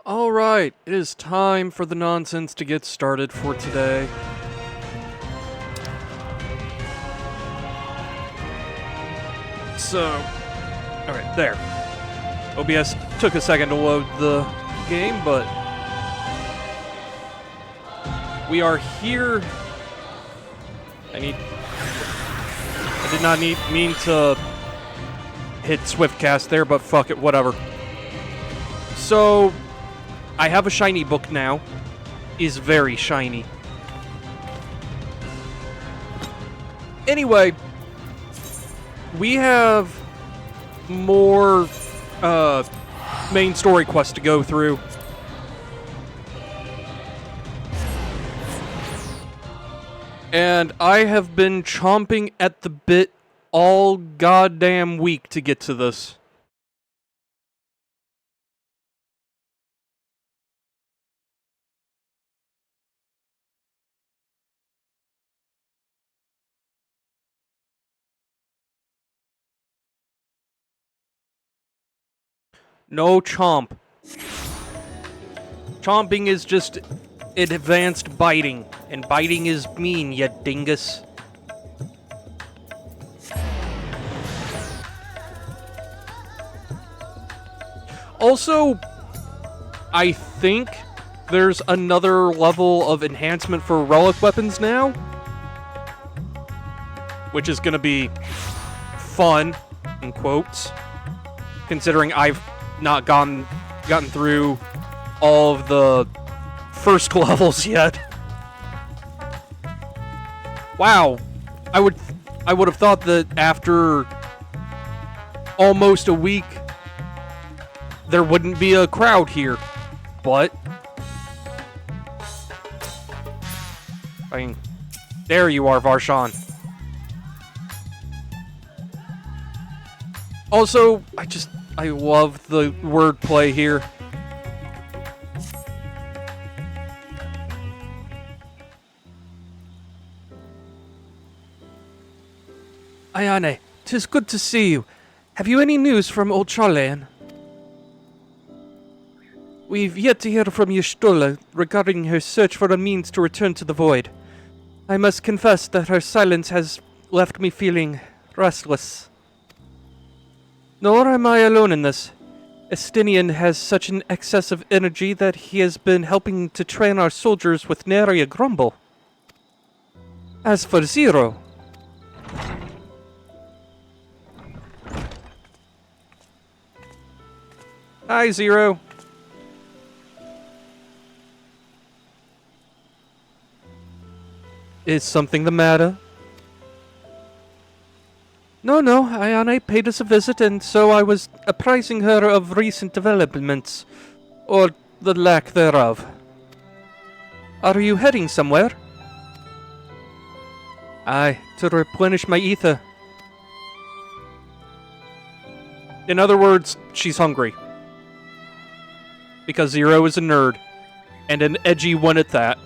Alright, it is time for the nonsense to get started for today. So, alright, there. OBS took a second to load the game, but we are here. I did not mean to hit Swiftcast there, but fuck it, whatever. So, I have a shiny book now. Is very shiny. Anyway, we have more main story quests to go through. And I have been chomping at the bit all goddamn week to get to this. No chomp. Chomping is just advanced biting, and biting is mean, you dingus. Also, I think there's another level of enhancement for relic weapons now, which is gonna be fun, in quotes, considering I've not gotten through all of the first levels yet. Wow, I would have thought that after almost a week there wouldn't be a crowd here, but I mean, there you are, Varshan. Also, I love the wordplay here. Ayane, 'tis good to see you. Have you any news from old Charlayan? We've yet to hear from Y'shtola regarding her search for a means to return to the Void. I must confess that her silence has left me feeling restless. Nor am I alone in this. Estinian has such an excess of energy that he has been helping to train our soldiers with nary a grumble. As for Zero... Hi, Zero. Is something the matter? No, Ayane paid us a visit, and so I was apprising her of recent developments, or the lack thereof. Are you heading somewhere? Aye, to replenish my ether. In other words, she's hungry. Because Zero is a nerd, and an edgy one at that.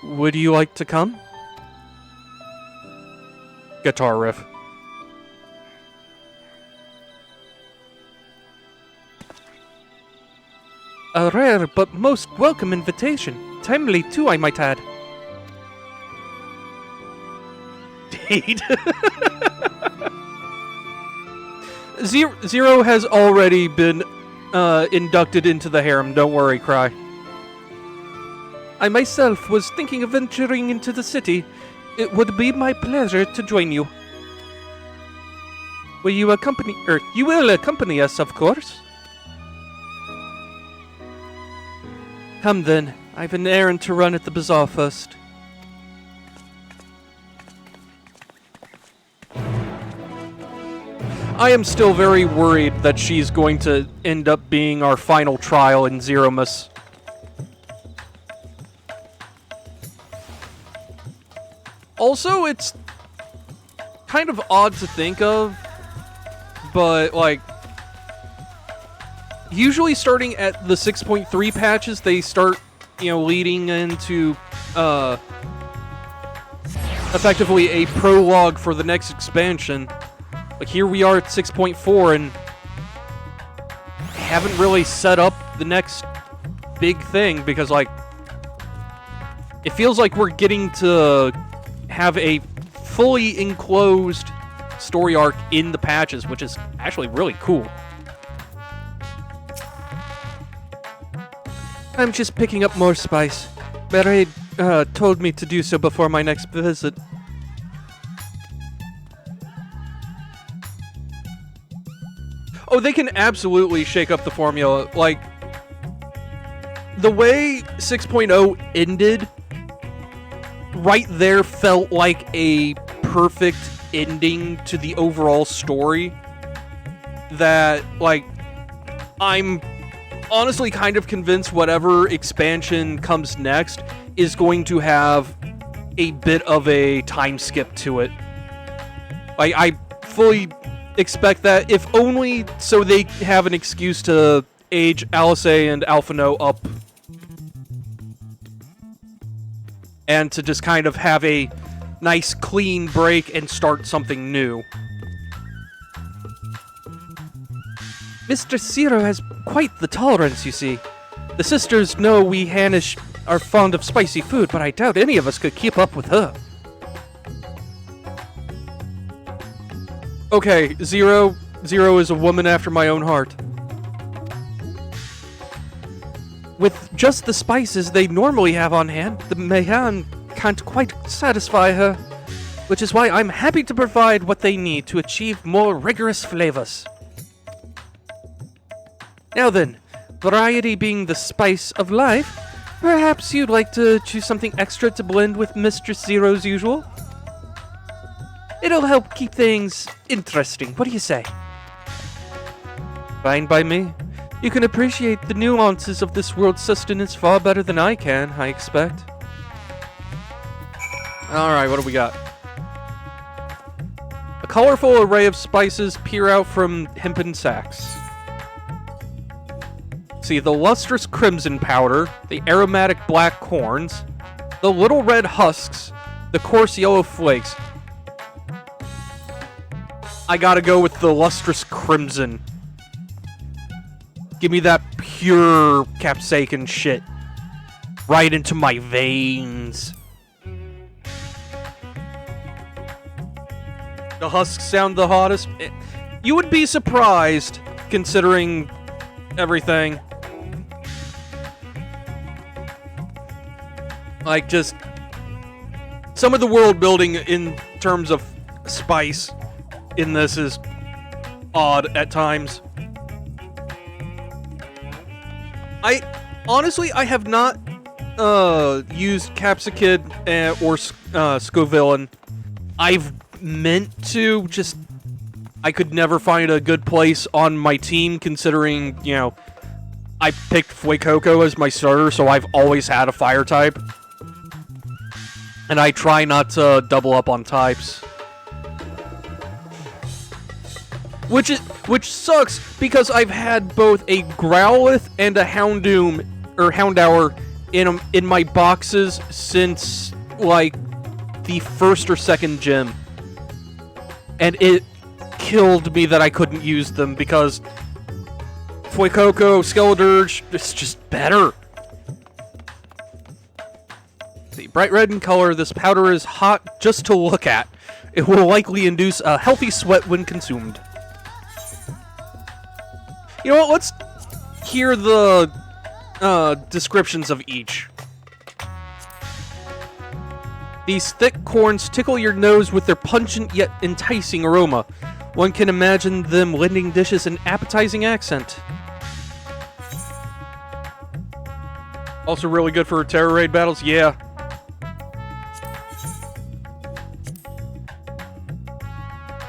Would you like to come? Guitar riff. A rare but most welcome invitation. Timely too, I might add. Date. Zero has already been inducted into the harem, don't worry, Cry. I myself was thinking of venturing into the city. It would be my pleasure to join you. You will accompany us, of course. Come then, I've an errand to run at the bazaar first. I am still very worried that she's going to end up being our final trial in Zeromus. Also, it's kind of odd to think of, but, like, usually starting at the 6.3 patches, they start, leading into, effectively a prologue for the next expansion. Like, here we are at 6.4, and haven't really set up the next big thing because, like, it feels like we're getting to have a fully enclosed story arc in the patches, which is actually really cool. I'm just picking up more spice. Mary told me to do so before my next visit. Oh, they can absolutely shake up the formula. Like, the way 6.0 ended, right there felt like a perfect ending to the overall story. That, like, I'm honestly kind of convinced whatever expansion comes next is going to have a bit of a time skip to it. Like, I fully expect that, if only so they have an excuse to age Alice and Alphino up. And to just kind of have a nice clean break and start something new. Mr. Zero has quite the tolerance, you see. The sisters know we Hanish are fond of spicy food, but I doubt any of us could keep up with her. Okay, Zero is a woman after my own heart. With just the spices they normally have on hand, the Mahan can't quite satisfy her, which is why I'm happy to provide what they need to achieve more rigorous flavors. Now then, variety being the spice of life, perhaps you'd like to choose something extra to blend with Mistress Zero's usual? It'll help keep things interesting. What do you say? Fine by me. You can appreciate the nuances of this world's sustenance far better than I can, I expect. Alright, what do we got? A colorful array of spices peer out from hempen sacks. See, the lustrous crimson powder, the aromatic black corns, the little red husks, the coarse yellow flakes. I gotta go with the lustrous crimson. Give me that pure capsaicin shit. Right into my veins. The husks sound the hottest. You would be surprised, considering everything. Like, just some of the world building in terms of spice in this is odd at times. I have not used Capsicum or Scovillain. I've meant to, just I could never find a good place on my team, considering, you know, I picked Fuecoco as my starter, so I've always had a fire type. And I try not to double up on types. Which sucks, because I've had both a Growlithe and a Houndoom, or Houndour, in my boxes since, like, the first or second gym. And it killed me that I couldn't use them, because Fuecoco, Skeledirge, it's just better. See, bright red in color, this powder is hot just to look at. It will likely induce a healthy sweat when consumed. You know what, let's hear the descriptions of each. These thick corns tickle your nose with their pungent yet enticing aroma. One can imagine them lending dishes an appetizing accent. Also really good for Terror Raid battles, yeah.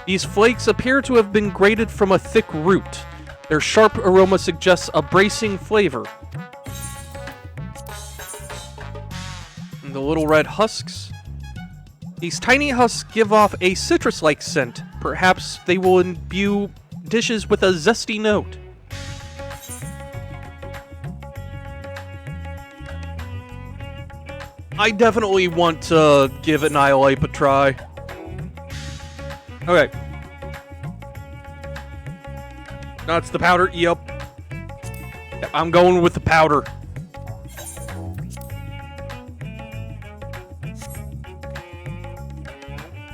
These flakes appear to have been grated from a thick root. Their sharp aroma suggests a bracing flavor. And the little red husks. These tiny husks give off a citrus-like scent. Perhaps they will imbue dishes with a zesty note. I definitely want to give Annihilate a try. Okay. That's the powder, yep. I'm going with the powder.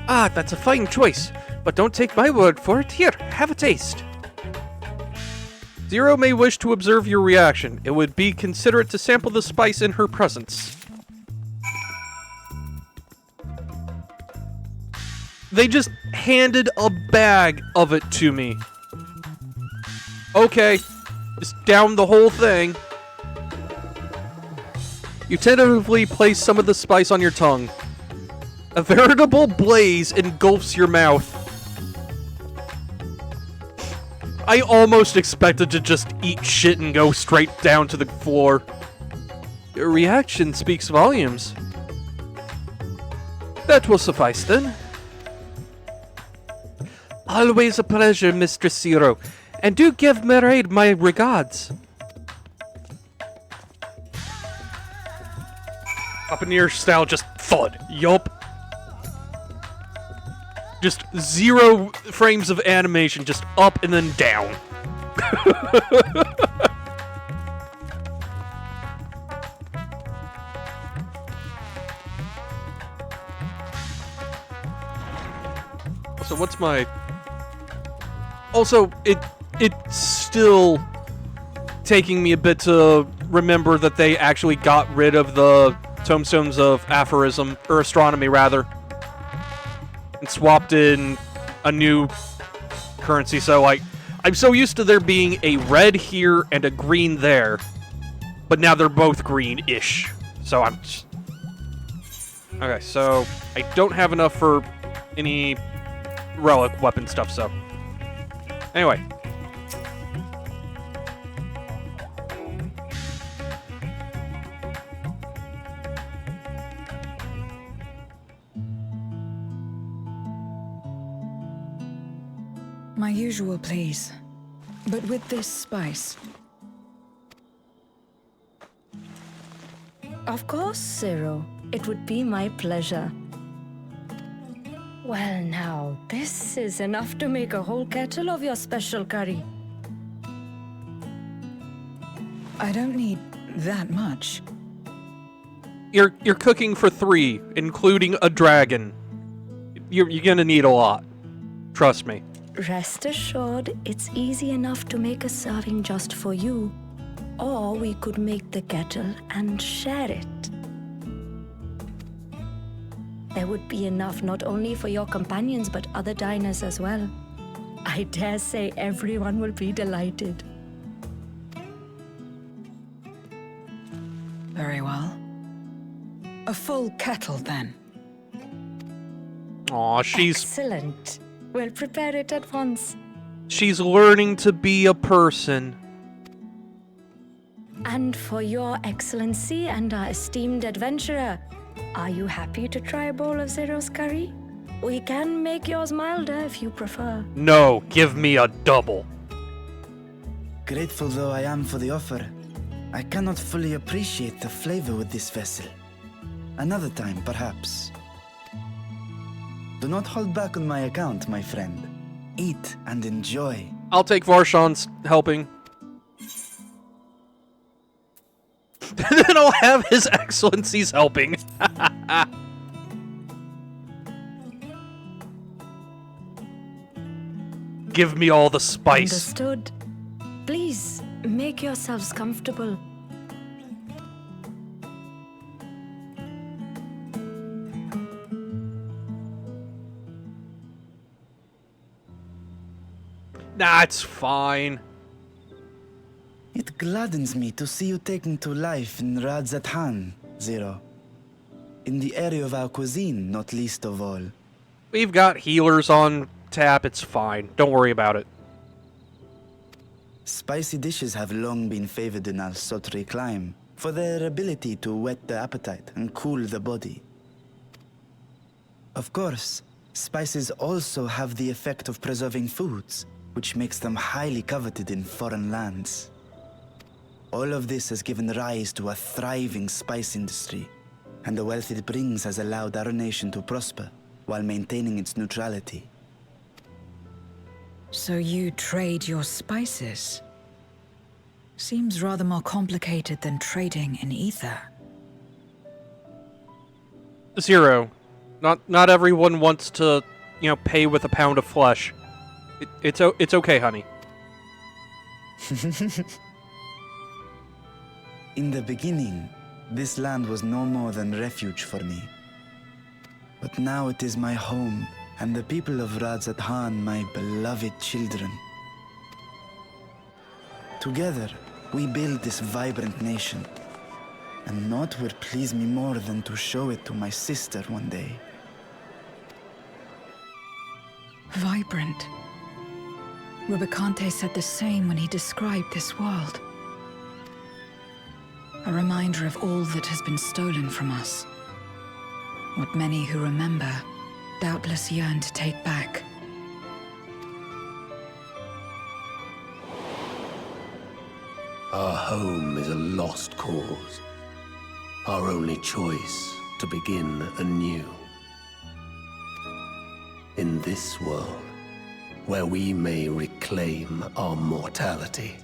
Ah, that's a fine choice. But don't take my word for it. Here, have a taste. Zero may wish to observe your reaction. It would be considerate to sample the spice in her presence. They just handed a bag of it to me. Okay, just down the whole thing. You tentatively place some of the spice on your tongue. A veritable blaze engulfs your mouth. I almost expected to just eat shit and go straight down to the floor. Your reaction speaks volumes. That will suffice then. Always a pleasure, Mistress Zero. And do give Mairead my regards. Up in the air style, just thud. Yup. Just 0 frames of animation, just up and then down. So what's my... Also, it's still taking me a bit to remember that they actually got rid of the tomestones of aphorism, or astronomy rather, and swapped in a new currency. So I'm so used to there being a red here and a green there, but now they're both green-ish. So I'm just... Okay, so I don't have enough for any relic weapon stuff, so... Anyway. My usual, please. But with this spice. Of course, Zero. It would be my pleasure. Well now, this is enough to make a whole kettle of your special curry. I don't need that much. You're cooking for 3, including a dragon. You're gonna need a lot. Trust me. Rest assured, it's easy enough to make a serving just for you. Or we could make the kettle and share it. There would be enough not only for your companions but other diners as well. I dare say everyone will be delighted. Very well. A full kettle, then. Aw, Excellent. We'll prepare it at once. she's learning to be a person. And for your excellency and our esteemed adventurer, are you happy to try a bowl of Zero's curry? We can make yours milder if you prefer. No, give me a double. Grateful though I am for the offer, I cannot fully appreciate the flavor with this vessel. Another time, perhaps. Do not hold back on my account, my friend. Eat and enjoy. I'll take Varshan's helping. Then I'll have His Excellency's helping. Give me all the spice. Understood. Please, make yourselves comfortable. Nah, it's fine. It gladdens me to see you taking to life in Radzatan, Zero. In the area of our cuisine, not least of all. We've got healers on tap, it's fine. Don't worry about it. Spicy dishes have long been favored in our sultry clime for their ability to whet the appetite and cool the body. Of course, spices also have the effect of preserving foods, which makes them highly coveted in foreign lands. All of this has given rise to a thriving spice industry, and the wealth it brings has allowed our nation to prosper while maintaining its neutrality. So you trade your spices? Seems rather more complicated than trading in ether. Zero. Not everyone wants to, pay with a pound of flesh. It's okay, honey. In the beginning, this land was no more than refuge for me. But now it is my home, and the people of Radzathan my beloved children. Together, we build this vibrant nation. And naught would please me more than to show it to my sister one day. Vibrant. Rubicante said the same when he described this world. A reminder of all that has been stolen from us. What many who remember doubtless yearn to take back. Our home is a lost cause. Our only choice to begin anew. In this world, where we may reclaim our mortality.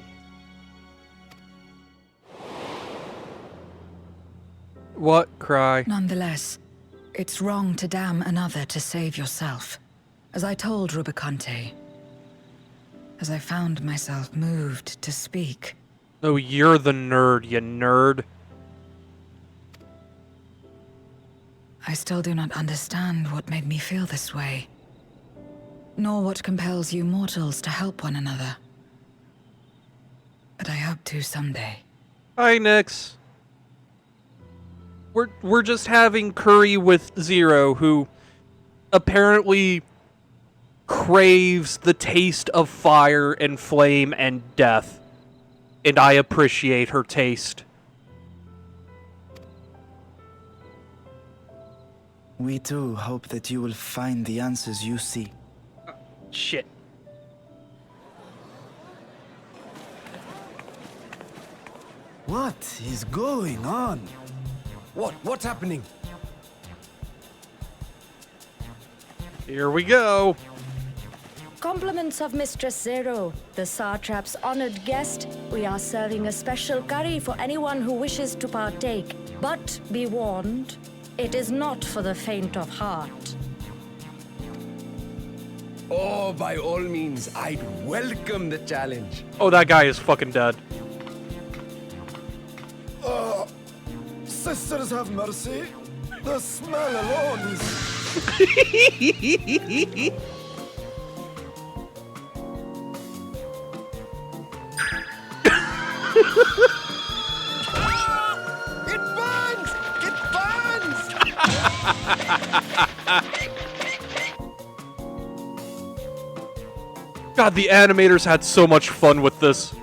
What? Cry. Nonetheless, it's wrong to damn another to save yourself. As I told Rubicante, as I found myself moved to speak. Oh, you're the nerd, you nerd. I still do not understand what made me feel this way, nor what compels you mortals to help one another. But I hope to someday. Hi, Nyx. We're just having curry with Zero, who apparently craves the taste of fire and flame and death. And I appreciate her taste. We too hope that you will find the answers you seek. Shit. What is going on? What's happening? Here we go. Compliments of Mistress Zero, the Satrap's honored guest. We are serving a special curry for anyone who wishes to partake. But be warned, it is not for the faint of heart. Oh, by all means, I'd welcome the challenge. Oh, that guy is fucking dead. Sisters have mercy. The smell alone is... It burns! It burns! God, the animators had so much fun with this.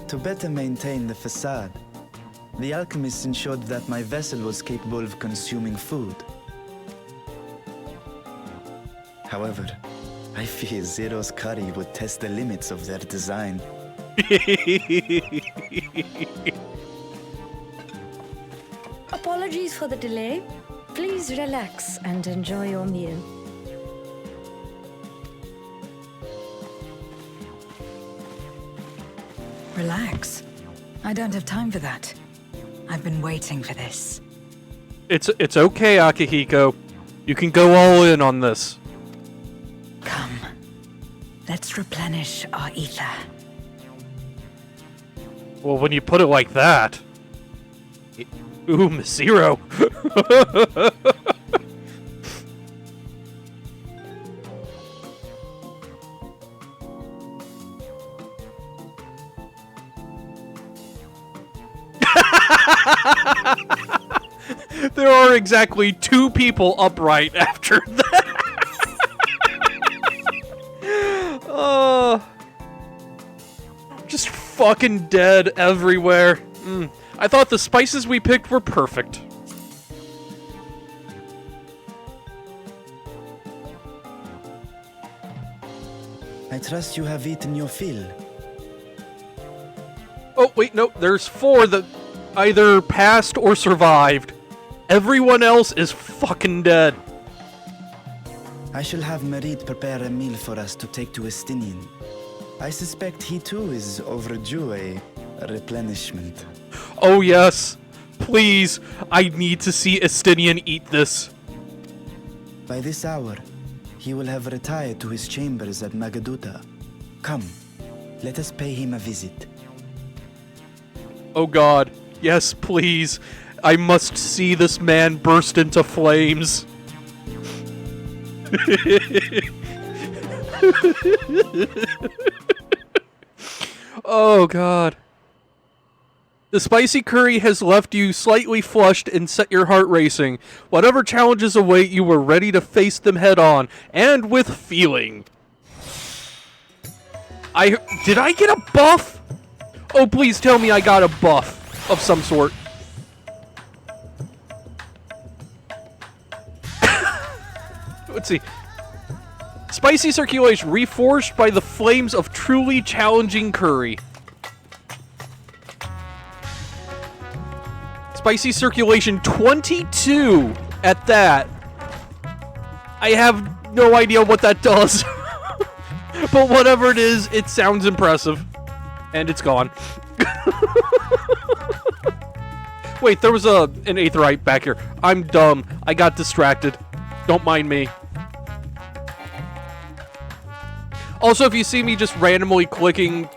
To better maintain the facade, the alchemists ensured that my vessel was capable of consuming food. However, I fear Zero's curry would test the limits of their design. Apologies for the delay. Please relax and enjoy your meal. Relax. I don't have time for that. I've been waiting for this. It's okay, Akihiko. You can go all in on this. Come. Let's replenish our ether. Well, when you put it like that... Ooh, Miss Zero. There are exactly 2 people upright after that. Oh, just fucking dead everywhere. I thought the spices we picked were perfect. I trust you have eaten your fill. Oh, wait, no, there's 4 that either passed or survived. Everyone else is fucking dead. I shall have Merit prepare a meal for us to take to Estinian. I suspect he too is overdue a replenishment. Oh yes. Please, I need to see Estinian eat this. By this hour, he will have retired to his chambers at Magaduta. Come, let us pay him a visit. Oh god. Yes, please. I must see this man burst into flames. Oh god. The spicy curry has left you slightly flushed and set your heart racing. Whatever challenges await, you were ready to face them head on, and with feeling. Did I get a buff? Oh, please tell me I got a buff of some sort. Let's see. Spicy circulation reforged by the flames of truly challenging curry. Spicy circulation 22 at that. I have no idea what that does. But whatever it is, it sounds impressive. And it's gone. Wait, there was an aetheryte back here. I'm dumb. I got distracted. Don't mind me. Also, if you see me just randomly clicking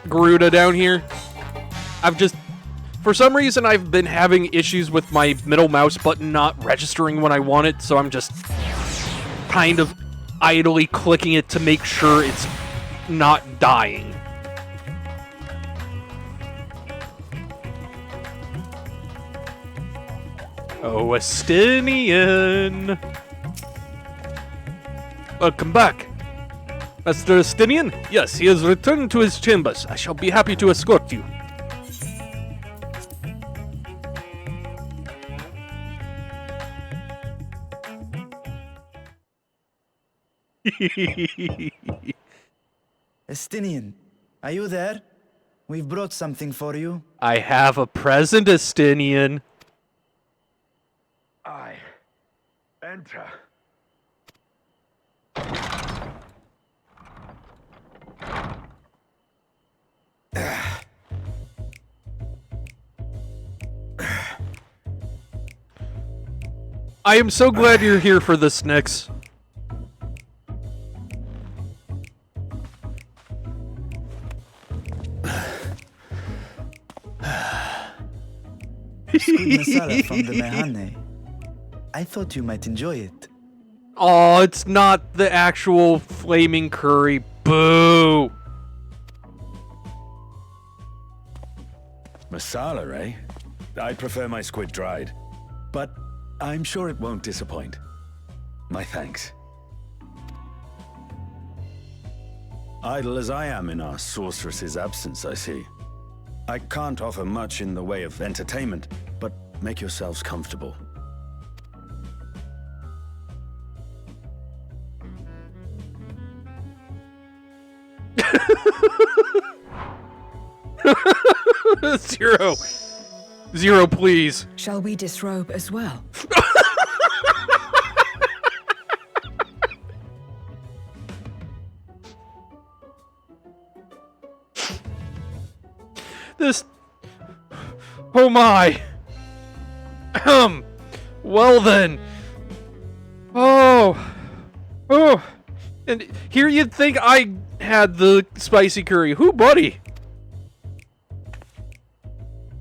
Garuda down here, for some reason, I've been having issues with my middle mouse button not registering when I want it, so I'm just kind of idly clicking it to make sure it's not dying. Oh, Estinian! Welcome back. Master Estinian? Yes, he has returned to his chambers. I shall be happy to escort you. Estinian, are you there? We've brought something for you. I have a present, Estinian. I enter. I am so glad you're here for this, Nyx. Squid masala from the Mehane. I thought you might enjoy it. Oh, it's not the actual flaming curry. Boo! Masala, eh? I prefer my squid dried. But I'm sure it won't disappoint. My thanks. Idle as I am in our sorceress's absence, I see. I can't offer much in the way of entertainment, but make yourselves comfortable. Zero. Zero, please. Shall we disrobe as well? This... Oh my. Well then. Oh. Oh. And here you'd think I had the spicy curry. Who, buddy?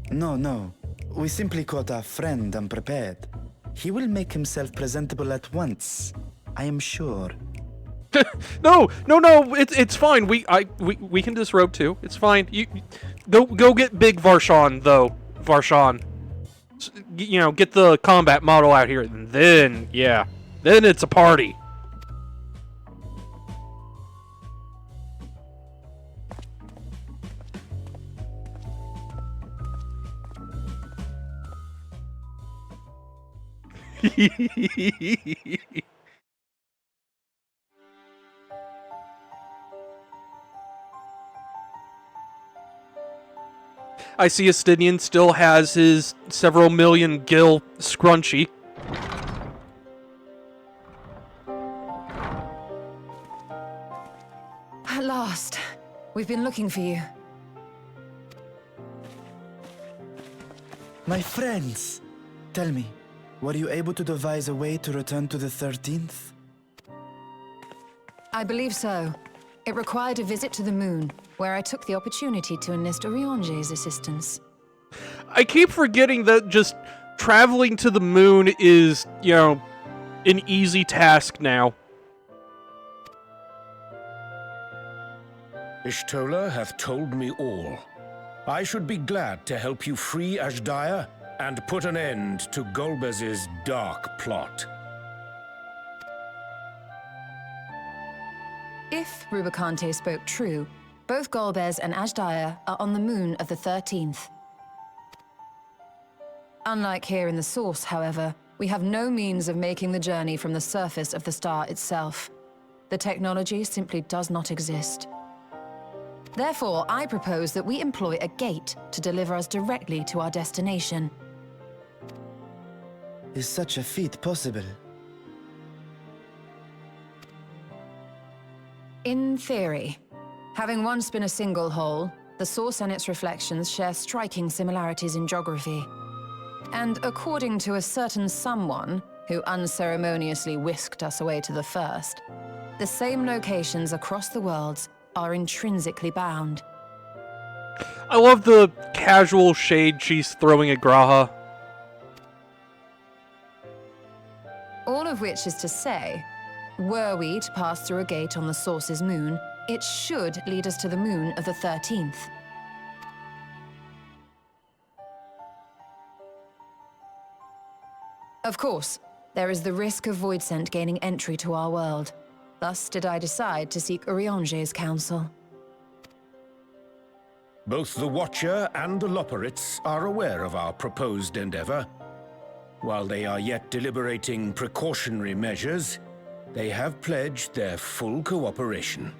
No. We simply caught our friend unprepared. He will make himself presentable at once, I am sure. No. It's fine. We can disrobe too. It's fine. You go get Big Varshan though. Varshan. You know, get the combat model out here, and then then it's a party. I see Estinian still has his several million gil scrunchie. At last. We've been looking for you. My friends! Tell me, were you able to devise a way to return to the 13th? I believe so. It required a visit to the moon, where I took the opportunity to enlist Urianger's assistance. I keep forgetting that just traveling to the moon is, you know, an easy task now. Ishtola hath told me all. I should be glad to help you free Azhdaya and put an end to Golbez's dark plot. If Rubicante spoke true, both Golbez and Azhdaya are on the moon of the 13th. Unlike here in the Source, however, we have no means of making the journey from the surface of the star itself. The technology simply does not exist. Therefore, I propose that we employ a gate to deliver us directly to our destination. Is such a feat possible? In theory. Having once been a single hole, the Source and its reflections share striking similarities in geography. And according to a certain someone who unceremoniously whisked us away to the first, the same locations across the worlds are intrinsically bound. I love the casual shade she's throwing at Graha. All of which is to say, were we to pass through a gate on the Source's moon, it should lead us to the moon of the 13th. Of course, there is the risk of Voidsent gaining entry to our world. Thus did I decide to seek Urianger's counsel. Both the Watcher and the Loporrits are aware of our proposed endeavor. While they are yet deliberating precautionary measures, they have pledged their full cooperation.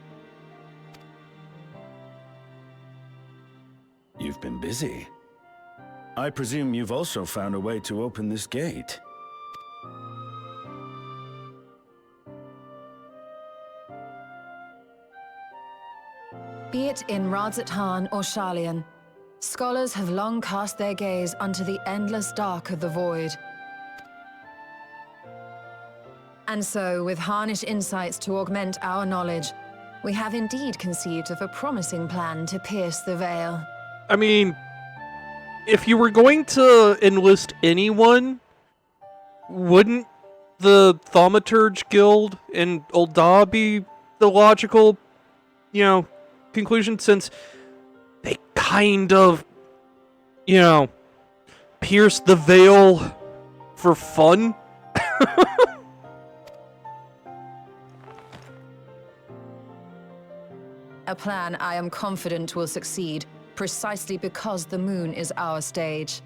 You've been busy. I presume you've also found a way to open this gate. Be it in Radzat-Han or Sharlayan, scholars have long cast their gaze unto the endless dark of the void. And so, with harnish insights to augment our knowledge, we have indeed conceived of a promising plan to pierce the veil. I mean, if you were going to enlist anyone, wouldn't the Thaumaturge Guild and Ul'dah be the logical, you know, conclusion, since they kind of, you know, pierce the veil for fun? A plan I am confident will succeed, precisely because the moon is our stage.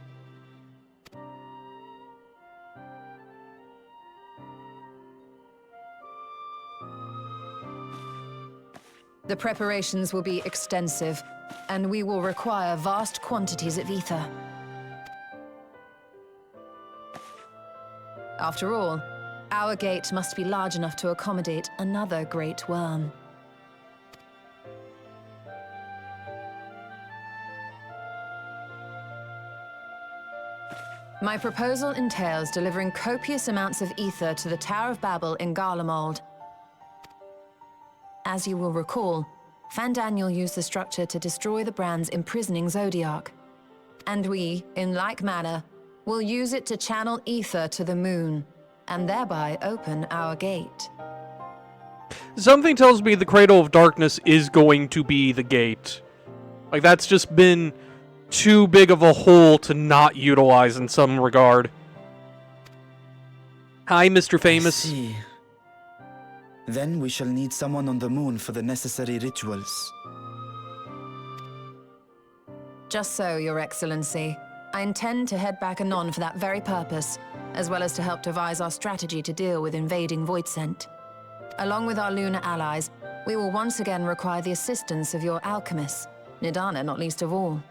The preparations will be extensive, and we will require vast quantities of ether. After all, our gate must be large enough to accommodate another great worm. My proposal entails delivering copious amounts of ether to the Tower of Babel in Garlemald. As you will recall, Fandaniel used the structure to destroy the Brand's imprisoning Zodiark. And we, in like manner, will use it to channel ether to the moon, and thereby open our gate. Something tells me the Cradle of Darkness is going to be the gate. Like, that's just been too big of a hole to not utilize in some regard. Hi, Mr. Famous. I see. Then we shall need someone on the moon for the necessary rituals. Just so, Your Excellency. I intend to head back anon for that very purpose, as well as to help devise our strategy to deal with invading Voidsent. Along with our lunar allies, we will once again require the assistance of your alchemists, Nidana not least of all.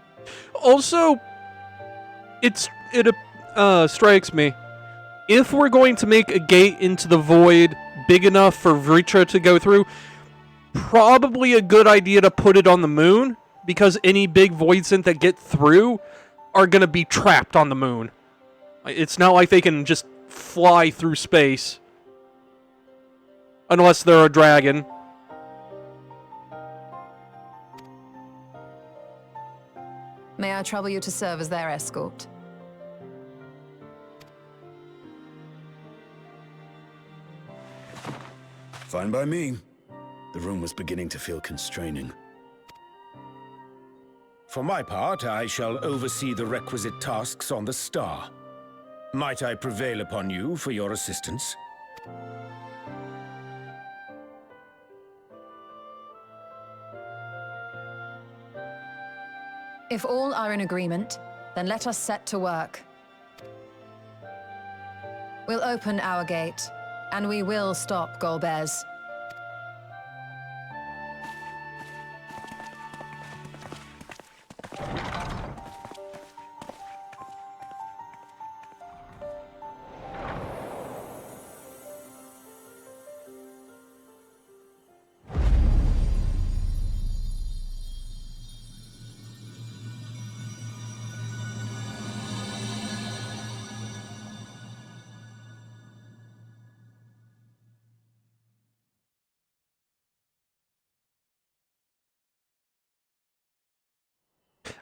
Also, it strikes me, if we're going to make a gate into the void big enough for Vritra to go through, probably a good idea to put it on the moon, because any big void synth that get through are going to be trapped on the moon. It's not like they can just fly through space. Unless they're a dragon. May I trouble you to serve as their escort? Fine by me. The room was beginning to feel constraining. For my part, I shall oversee the requisite tasks on the star. Might I prevail upon you for your assistance? If all are in agreement, then let us set to work. We'll open our gate, and we will stop Golbez.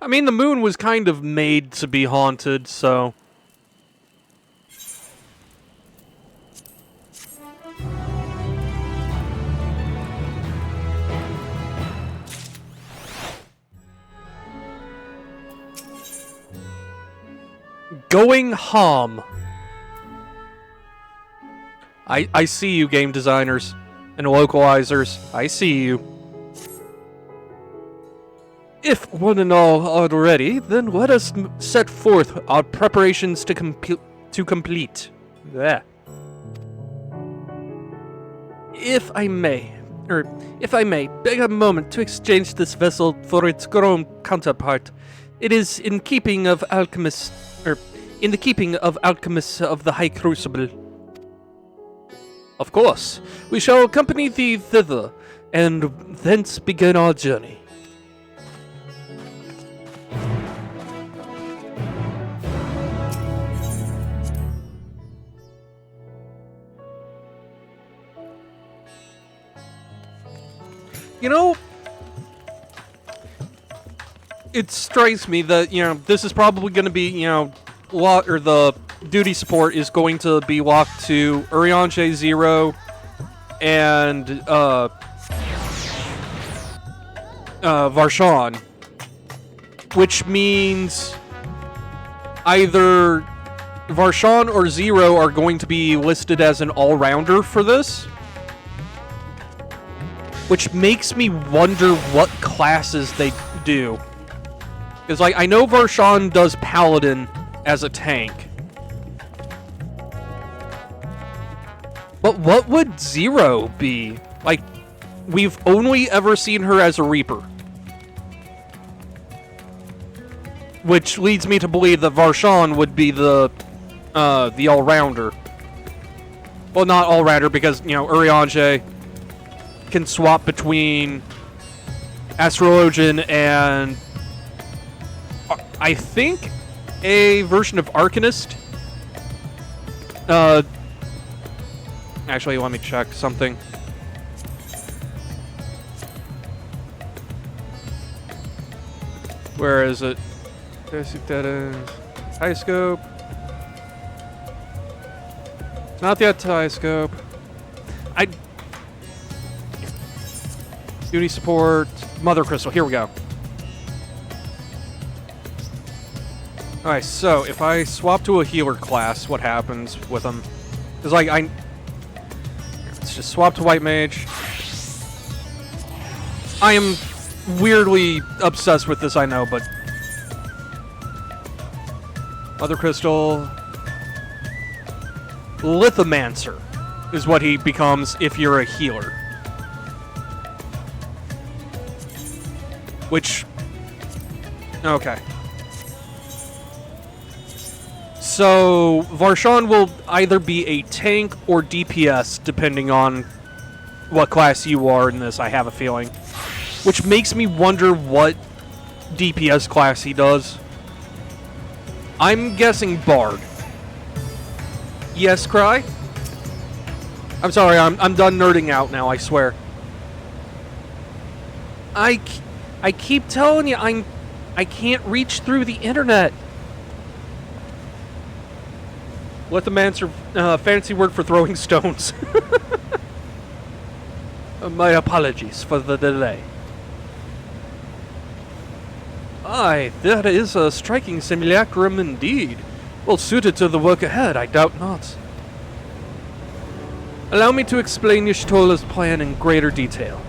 I mean, the moon was kind of made to be haunted, so... Going hum. I see you, game designers and localizers. I see you. If one and all are ready, then let us set forth our preparations to complete. There. If I may, beg a moment to exchange this vessel for its grown counterpart. It is in keeping of alchemists, in the keeping of alchemists of the High Crucible. Of course, we shall accompany thee thither, and thence begin our journey. You know, it strikes me that, this is probably going to be, the duty support is going to be locked to Urianger 0 and, Varshan. Which means either Varshan or 0 are going to be listed as an all-rounder for this. Which makes me wonder what classes they do. Because, I know Varshan does Paladin as a tank. But what would 0 be? We've only ever seen her as a Reaper. Which leads me to believe that Varshan would be the all-rounder. Well, not all-rounder, because, Urianger can swap between Astrologian and I think a version of Arcanist. Actually, let me check something. Where is it? Dead end. High scope. It's not the high scope. Duty support, Mother Crystal, here we go. Alright, so if I swap to a healer class, what happens with them? Because, let's just swap to White Mage. I am weirdly obsessed with this, I know, but... Mother Crystal... Lithomancer is what he becomes if you're a healer. Which... Okay. So, Varshan will either be a tank or DPS, depending on what class you are in this, I have a feeling. Which makes me wonder what DPS class he does. I'm guessing Bard. Yes, Cry? I'm sorry, I'm done nerding out now, I swear. I keep telling you, I can't reach through the internet. Lithomancer, fancy word for throwing stones. My apologies for the delay. Aye, that is a striking simulacrum indeed. Well suited to the work ahead, I doubt not. Allow me to explain Y'shtola's plan in greater detail.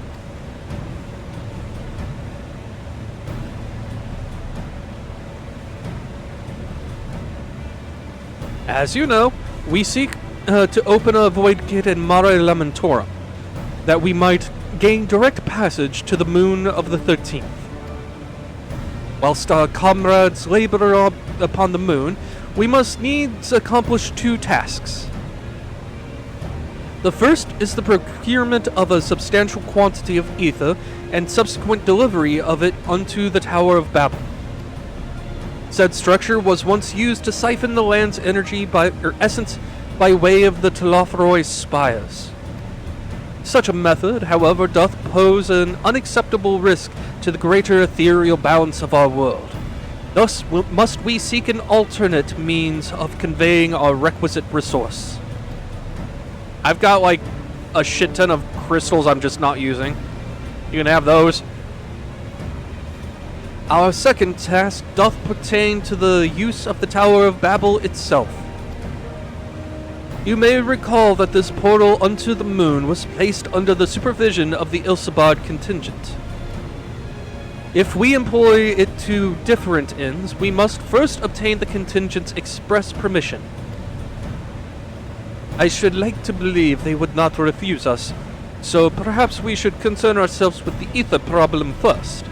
As you know, we seek to open a void gate in Mare Lamentorum, that we might gain direct passage to the moon of the 13th. Whilst our comrades labor upon the moon, we must needs accomplish two tasks. The first is the procurement of a substantial quantity of ether and subsequent delivery of it unto the Tower of Babel. Said structure was once used to siphon the land's energy essence by way of the Telothroi spires. Such a method, however, doth pose an unacceptable risk to the greater ethereal balance of our world. Thus must we seek an alternate means of conveying our requisite resource. I've got like a shit ton of crystals I'm just not using. You can have those. Our second task doth pertain to the use of the Tower of Babel itself. You may recall that this portal unto the moon was placed under the supervision of the Ilsabad contingent. If we employ it to different ends, we must first obtain the contingent's express permission. I should like to believe they would not refuse us, so perhaps we should concern ourselves with the ether problem first.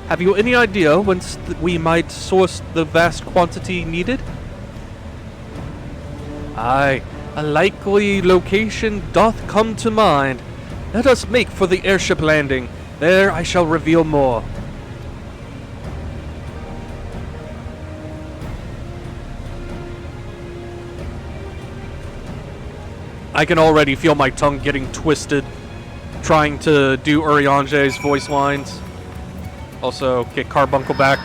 Have you any idea whence we might source the vast quantity needed? Aye, a likely location doth come to mind. Let us make for the airship landing. There I shall reveal more. I can already feel my tongue getting twisted trying to do Urianger's voice lines. Also, get Carbuncle back.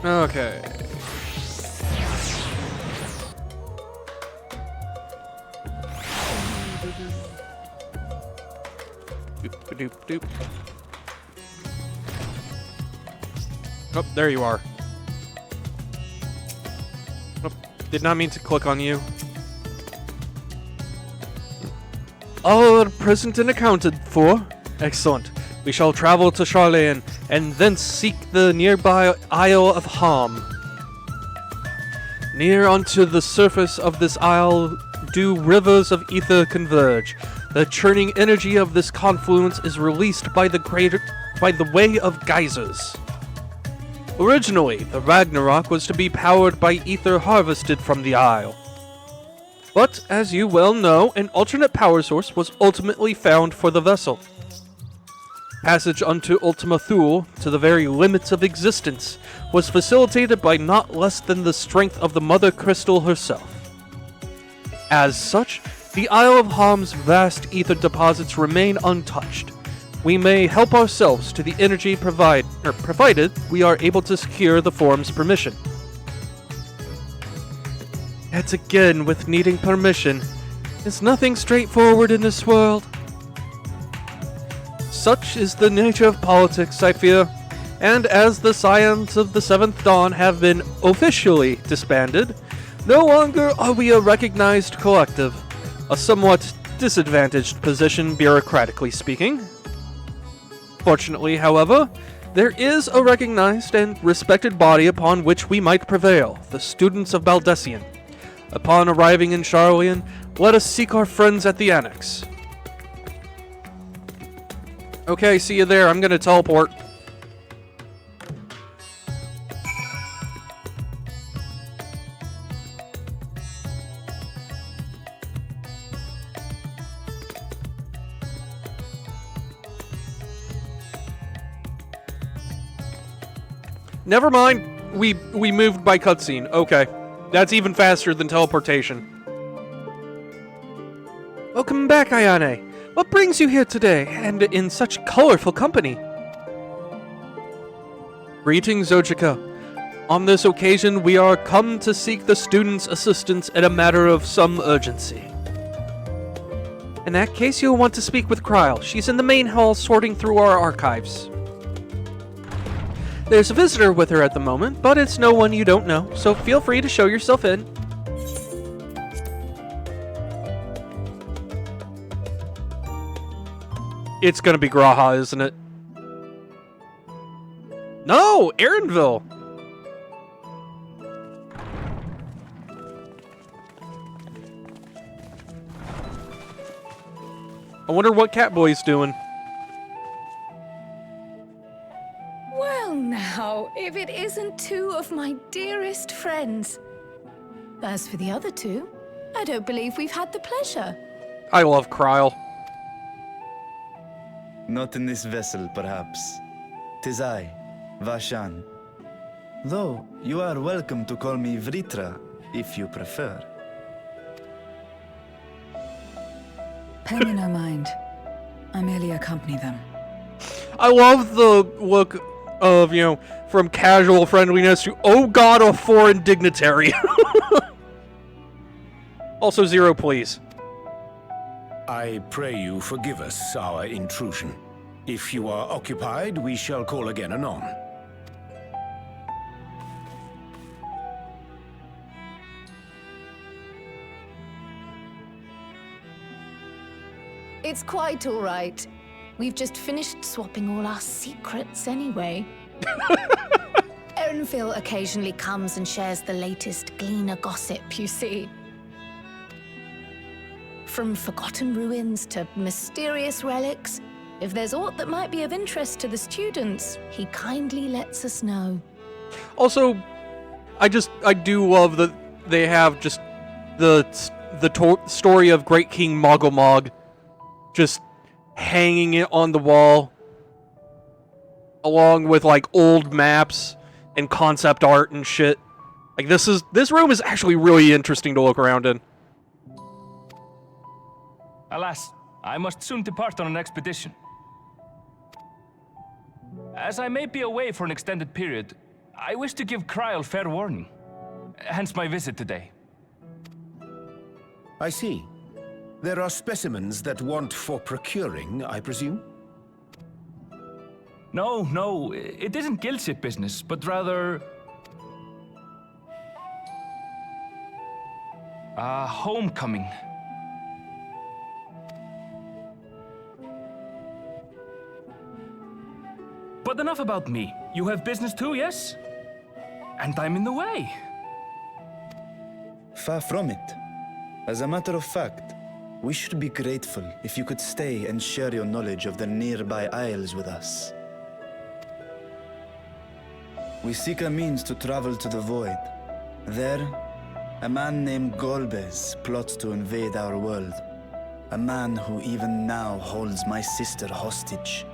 Okay. Doop. Oh, there you are. Oh, did not mean to click on you. All are present and accounted for. Excellent. We shall travel to Sharlayan, and thence seek the nearby Isle of Ham. Near unto the surface of this isle do rivers of ether converge. The churning energy of this confluence is released by the way of geysers. Originally, the Ragnarok was to be powered by ether harvested from the isle. But, as you well know, an alternate power source was ultimately found for the vessel. Passage unto Ultima Thule, to the very limits of existence, was facilitated by not less than the strength of the Mother Crystal herself. As such, the Isle of Ham's vast ether deposits remain untouched. We may help ourselves to the energy provided we are able to secure the form's permission. Yet again, with needing permission, is nothing straightforward in this world. Such is the nature of politics, I fear, and as the Scions of the Seventh Dawn have been officially disbanded, no longer are we a recognized collective, a somewhat disadvantaged position bureaucratically speaking. Fortunately, however, there is a recognized and respected body upon which we might prevail, the students of Baldessian. Upon arriving in Sharlayan, let us seek our friends at the Annex. Okay, see you there. I'm gonna teleport. Never mind. We moved by cutscene. Okay. That's even faster than teleportation. Welcome back, Ayane. What brings you here today, and in such colorful company? Greetings, Zojika. On this occasion, we are come to seek the students' assistance in a matter of some urgency. In that case, you'll want to speak with Kryl. She's in the main hall sorting through our archives. There's a visitor with her at the moment, but it's no one you don't know, so feel free to show yourself in. It's gonna be Graha, isn't it? No! Erenville! I wonder what Catboy's doing. Well now, if it isn't two of my dearest friends. As for the other two, I don't believe we've had the pleasure. I love Kryl. Not in this vessel, perhaps. 'Tis I, Vashan. Though, you are welcome to call me Vritra, if you prefer. Pay me no mind. I merely accompany them. I love the look of, from casual friendliness to, oh god, a foreign dignitary. Also, Zero, please. I pray you forgive us our intrusion. If you are occupied, we shall call again anon. It's quite all right. We've just finished swapping all our secrets anyway. Erenville occasionally comes and shares the latest Gleaner gossip, you see. From forgotten ruins to mysterious relics, if there's aught that might be of interest to the students, he kindly lets us know. Also, I do love that they have just the story of Great King Mogomog just hanging it on the wall, along with like old maps and concept art and shit. Like this room is actually really interesting to look around in. Alas, I must soon depart on an expedition. As I may be away for an extended period, I wish to give Kryl fair warning. Hence my visit today. I see. There are specimens that want for procuring, I presume? No, it isn't guildship business, but rather... homecoming. But enough about me. You have business too, yes? And I'm in the way. Far from it. As a matter of fact, we should be grateful if you could stay and share your knowledge of the nearby isles with us. We seek a means to travel to the Void. There, a man named Golbez plots to invade our world. A man who even now holds my sister hostage.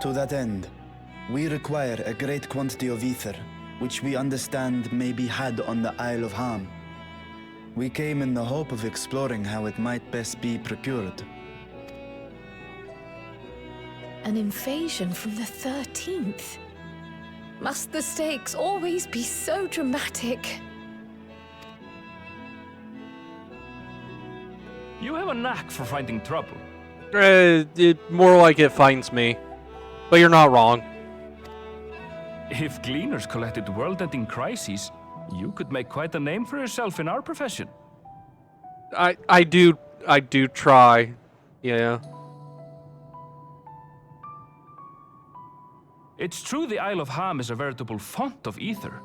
To that end, we require a great quantity of ether, which we understand may be had on the Isle of Harm. We came in the hope of exploring how it might best be procured. An invasion from the 13th? Must the stakes always be so dramatic? You have a knack for finding trouble. More like it finds me. But you're not wrong. If Gleaners collected world-ending crises, you could make quite a name for yourself in our profession. I do try. Yeah. It's true the Isle of Ham is a veritable font of ether,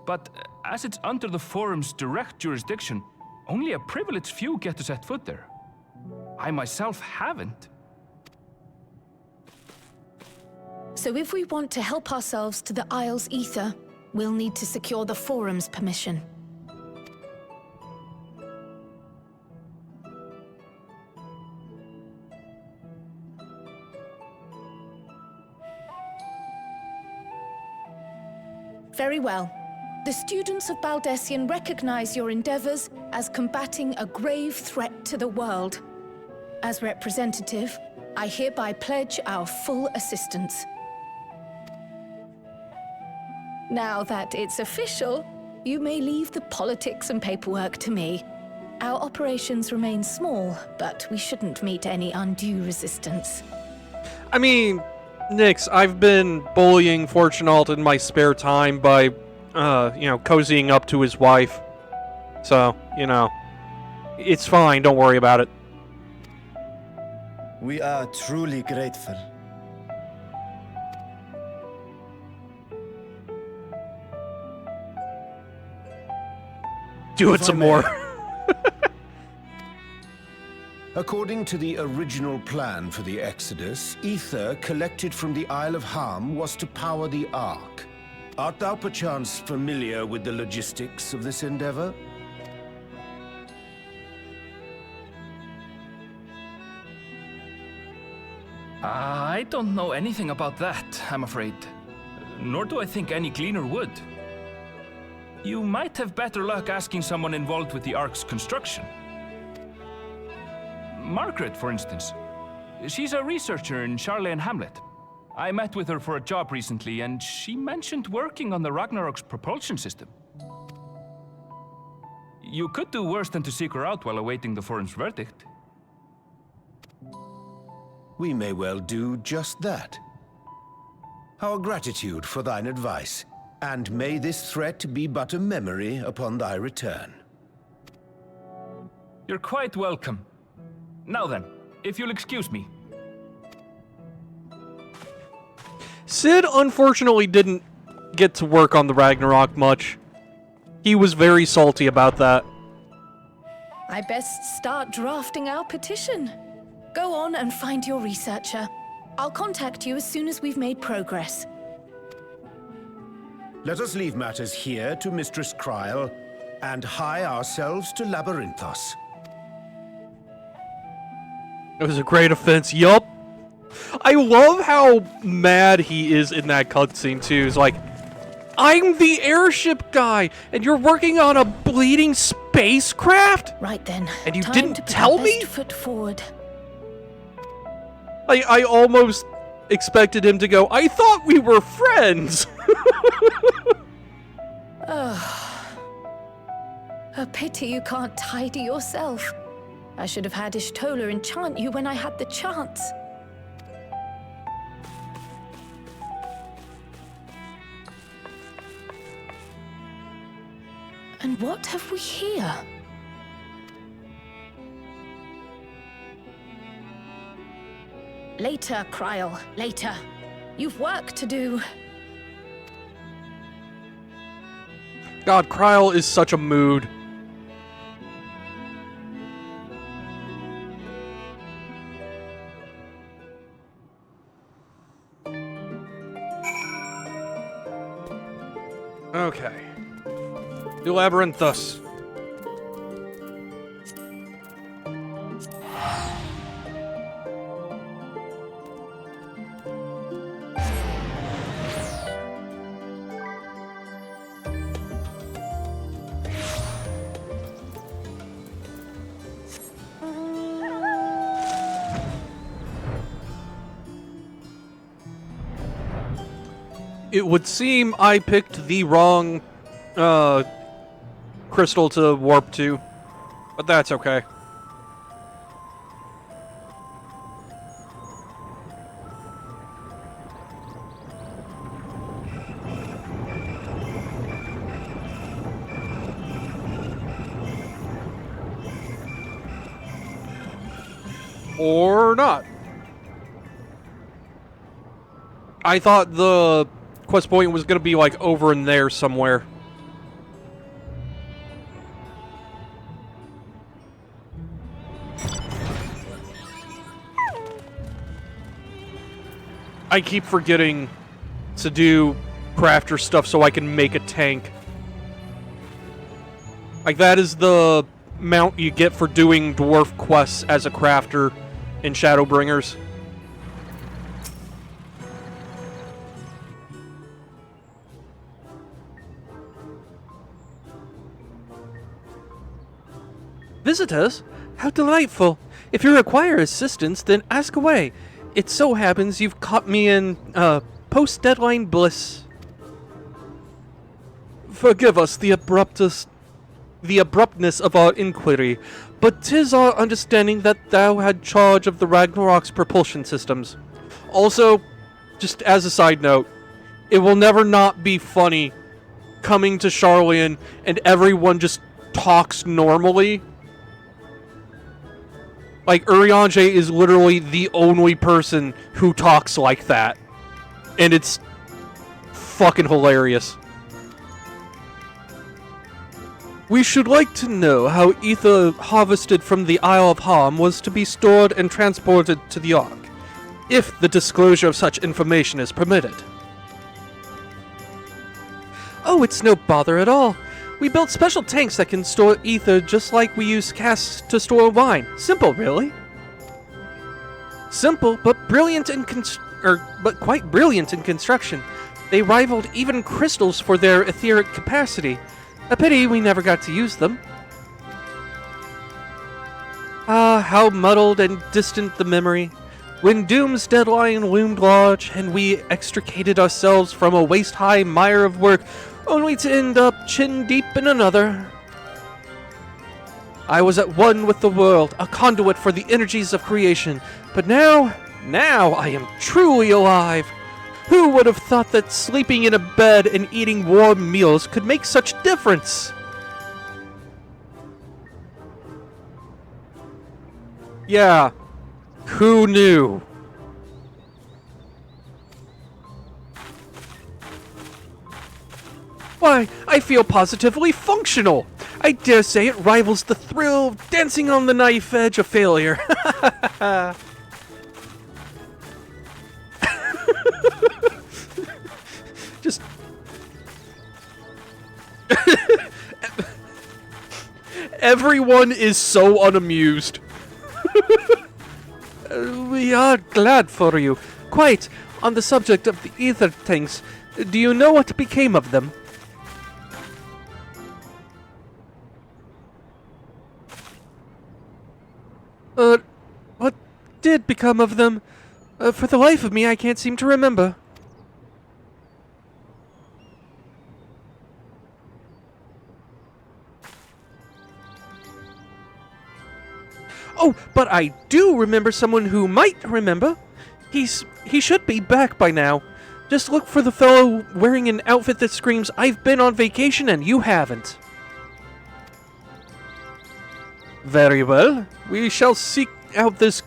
but as it's under the Forum's direct jurisdiction, only a privileged few get to set foot there. I myself haven't. So if we want to help ourselves to the Isle's ether, we'll need to secure the Forum's permission. Very well. The students of Baldessian recognize your endeavors as combating a grave threat to the world. As representative, I hereby pledge our full assistance. Now that it's official, you may leave the politics and paperwork to me. Our operations remain small, but we shouldn't meet any undue resistance. I mean, Nyx, I've been bullying Fortunalt in my spare time by, cozying up to his wife. So, it's fine, don't worry about it. We are truly grateful. Do it some more. According to the original plan for the Exodus, ether collected from the Isle of Ham was to power the Ark. Art thou perchance familiar with the logistics of this endeavor? I don't know anything about that, I'm afraid. Nor do I think any Gleaner would. You might have better luck asking someone involved with the Ark's construction. Margaret, for instance. She's a researcher in Charley Hamlet. I met with her for a job recently, and she mentioned working on the Ragnarok's propulsion system. You could do worse than to seek her out while awaiting the Forum's verdict. We may well do just that. Our gratitude for thine advice, and may this threat be but a memory upon thy return. You're quite welcome. Now then, if you'll excuse me. Sid unfortunately didn't get to work on the Ragnarok much. He was very salty about that. I best start drafting our petition. Go on and find your researcher. I'll contact you as soon as we've made progress. Let us leave matters here to Mistress Krile, and hie ourselves to Labyrinthos. It was a great offense, yup. I love how mad he is in that cutscene, too. He's like, I'm the airship guy, and you're working on a bleeding spacecraft? Right then. And you Time didn't to put tell our me? best foot forward. I almost expected him to go, I thought we were friends. A pity you can't tidy yourself. I should have had Ishtola enchant you when I had the chance. And what have we here? Later, Krile, later. You've work to do. God, Krile is such a mood. Okay. To Labyrinthos. It would seem I picked the wrong crystal to warp to, but that's okay. Or not. I thought the quest point was going to be like over in there somewhere. I keep forgetting to do crafter stuff so I can make a tank. Like, that is the mount you get for doing dwarf quests as a crafter in Shadowbringers. Visitors? How delightful. If you require assistance, then ask away. It so happens you've caught me in, post-deadline bliss. Forgive us the abruptness of our inquiry, but 'tis our understanding that thou had charge of the Ragnarok's propulsion systems. Also, just as a side note, it will never not be funny coming to Sharlayan and everyone just talks normally. Like, Urianger is literally the only person who talks like that. And it's fucking hilarious. We should like to know how ether harvested from the Isle of Harm was to be stored and transported to the Ark, if the disclosure of such information is permitted. Oh, it's no bother at all. We built special tanks that can store ether just like we use casks to store wine. Simple, really. Simple, but brilliant in quite brilliant in construction. They rivaled even crystals for their etheric capacity. A pity we never got to use them. Ah, how muddled and distant the memory. When Doom's deadline loomed large, and we extricated ourselves from a waist-high mire of work, only to end up chin-deep in another. I was at one with the world, a conduit for the energies of creation, but now I am truly alive. Who would have thought that sleeping in a bed and eating warm meals could make such difference? Yeah, who knew? Why, I feel positively functional. I dare say it rivals the thrill of dancing on the knife edge of failure. Just... Everyone is so unamused. We are glad for you. Quite. On the subject of the ether tanks, do you know what became of them? What did become of them? For the life of me, I can't seem to remember. Oh, but I do remember someone who might remember. He should be back by now. Just look for the fellow wearing an outfit that screams, "I've been on vacation and you haven't." Very well. We shall seek out this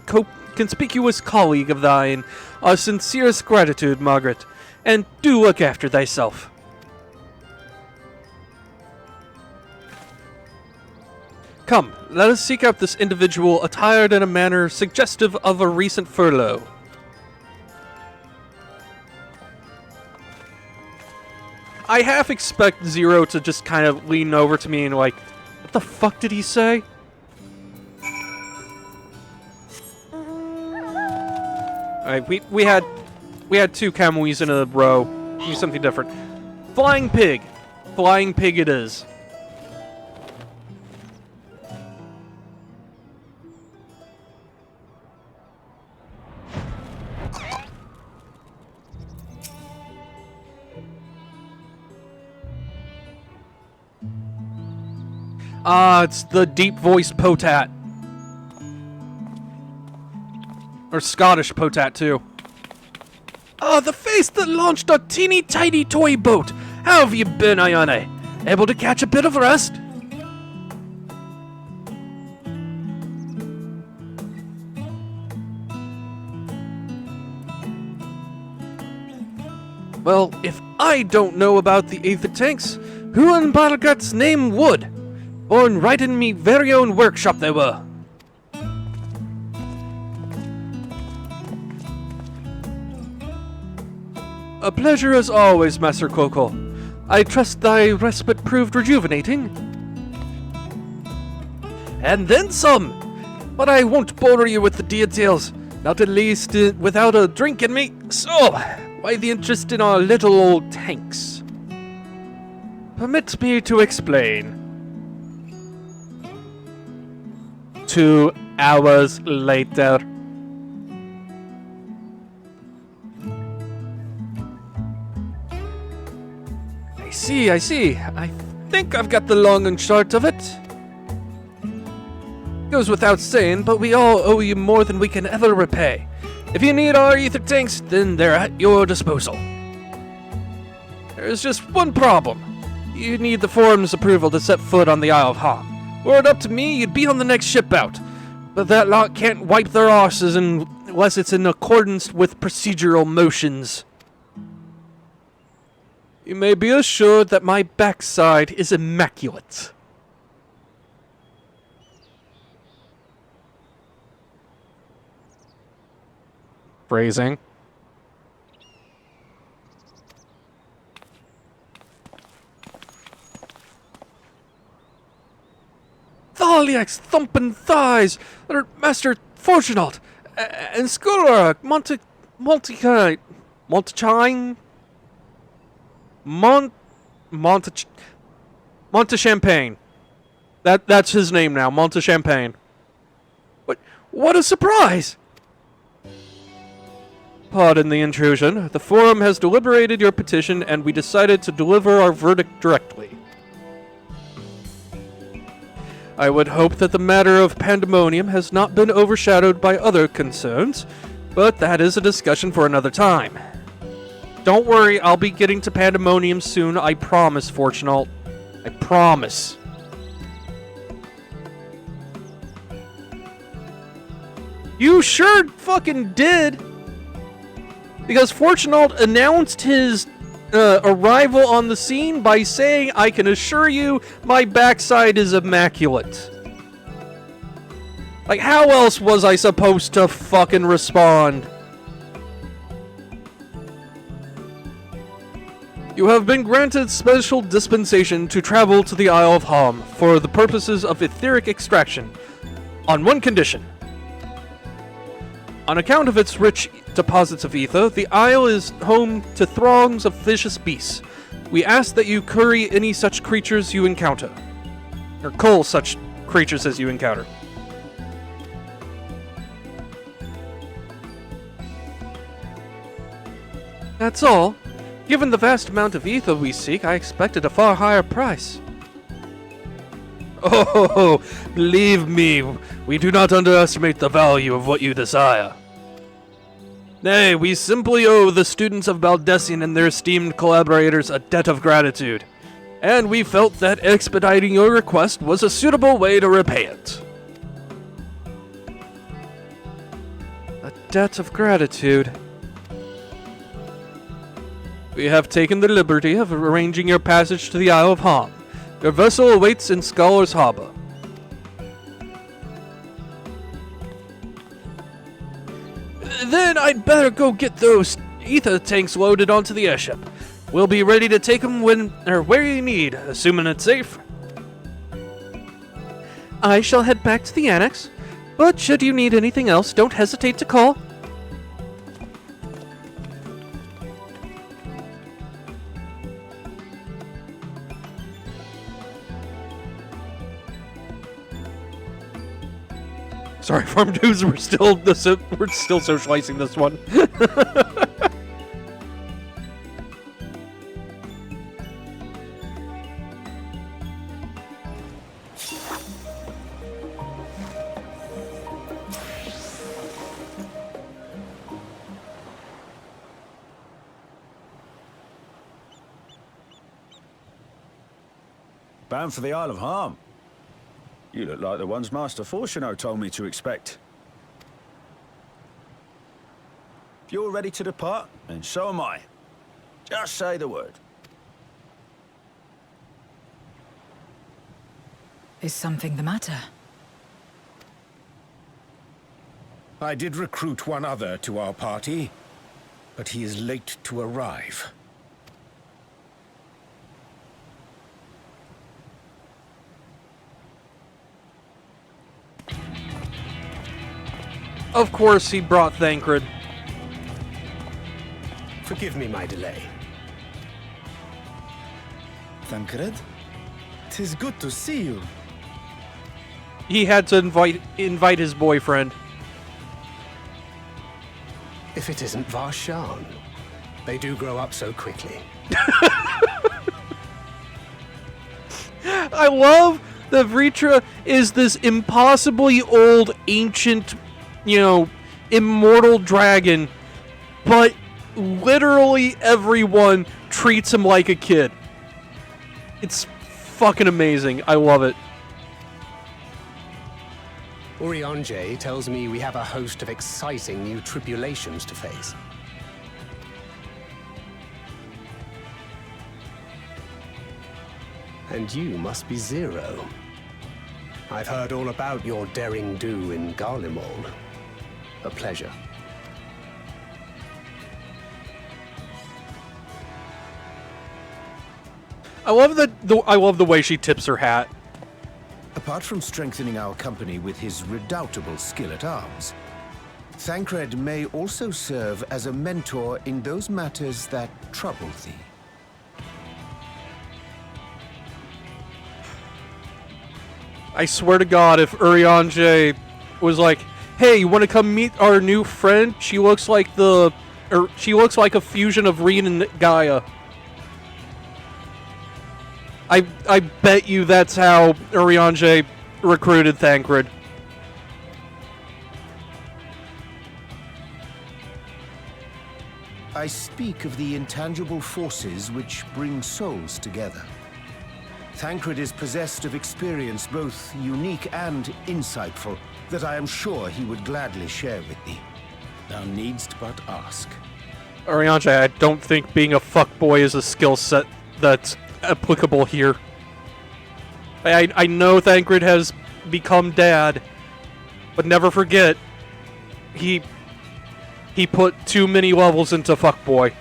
conspicuous colleague of thine. Our sincerest gratitude, Margaret. And do look after thyself. Come, let us seek out this individual attired in a manner suggestive of a recent furlough. I half expect Zero to just kind of lean over to me and like, what the fuck did he say? Alright, we had two Camuis in a row. Do something different. Flying pig. Flying pig it is. Ah, it's the deep-voiced Potat. Or Scottish Potat, too. Ah, the face that launched our teeny-tiny toy boat! How have you been, Ayane? Able to catch a bit of rest? Well, if I don't know about the aether tanks, who in Balgat's name would? Born right in me very own workshop they were. A pleasure as always, Master Coco. I trust thy respite proved rejuvenating. And then some! But I won't bore you with the details, not at least without a drink in me. So, why the interest in our little old tanks? Permit me to explain. 2 hours later. I see. I think I've got the long and short of it. Goes without saying, but we all owe you more than we can ever repay. If you need our ether tanks, then they're at your disposal. There's just one problem. You need the forum's approval to set foot on the Isle of Ham. Were it up to me, you'd be on the next ship out. But that lot can't wipe their arses unless it's in accordance with procedural motions. You may be assured that my backside is immaculate. Phrasing. Thaliak's thumping thighs, Master Fortunaut, and Skullrug, Montechampagne. That's his name now, Montechampagne. What a surprise! Pardon the intrusion. The Forum has deliberated your petition, and we decided to deliver our verdict directly. I would hope that the matter of Pandemonium has not been overshadowed by other concerns, but that is a discussion for another time. Don't worry, I'll be getting to Pandemonium soon, I promise, Fortunaut. I promise. You sure fucking did! Because Fortunaut announced his arrival on the scene by saying, I can assure you, my backside is immaculate. Like, how else was I supposed to fucking respond? You have been granted special dispensation to travel to the Isle of Ham for the purposes of etheric extraction, on one condition. On account of its rich deposits of ether, the isle is home to throngs of vicious beasts. We ask that you curry any such creatures you encounter. Or cull such creatures as you encounter. That's all. Given the vast amount of ether we seek, I expected a far higher price. Oh, believe me, we do not underestimate the value of what you desire. Nay, we simply owe the students of Baldesion and their esteemed collaborators a debt of gratitude, and we felt that expediting your request was a suitable way to repay it. A debt of gratitude. We have taken the liberty of arranging your passage to the Isle of Ham. Your vessel awaits in Scholar's Harbor. Then I'd better go get those ether tanks loaded onto the airship. We'll be ready to take them where you need, assuming it's safe. I shall head back to the annex, but should you need anything else, don't hesitate to call. Sorry, Farm Dudes, we're still socializing this one. Bound for the Isle of Ham. You look like the ones Master Fortunaut told me to expect. If you're ready to depart, then so am I. Just say the word. Is something the matter? I did recruit one other to our party, but he is late to arrive. Of course he brought Thancred. Forgive me my delay. Thancred? 'Tis good to see you. He had to invite his boyfriend. If it isn't Varshan. They do grow up so quickly. I love that Vritra is this impossibly old, ancient, immortal dragon, but literally everyone treats him like a kid. It's fucking amazing. I love it. Urianger tells me we have a host of exciting new tribulations to face. And you must be Zero. I've heard all about your daring do in Garlemald. A pleasure. I love the way she tips her hat. Apart from strengthening our company with his redoubtable skill at arms, Thancred may also serve as a mentor in those matters that trouble thee. I swear to God, if Urianger was like, "Hey, you want to come meet our new friend? She looks like a fusion of Rean and Gaia." I bet you that's how Urianger recruited Thancred. I speak of the intangible forces which bring souls together. Thancred is possessed of experience both unique and insightful that I am sure he would gladly share with thee. Thou needst but ask. Urianger, I don't think being a fuckboy is a skill set that's applicable here. I know Thancred has become dad, but never forget, he put too many levels into fuckboy.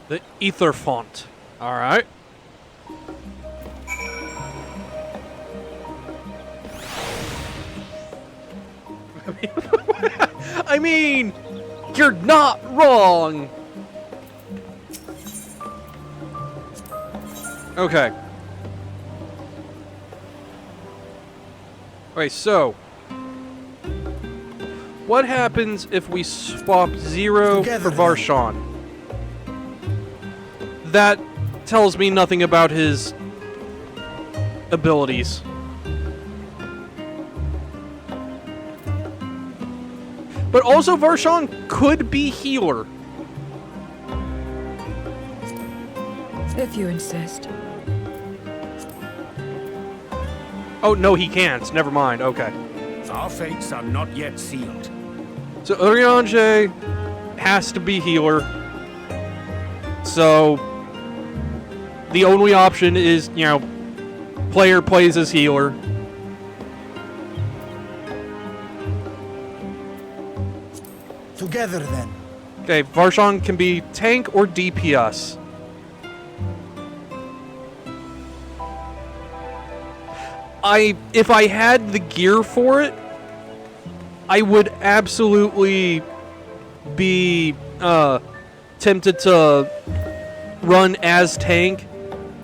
The Ether Font. Alright. I mean, you're not wrong! Okay. Okay, so what happens if we swap Zero for Varshan? That tells me nothing about his abilities. But also Varshan could be healer. If you insist. Oh, no, he can't. Never mind. Okay. Our fates are not yet sealed. So Urianger has to be healer. So the only option is, player plays as healer. Together then. Okay, Varshan can be tank or DPS. If I had the gear for it, I would absolutely be tempted to run as tank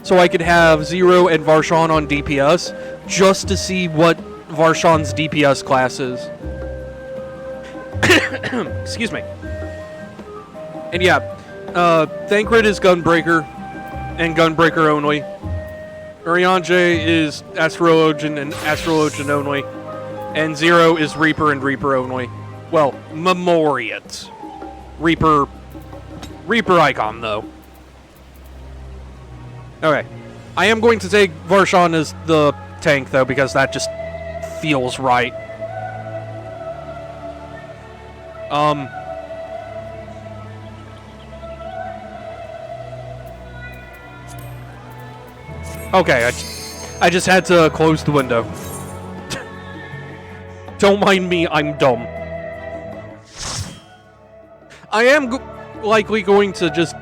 so I could have Zero and Varshan on DPS just to see what Varshan's DPS class is. Excuse me. And yeah, Thancred is Gunbreaker and Gunbreaker only. Urianger is Astrologian and Astrologian only. And 0 is Reaper and Reaper only. Well, Memoriat. Reaper icon, though. Okay. I am going to take Varshan as the tank, though, because that just feels right. Okay, I just had to close the window. Don't mind me, I'm dumb. I am likely going to just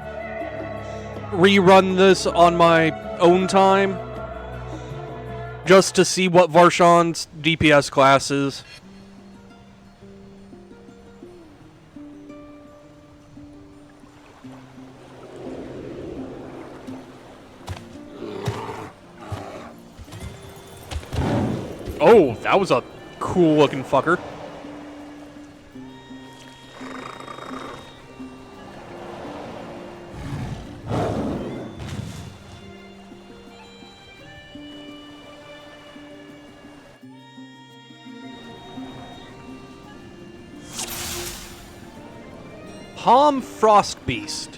rerun this on my own time, just to see what Varshan's DPS class is. Oh, that was a cool looking fucker. Palm Frostbeast.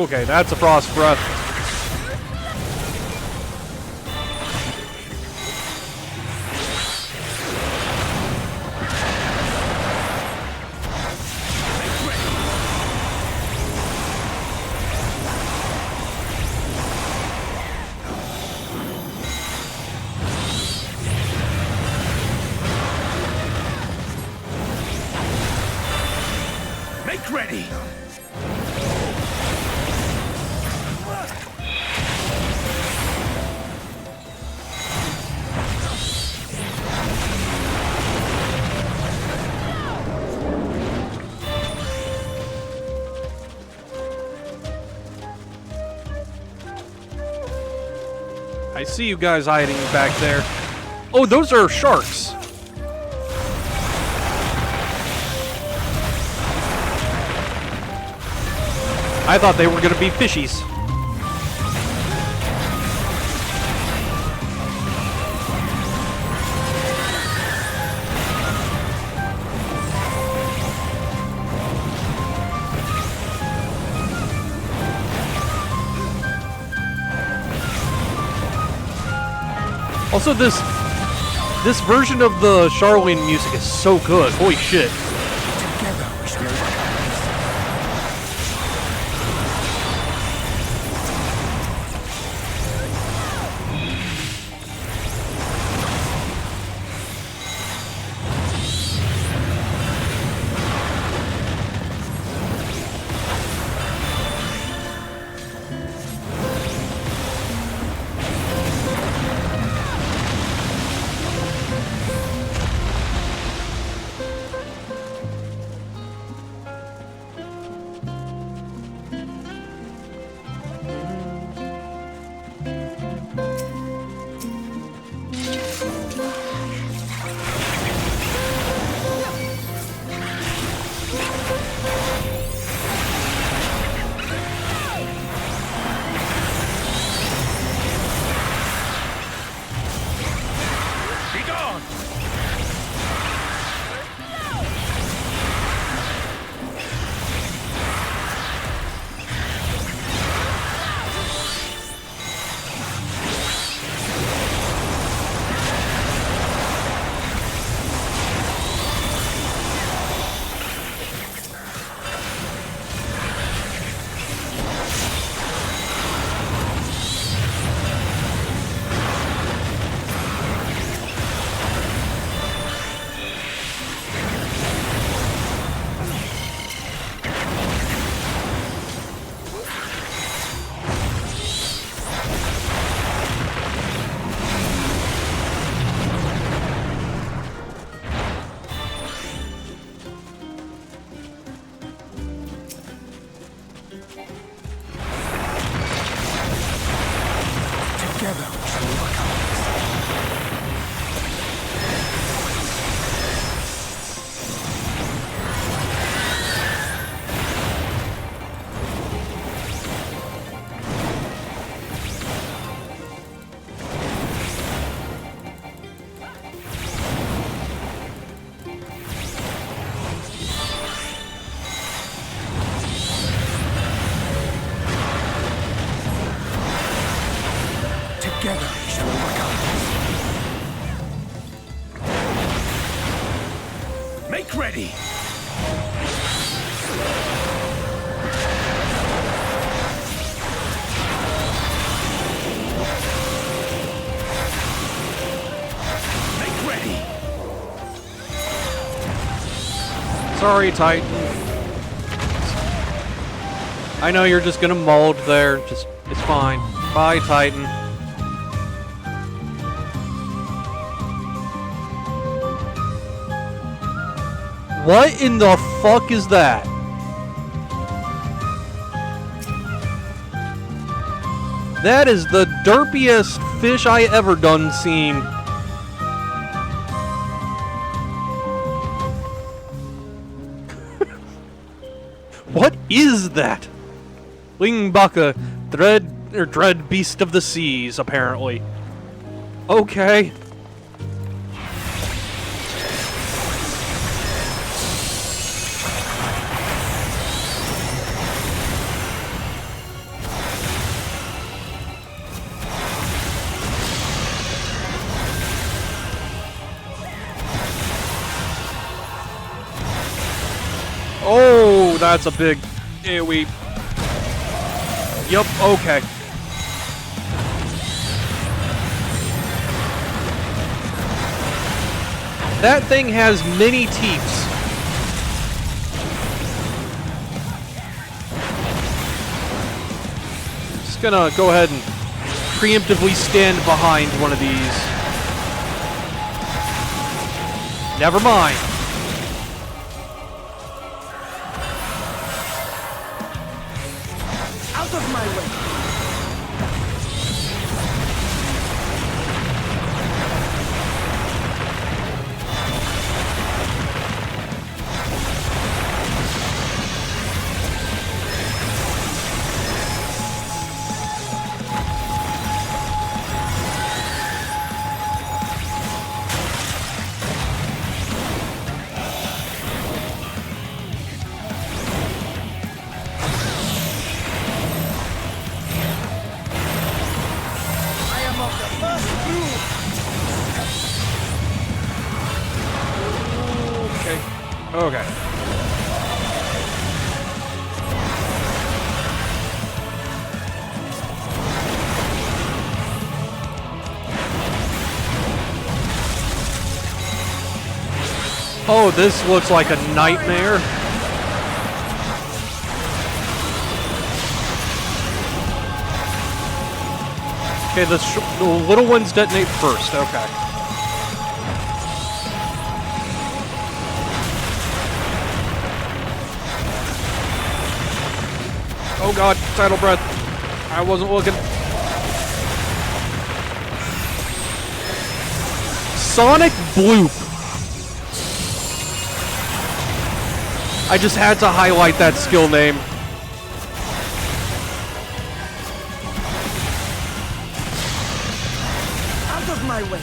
Okay, that's a Frost Breath. Make ready! I see you guys hiding back there. Oh, those are sharks. I thought they were going to be fishies. Also, this version of the Charlene music is so good. Holy shit. Make ready! Make ready! Sorry, Titan. I know you're just gonna mold there. Just, it's fine. Bye, Titan. What in the fuck is that? That is the derpiest fish I ever done seen. What is that? Lingbaka, dread beast of the seas, apparently. Okay. Oh, that's a big AoE. Yup, okay. That thing has many teeths. Just gonna go ahead and preemptively stand behind one of these. Never mind. Out of my way! Okay. Oh, this looks like a nightmare. Okay, the little ones detonate first. Okay. Oh god, tidal breath. I wasn't looking. Sonic Bloop. I just had to highlight that skill name. Out of my way!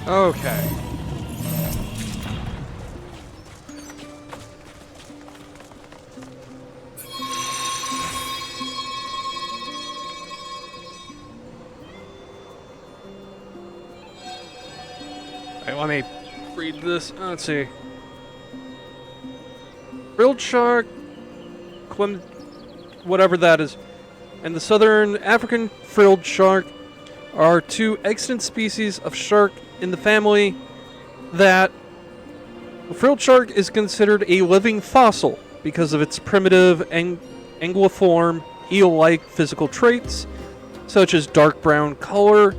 Okay. Alright, let me read this. Let's see. Frilled shark, whatever that is, and the southern African frilled shark are two extant species of shark in the family that the frilled shark is considered a living fossil because of its primitive anguilliform eel-like physical traits, such as dark brown color,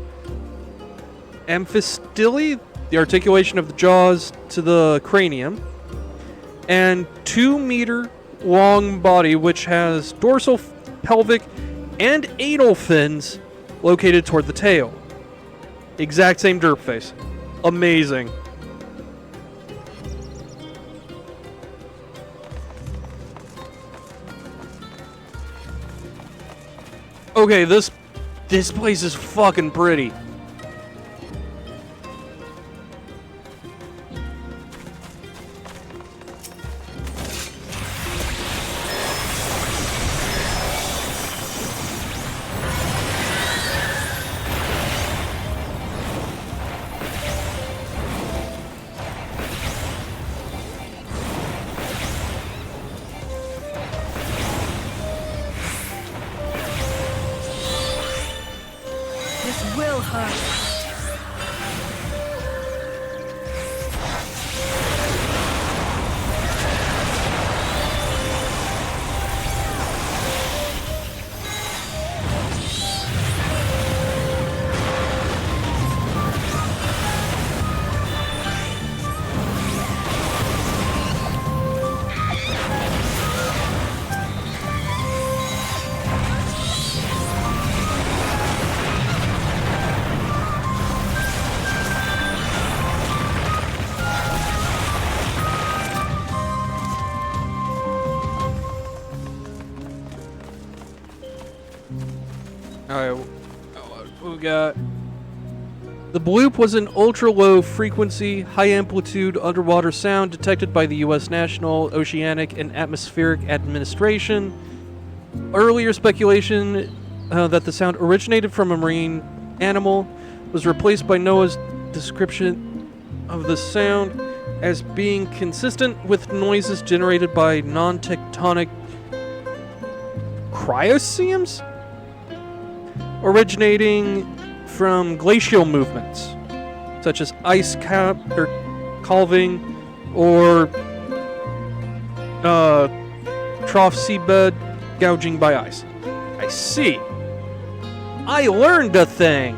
amphistyle, the articulation of the jaws to the cranium, and 2-meter long body, which has dorsal, pelvic, and anal fins located toward the tail. Exact same derp face. Amazing. Okay, this place is fucking pretty. This will hurt. Alright, what we got? The bloop was an ultra-low frequency, high-amplitude underwater sound detected by the U.S. National Oceanic and Atmospheric Administration. Earlier speculation that the sound originated from a marine animal was replaced by NOAA's description of the sound as being consistent with noises generated by non-tectonic cryoseums, originating from glacial movements, such as ice cap or calving, or trough seabed gouging by ice. I see. I learned a thing.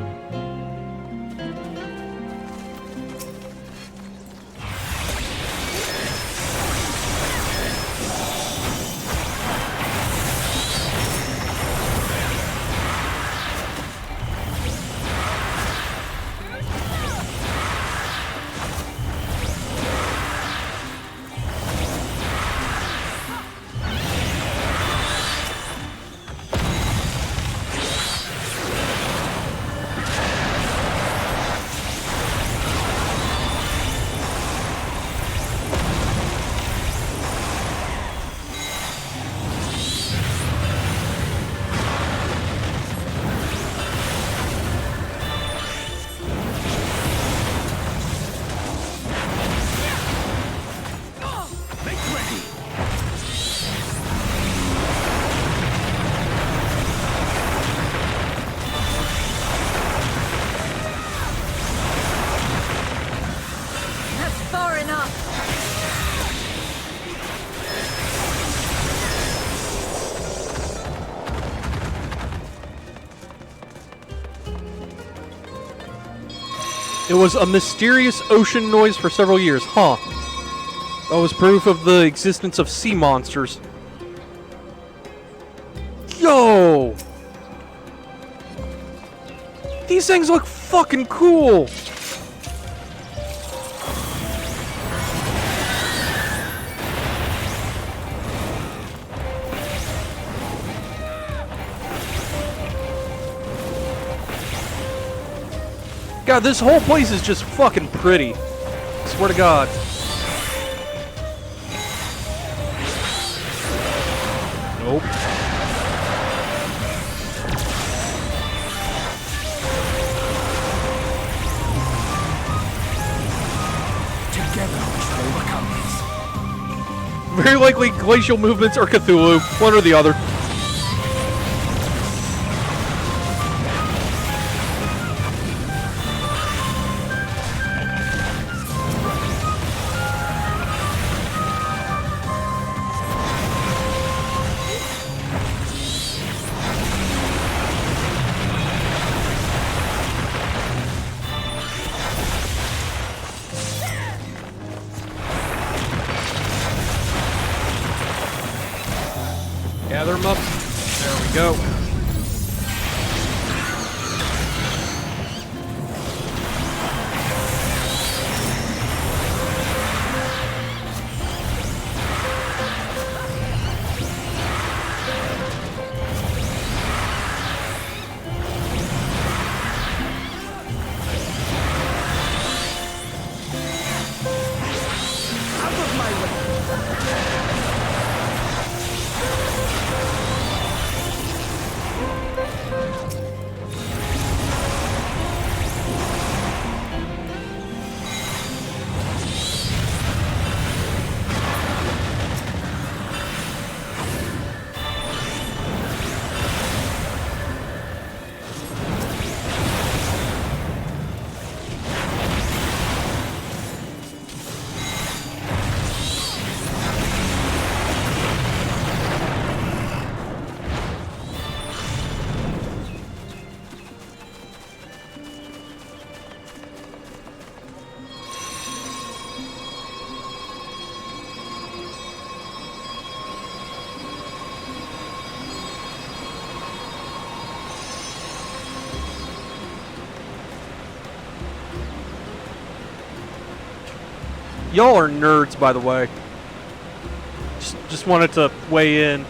It was a mysterious ocean noise for several years, huh? That was proof of the existence of sea monsters. Yo! These things look fucking cool! God, this whole place is just fucking pretty. Swear to God. Nope. Together we shall overcome this. Very likely glacial movements or Cthulhu. One or the other. gather them up. There we go. Y'all are nerds, by the way. Just wanted to weigh in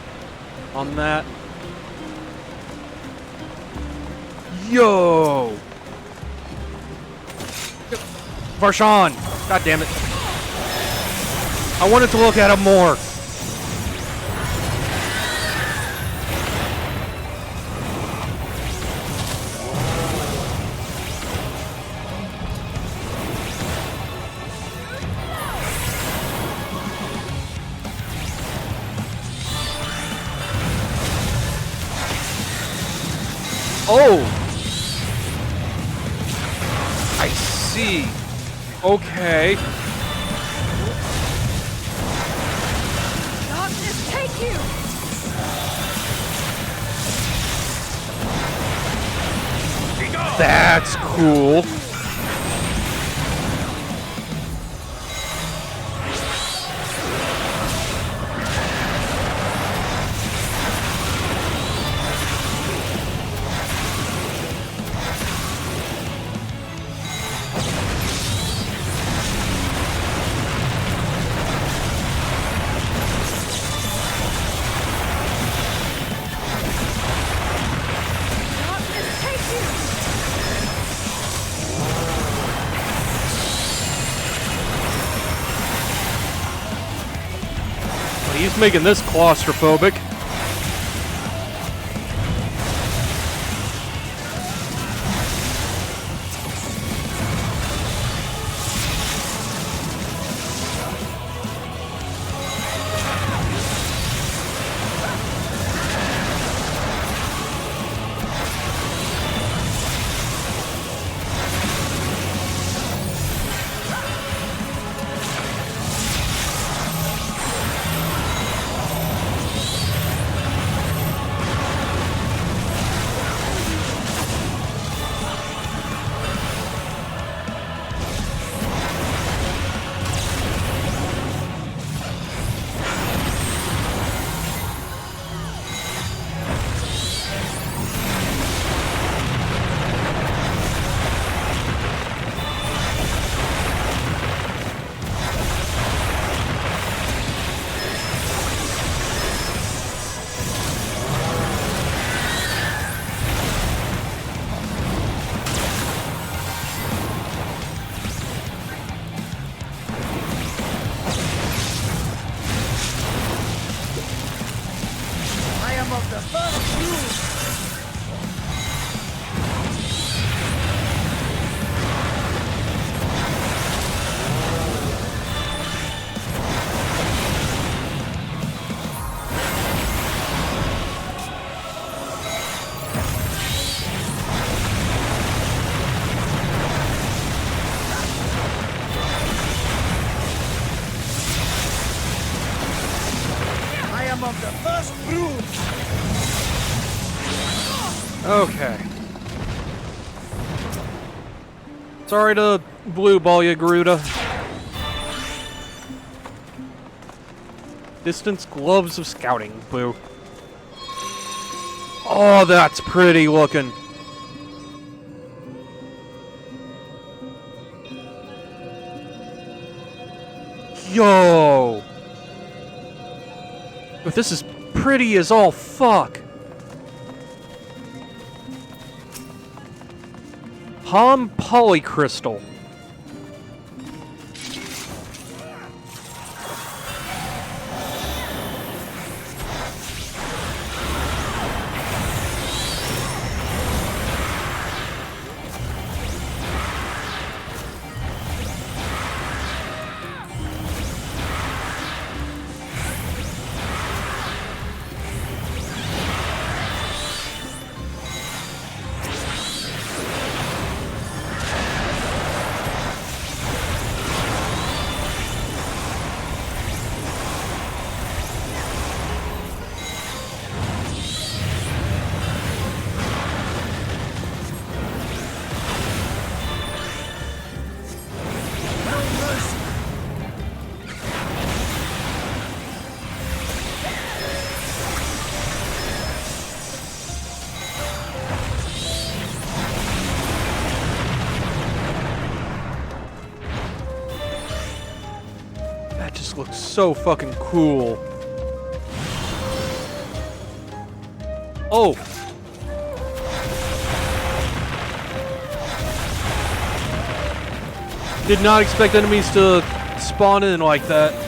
on that. Yo! Varshan! God damn it. I wanted to look at him more. Oh! I see. Okay. Darkness, take you! That's cool. He's making this claustrophobic. Okay. Sorry to blue ball you, Garuda. Distance gloves of scouting, boo. Oh, that's pretty looking. Yo! But this is pretty as all fuck. Palm polycrystal. That just looks so fucking cool. Oh! Did not expect enemies to spawn in like that.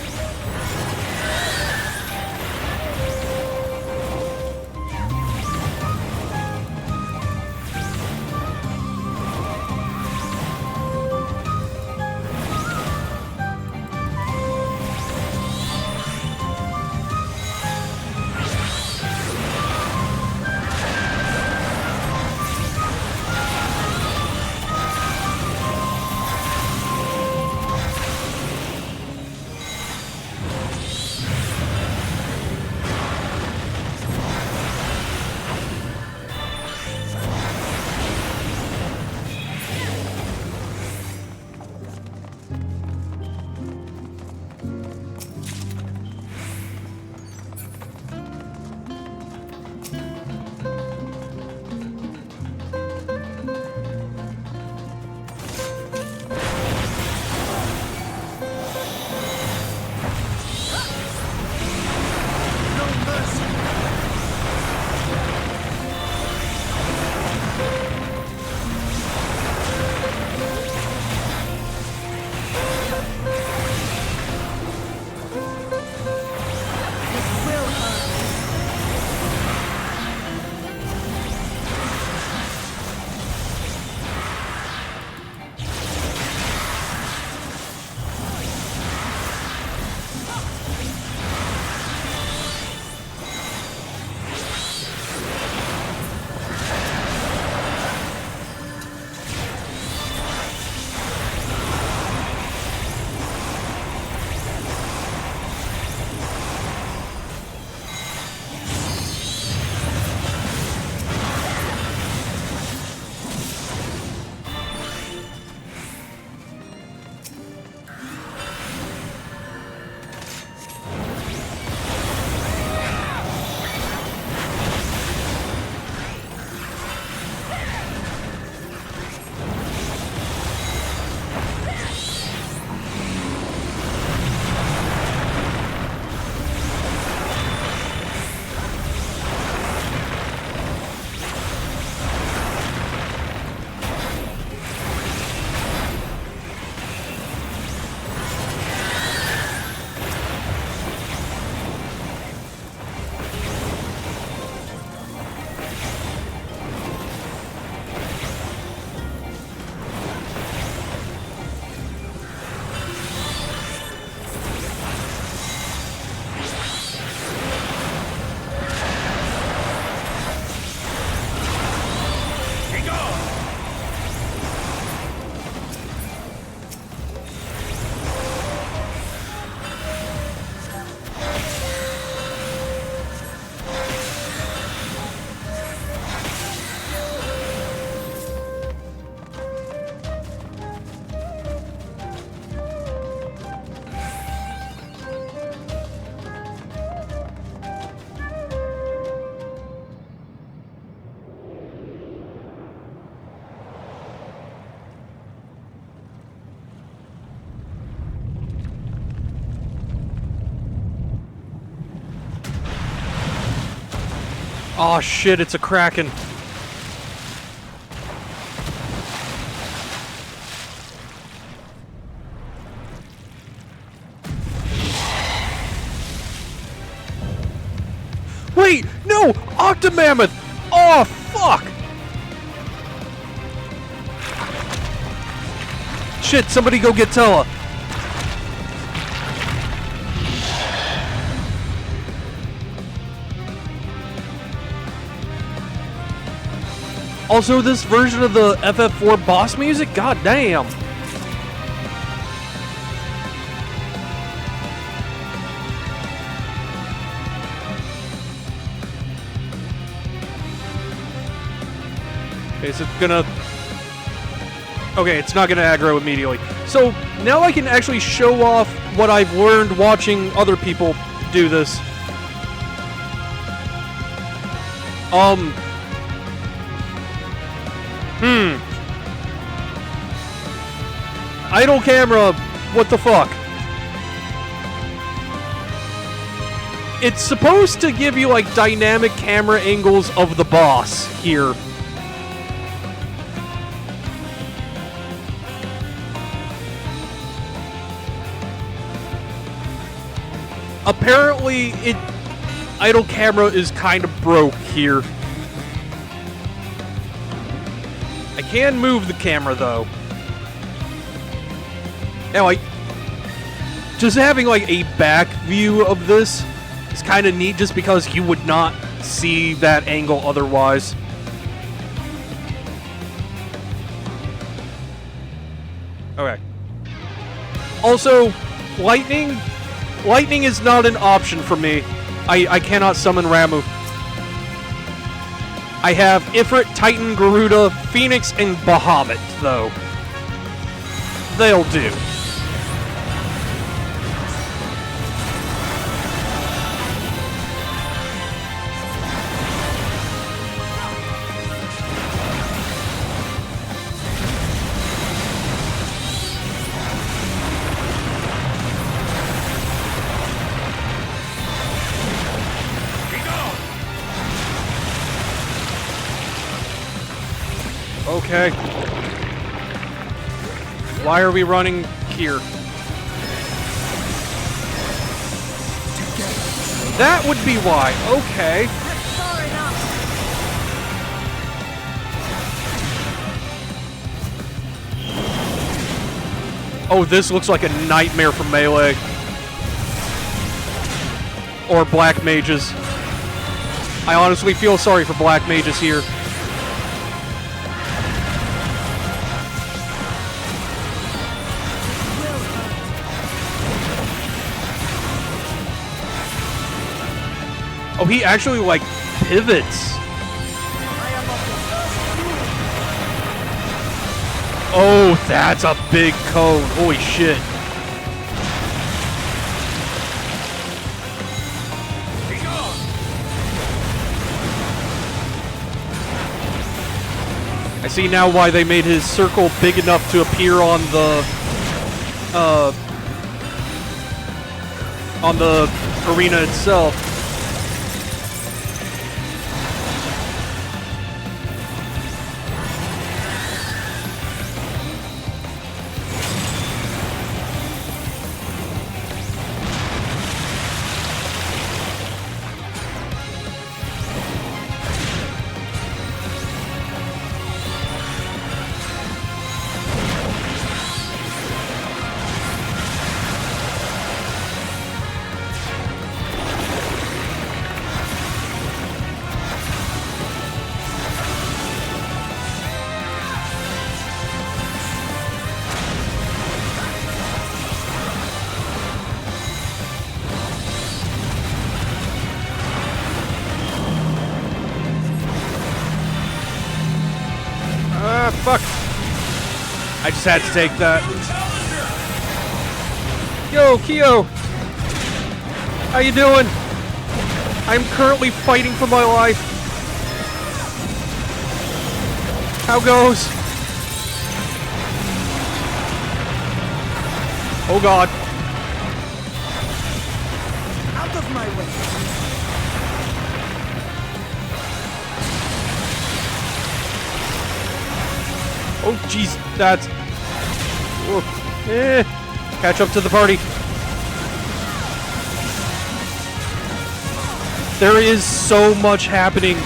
Oh shit, it's a Kraken. Wait, no! Octomammoth! Oh, fuck! Shit, somebody go get Tella. Also, this version of the FF4 boss music? God damn! Okay, so it's gonna... Okay, it's not gonna aggro immediately. So, now I can actually show off what I've learned watching other people do this. Idle camera, what the fuck? It's supposed to give you, like, dynamic camera angles of the boss here. Apparently, idle camera is kind of broke here. I can move the camera, though. Anyway, just having, like, a back view of this is kind of neat just because you would not see that angle otherwise. Okay. Also, lightning is not an option for me. I cannot summon Ramuh. I have Ifrit, Titan, Garuda, Phoenix, and Bahamut, though. They'll do. Okay. Why are we running here? That would be why. Okay. Oh, this looks like a nightmare for melee. Or black mages. I honestly feel sorry for black mages here. Oh, he actually, like, pivots. Oh, that's a big cone. Holy shit. I see now why they made his circle big enough to appear on the arena itself. Fuck. I just had to take that. Yo, Kyo. How you doing? I'm currently fighting for my life. How goes? Oh god. Out of my way. Oh, jeez, that's... Catch up to the party. There is so much happening.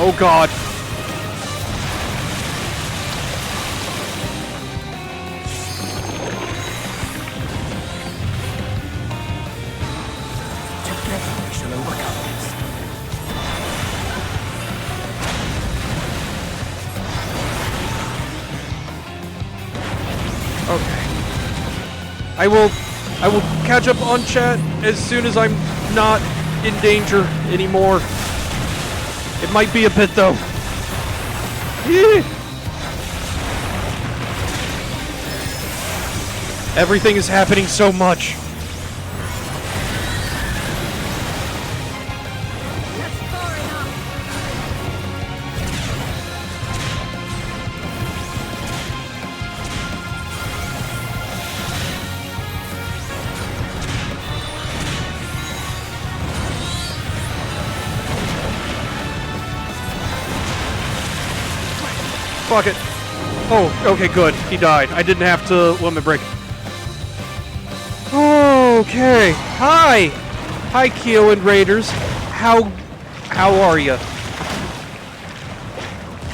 Oh god. Together we shall overcome this. Okay. I will catch up on chat as soon as I'm not in danger anymore. It might be a bit though. Everything is happening so much. Fuck it. Oh, okay, good. He died. I didn't have to limit break. Okay. Hi! Hi, Kyo and Raiders. How are ya?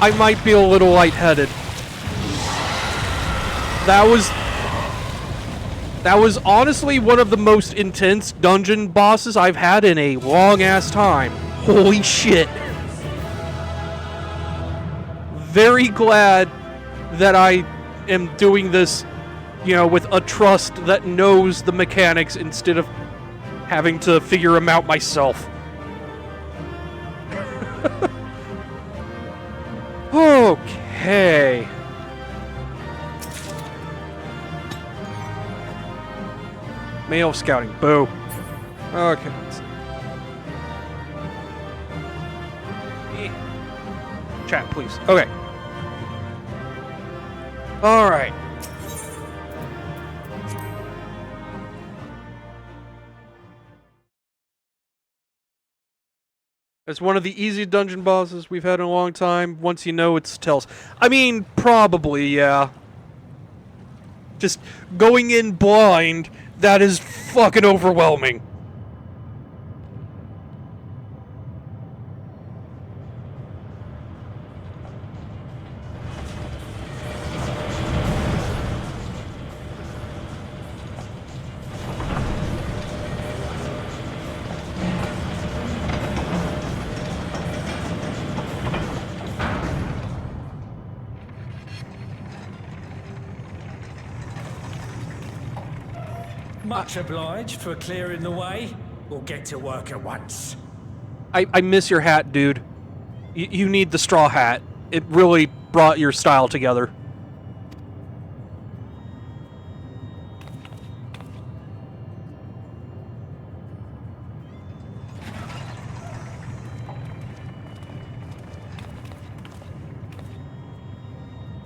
I might be a little lightheaded. That was honestly one of the most intense dungeon bosses I've had in a long-ass time. Holy shit. Very glad that I am doing this, you know, with a trust that knows the mechanics instead of having to figure them out myself. Okay. Male scouting. Boo. Okay. Chat, please. Okay. All right. It's one of the easy dungeon bosses we've had in a long time. Once you know its tells. I mean, probably, yeah. Just going in blind, that is fucking overwhelming. Much obliged for clearing the way. We'll get to work at once. I miss your hat, dude. You need the straw hat. It really brought your style together.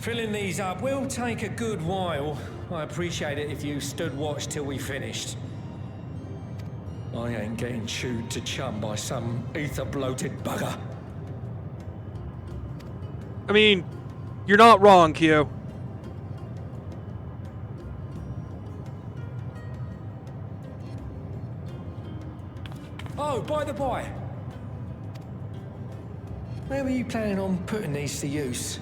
Filling these up will take a good while. I appreciate it if you stood watch till we finished. I ain't getting chewed to chum by some ether-bloated bugger. I mean, you're not wrong, Kyo. Oh, by the by. Where were you planning on putting these to use?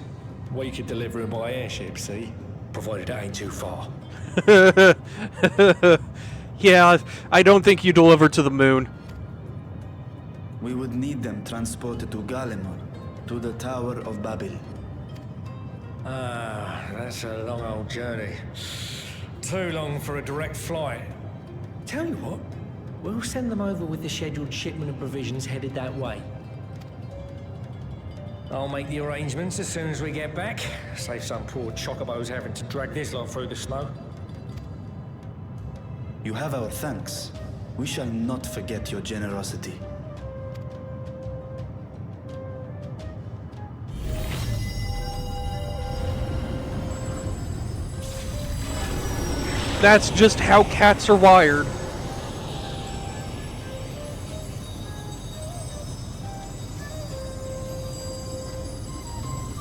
We could deliver them by airship, see? Provided it ain't too far. Yeah, I don't think you delivered to the moon. We would need them transported to Galemon, to the Tower of Babel. Ah, that's a long old journey. Too long for a direct flight. Tell you what, we'll send them over with the scheduled shipment of provisions headed that way. I'll make the arrangements as soon as we get back. Save some poor chocobos having to drag this lot through the snow. You have our thanks. We shall not forget your generosity. That's just how cats are wired.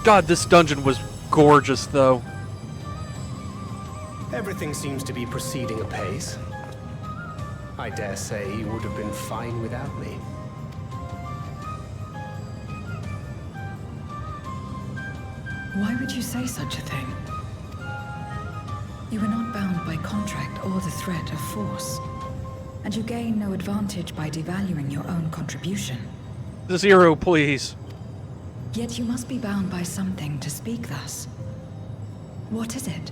God, this dungeon was gorgeous, though. Everything seems to be proceeding apace. I dare say you would have been fine without me. Why would you say such a thing? You are not bound by contract or the threat of force. And you gain no advantage by devaluing your own contribution. Zero, please. Yet you must be bound by something to speak thus. What is it?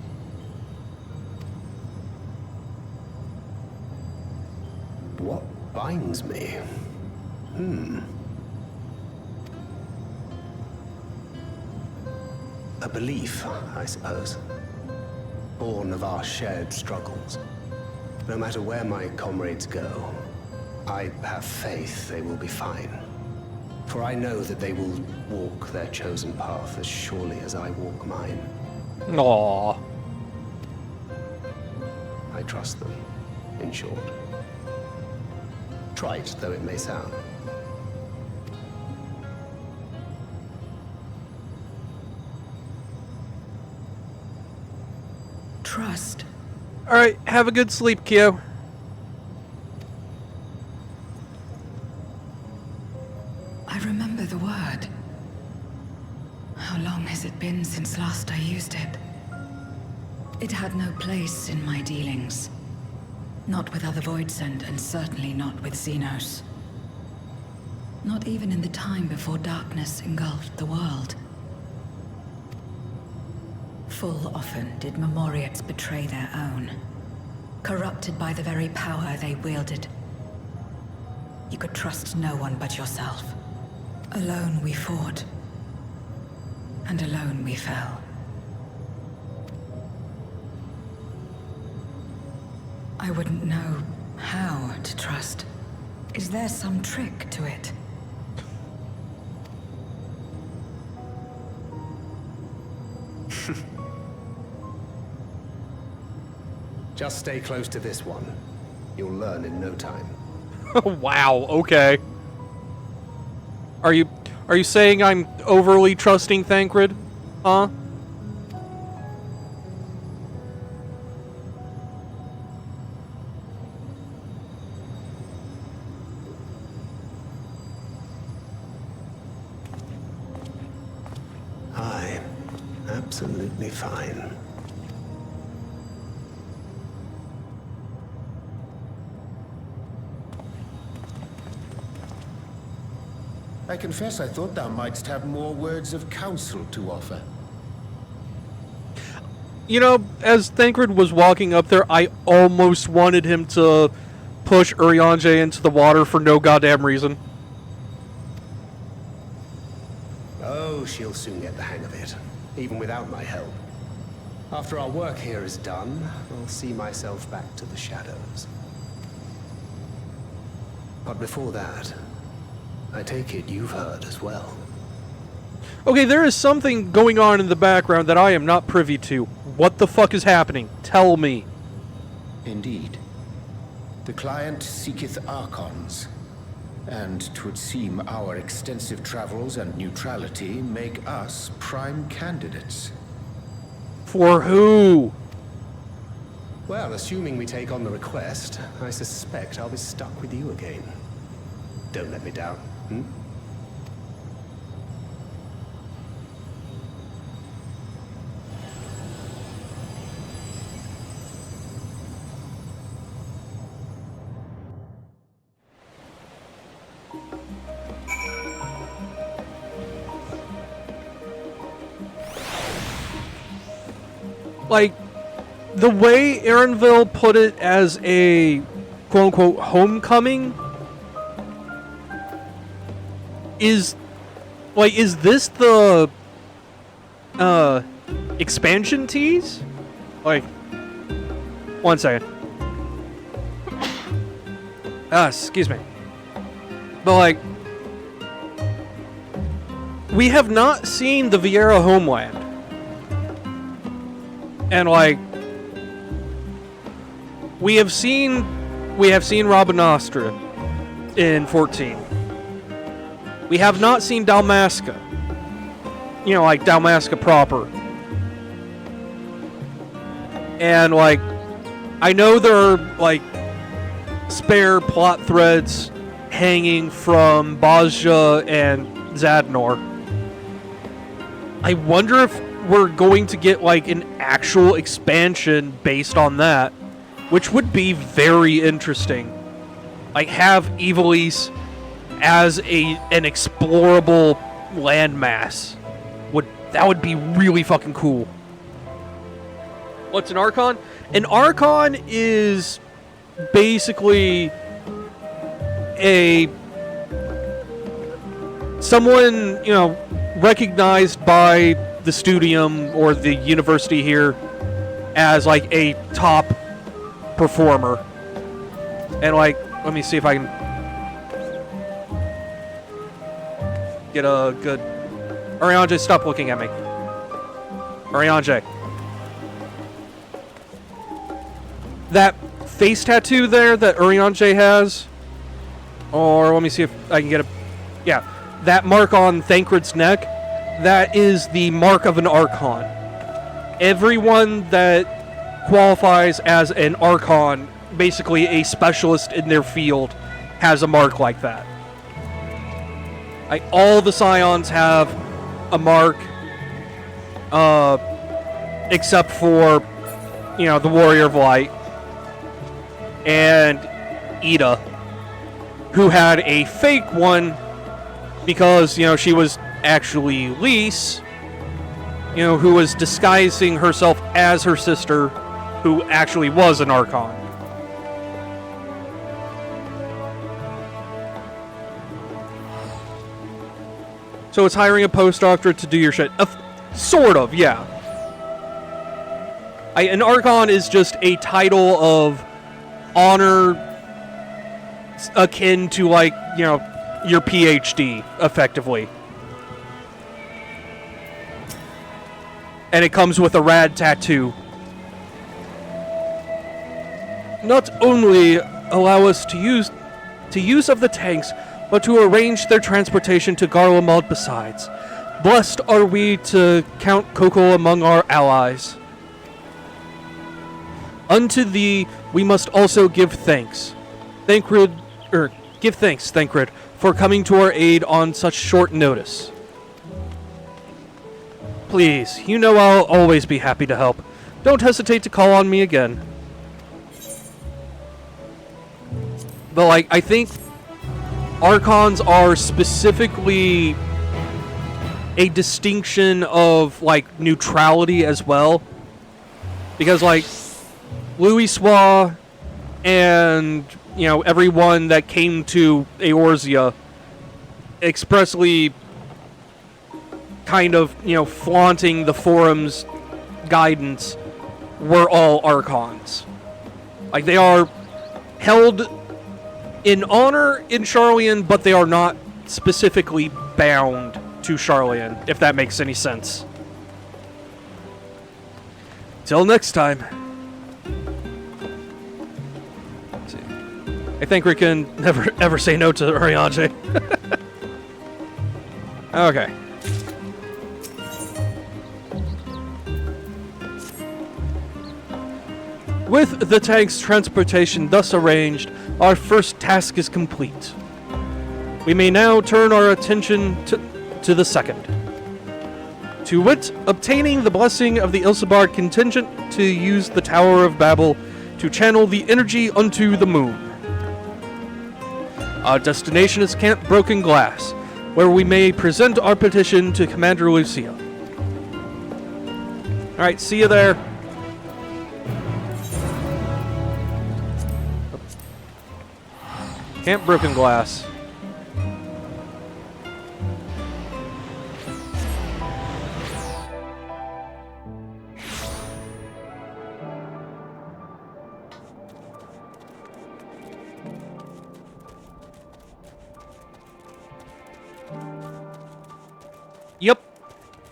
What binds me? A belief, I suppose. Born of our shared struggles. No matter where my comrades go, I have faith they will be fine. For I know that they will walk their chosen path as surely as I walk mine. Aww. I trust them, in short. Trite though it may sound. Trust. Alright, have a good sleep, Kyo. I remember the word. How long has it been since last I used it? It had no place in my dealings. Not with other Voidsent, and certainly not with Xenos. Not even in the time before darkness engulfed the world. Full often did Memoriates betray their own, corrupted by the very power they wielded. You could trust no one but yourself. Alone we fought, and alone we fell. I wouldn't know how to trust. Is there some trick to it? Just stay close to this one. You'll learn in no time. Wow, okay. Are you saying I'm overly trusting Thancred? Huh? Aye, absolutely fine. I confess I thought thou mightst have more words of counsel to offer. You know, as Thancred was walking up there, I almost wanted him to push Urianger into the water for no goddamn reason. Oh, she'll soon get the hang of it, even without my help. After our work here is done, I'll see myself back to the shadows. But before that, I take it you've heard as well. Okay, there is something going on in the background that I am not privy to. What the fuck is happening? Tell me. Indeed. The client seeketh Archons, and 'twould seem our extensive travels and neutrality make us prime candidates. For who? Well, assuming we take on the request, I suspect I'll be stuck with you again. Don't let me down, hmm? Like, the way Erenville put it as a quote-unquote homecoming is, like, is this the expansion tease? Like, one second. Excuse me. But, like, we have not seen the Viera homeland. And, like, we have seen Rabanastre in 14. We have not seen Dalmasca. you know, like, Dalmasca proper. And, like, I know there are, like, spare plot threads hanging from Bozja and Zadnor. I wonder if we're going to get, like, an actual expansion based on that, which would be very interesting. Like, have Ivalice as an explorable landmass. That would be really fucking cool. What's an Archon? An Archon is basically someone, you know, recognized by the studium or the university here as, like, a top performer. And, like, let me see if I can get a good... Urianger, stop looking at me. Urianger. That face tattoo there that Urianger has, or let me see if I can get a... Yeah, that mark on Thancred's neck, that is the mark of an Archon. Everyone that qualifies as an Archon, basically a specialist in their field, has a mark like that. Like, all the Scions have a mark, except for, you know, the Warrior of Light and Ida, who had a fake one because, you know, she was actually Lyse, you know, who was disguising herself as her sister, who actually was an Archon. So it's hiring a postdoctorate to do your shit. Sort of, yeah. An Archon is just a title of honor akin to, like, you know, your PhD, effectively. And it comes with a rad tattoo. Not only allow us to use of the tanks, but to arrange their transportation to Garlemald besides. Blessed are we to count Coco among our allies. Unto thee we must also give thanks. Give thanks, Thancred, for coming to our aid on such short notice. Please, you know I'll always be happy to help. Don't hesitate to call on me again. But, like, I think Archons are specifically a distinction of, like, neutrality as well. Because, like, Louisoix and, you know, everyone that came to Eorzea expressly kind of, you know, flaunting the Forum's guidance were all Archons. Like, they are held in honor in Sharlayan, but they are not specifically bound to Sharlayan, if that makes any sense. Till next time. Let's see. I think we can never ever say no to Urianger. Okay. With the tank's transportation thus arranged, our first task is complete. We may now turn our attention to the second. To wit, obtaining the blessing of the Ilsabard contingent to use the Tower of Babel to channel the energy unto the moon. Our destination is Camp Broken Glass, where we may present our petition to Commander Lucia. Alright, see you there. Camp Broken Glass. Yep.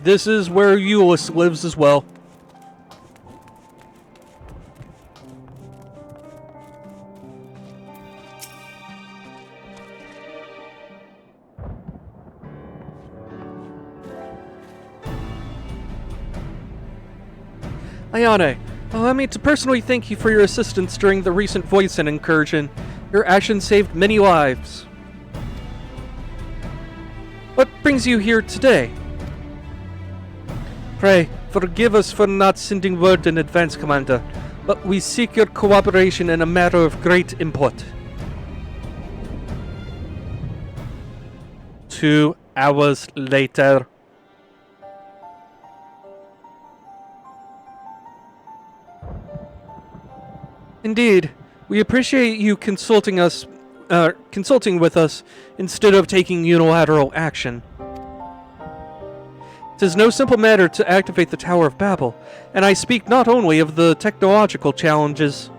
This is where Euless lives as well. Ayane, allow me to personally thank you for your assistance during the recent Voisin incursion. Your actions saved many lives. What brings you here today? Pray, forgive us for not sending word in advance, Commander, but we seek your cooperation in a matter of great import. 2 hours later. Indeed, we appreciate you consulting with us instead of taking unilateral action. It is no simple matter to activate the Tower of Babel, and I speak not only of the technological challenges.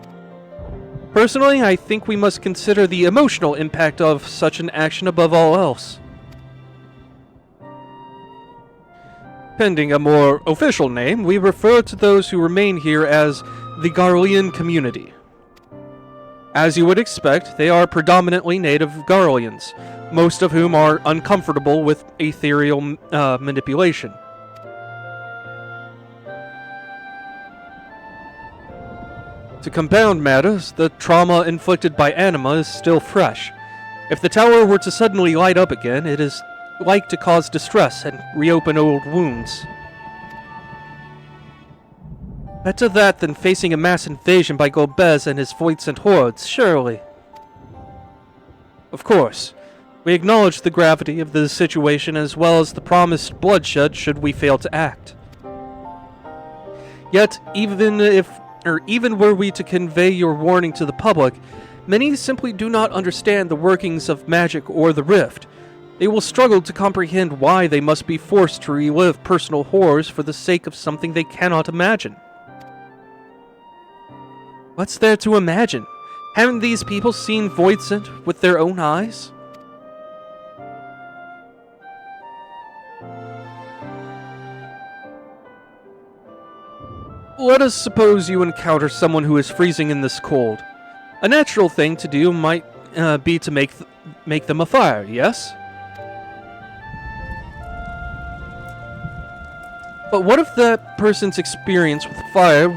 Personally, I think we must consider the emotional impact of such an action above all else. Pending a more official name, we refer to those who remain here as the Garlean community. As you would expect, they are predominantly native Garleans, most of whom are uncomfortable with ethereal manipulation. To compound matters, the trauma inflicted by Anima is still fresh. If the tower were to suddenly light up again, it is like to cause distress and reopen old wounds. Better that than facing a mass invasion by Golbez and his Voidsent hordes, surely. Of course, we acknowledge the gravity of the situation as well as the promised bloodshed should we fail to act. Yet, even were we to convey your warning to the public, many simply do not understand the workings of magic or the rift. They will struggle to comprehend why they must be forced to relive personal horrors for the sake of something they cannot imagine. What's there to imagine? Haven't these people seen Voidsent with their own eyes? Let us suppose you encounter someone who is freezing in this cold. A natural thing to do might be to make them a fire, yes? But what if that person's experience with fire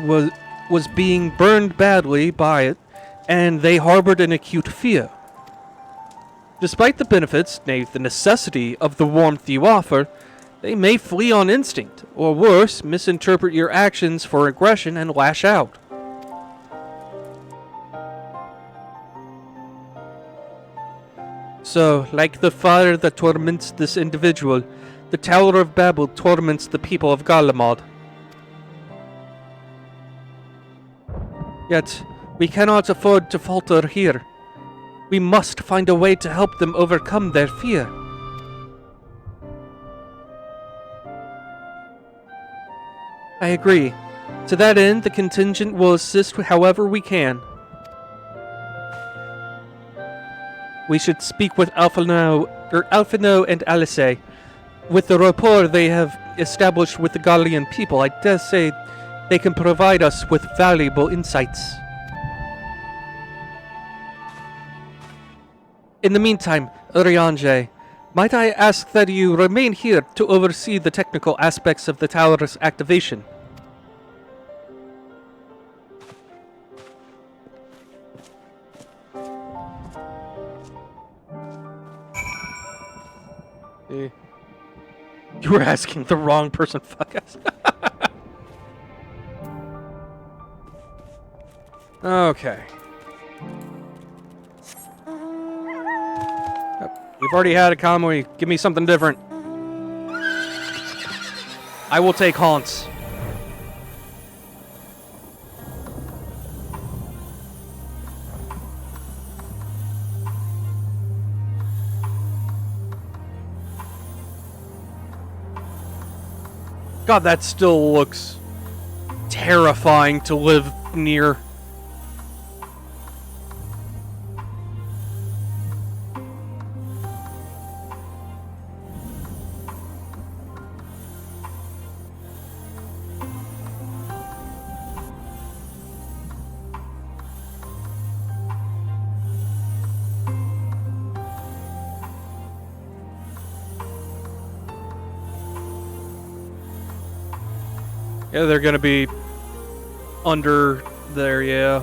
was being burned badly by it, and they harbored an acute fear? Despite the benefits, nay, the necessity of the warmth you offer, they may flee on instinct, or worse, misinterpret your actions for aggression and lash out. So, like the fire that torments this individual, the Tower of Babel torments the people of Garlemald. Yet, we cannot afford to falter here. We must find a way to help them overcome their fear. I agree. To that end, the contingent will assist however we can. We should speak with Alphino and Alice. With the rapport they have established with the Garlean people, I dare say they can provide us with valuable insights. In the meantime, Urianger, might I ask that you remain here to oversee the technical aspects of the tower's activation? You were asking the wrong person, fuck us. Okay. We've already had a Kamui. Give me something different. I will take haunts. God, that still looks terrifying to live near. Yeah, they're gonna be under there, yeah.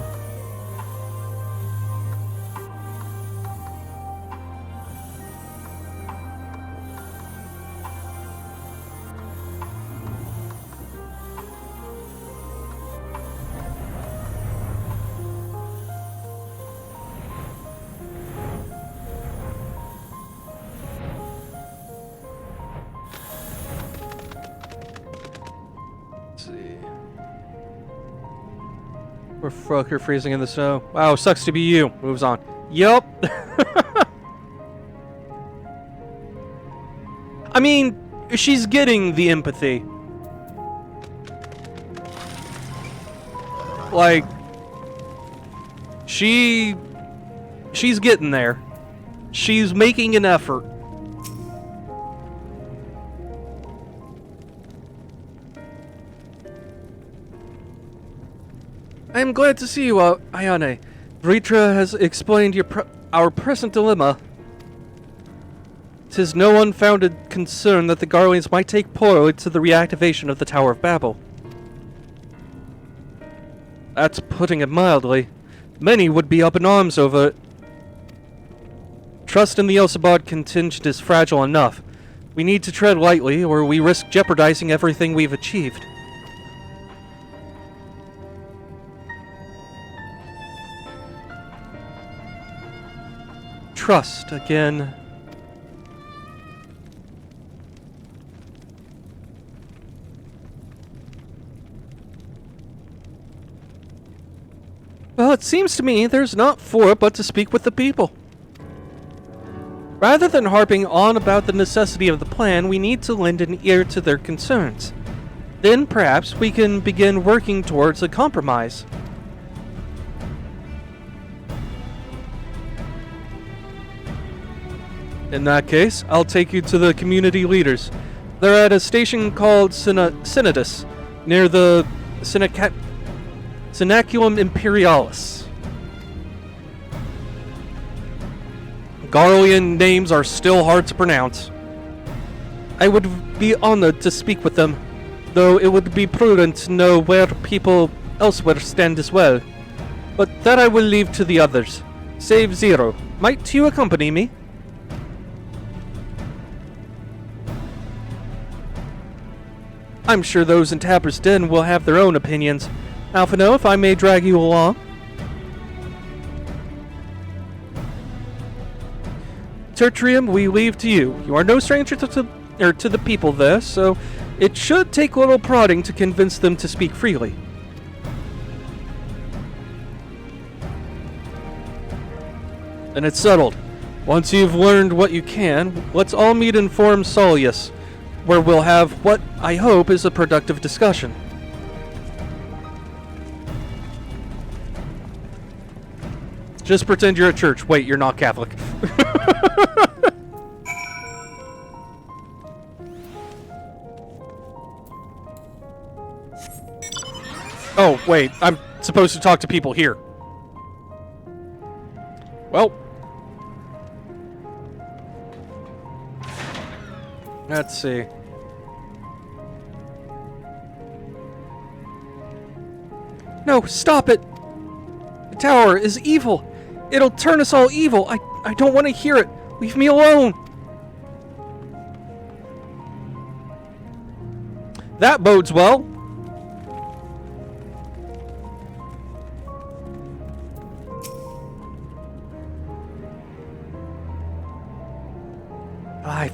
Poor fucker freezing in the snow. Wow, sucks to be you. Moves on. Yup. I mean, she's getting the empathy. Like, she's getting there. She's making an effort. I am glad to see you, Ayane. Vritra has explained our present dilemma. 'Tis no unfounded concern that the Garleans might take poorly to the reactivation of the Tower of Babel. That's putting it mildly. Many would be up in arms over it. Trust in the Elsabad contingent is fragile enough. We need to tread lightly, or we risk jeopardizing everything we've achieved. Trust again. Well, it seems to me there's not for it but to speak with the people. Rather than harping on about the necessity of the plan, we need to lend an ear to their concerns. Then perhaps we can begin working towards a compromise. In that case, I'll take you to the community leaders. They're at a station called Synodus, near the Synaculum Imperialis. Garlean names are still hard to pronounce. I would be honored to speak with them, though it would be prudent to know where people elsewhere stand as well. But that I will leave to the others. Save Zero. Might you accompany me? I'm sure those in Tapper's Den will have their own opinions. Alphino, if I may drag you along. Tertium, we leave to you. You are no stranger to the people there, so it should take little prodding to convince them to speak freely. Then it's settled. Once you've learned what you can, let's all meet in Forum Solius, where we'll have what I hope is a productive discussion. Just pretend you're at church. Wait, you're not Catholic. Oh, wait, I'm supposed to talk to people here. Well. Let's see. No, stop it! The tower is evil! It'll turn us all evil! I don't want to hear it! Leave me alone! That bodes well!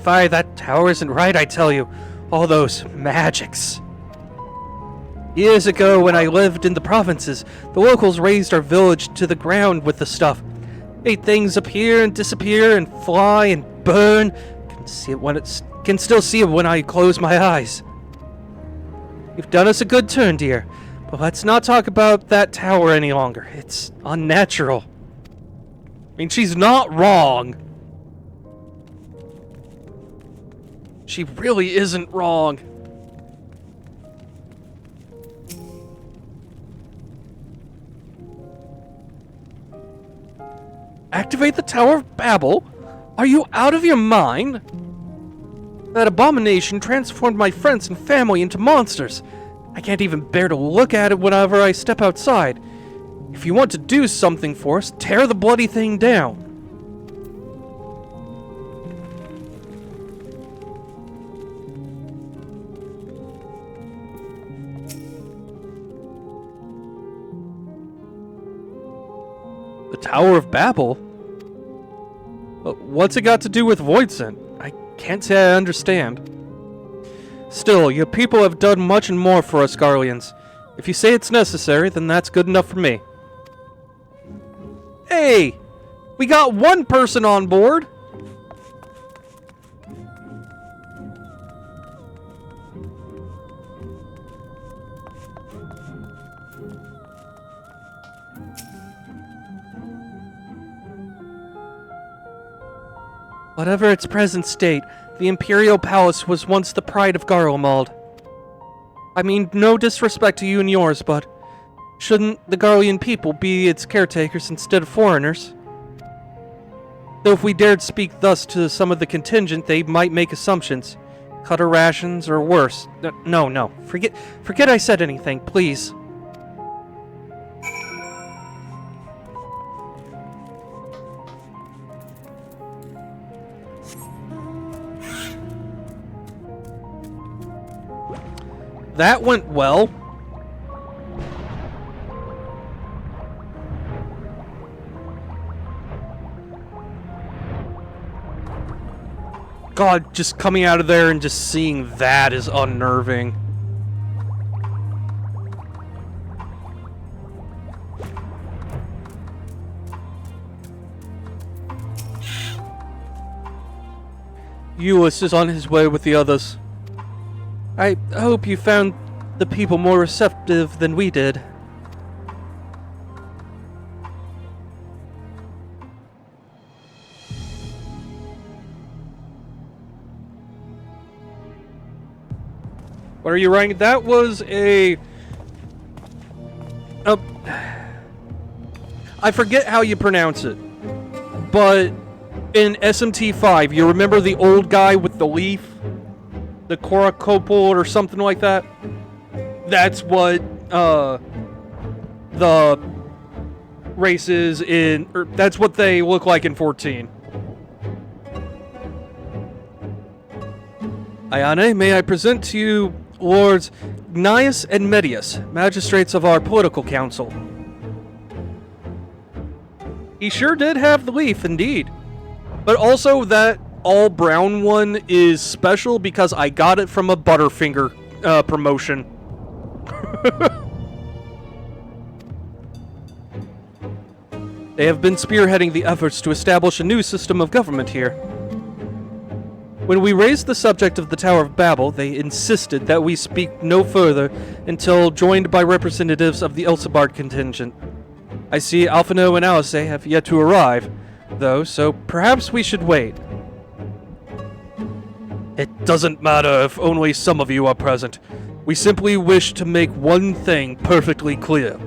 Fi, that tower isn't right, I tell you. All those magics. Years ago, when I lived in the provinces, the locals razed our village to the ground with the stuff. Made things appear and disappear and fly and burn. Can still see it when I close my eyes. You've done us a good turn, dear. But let's not talk about that tower any longer. It's unnatural. I mean, she's not wrong. She really isn't wrong. Activate the Tower of Babel? Are you out of your mind? That abomination transformed my friends and family into monsters. I can't even bear to look at it whenever I step outside. If you want to do something for us, tear the bloody thing down. The Tower of Babel? What's it got to do with Voidsent? I can't say I understand. Still, your people have done much and more for us Garleans. If you say it's necessary, then that's good enough for me. Hey! We got one person on board! Whatever its present state, the Imperial Palace was once the pride of Garlemald. I mean, no disrespect to you and yours, but shouldn't the Garlean people be its caretakers instead of foreigners? Though if we dared speak thus to some of the contingent, they might make assumptions. Cut our rations, or worse. No. Forget I said anything, please. That went well. God, just coming out of there and just seeing that is unnerving. Euless is on his way with the others. I hope you found the people more receptive than we did. What are you writing? That was a... I forget how you pronounce it. But in SMT5, you remember the old guy with the leaf? The Korokopol or something like that. That's what the races in, or that's what they look like in 14. Ayane, may I present to you Lords Gnius and Medius, magistrates of our political council. He sure did have the leaf, indeed. But also that all brown one is special because I got it from a Butterfinger promotion. They have been spearheading the efforts to establish a new system of government here. When we raised the subject of the Tower of Babel, they insisted that we speak no further until joined by representatives of the Elsebard contingent. I see Alphinaud and Alice have yet to arrive, though, so perhaps we should wait. It doesn't matter if only some of you are present. We simply wish to make one thing perfectly clear.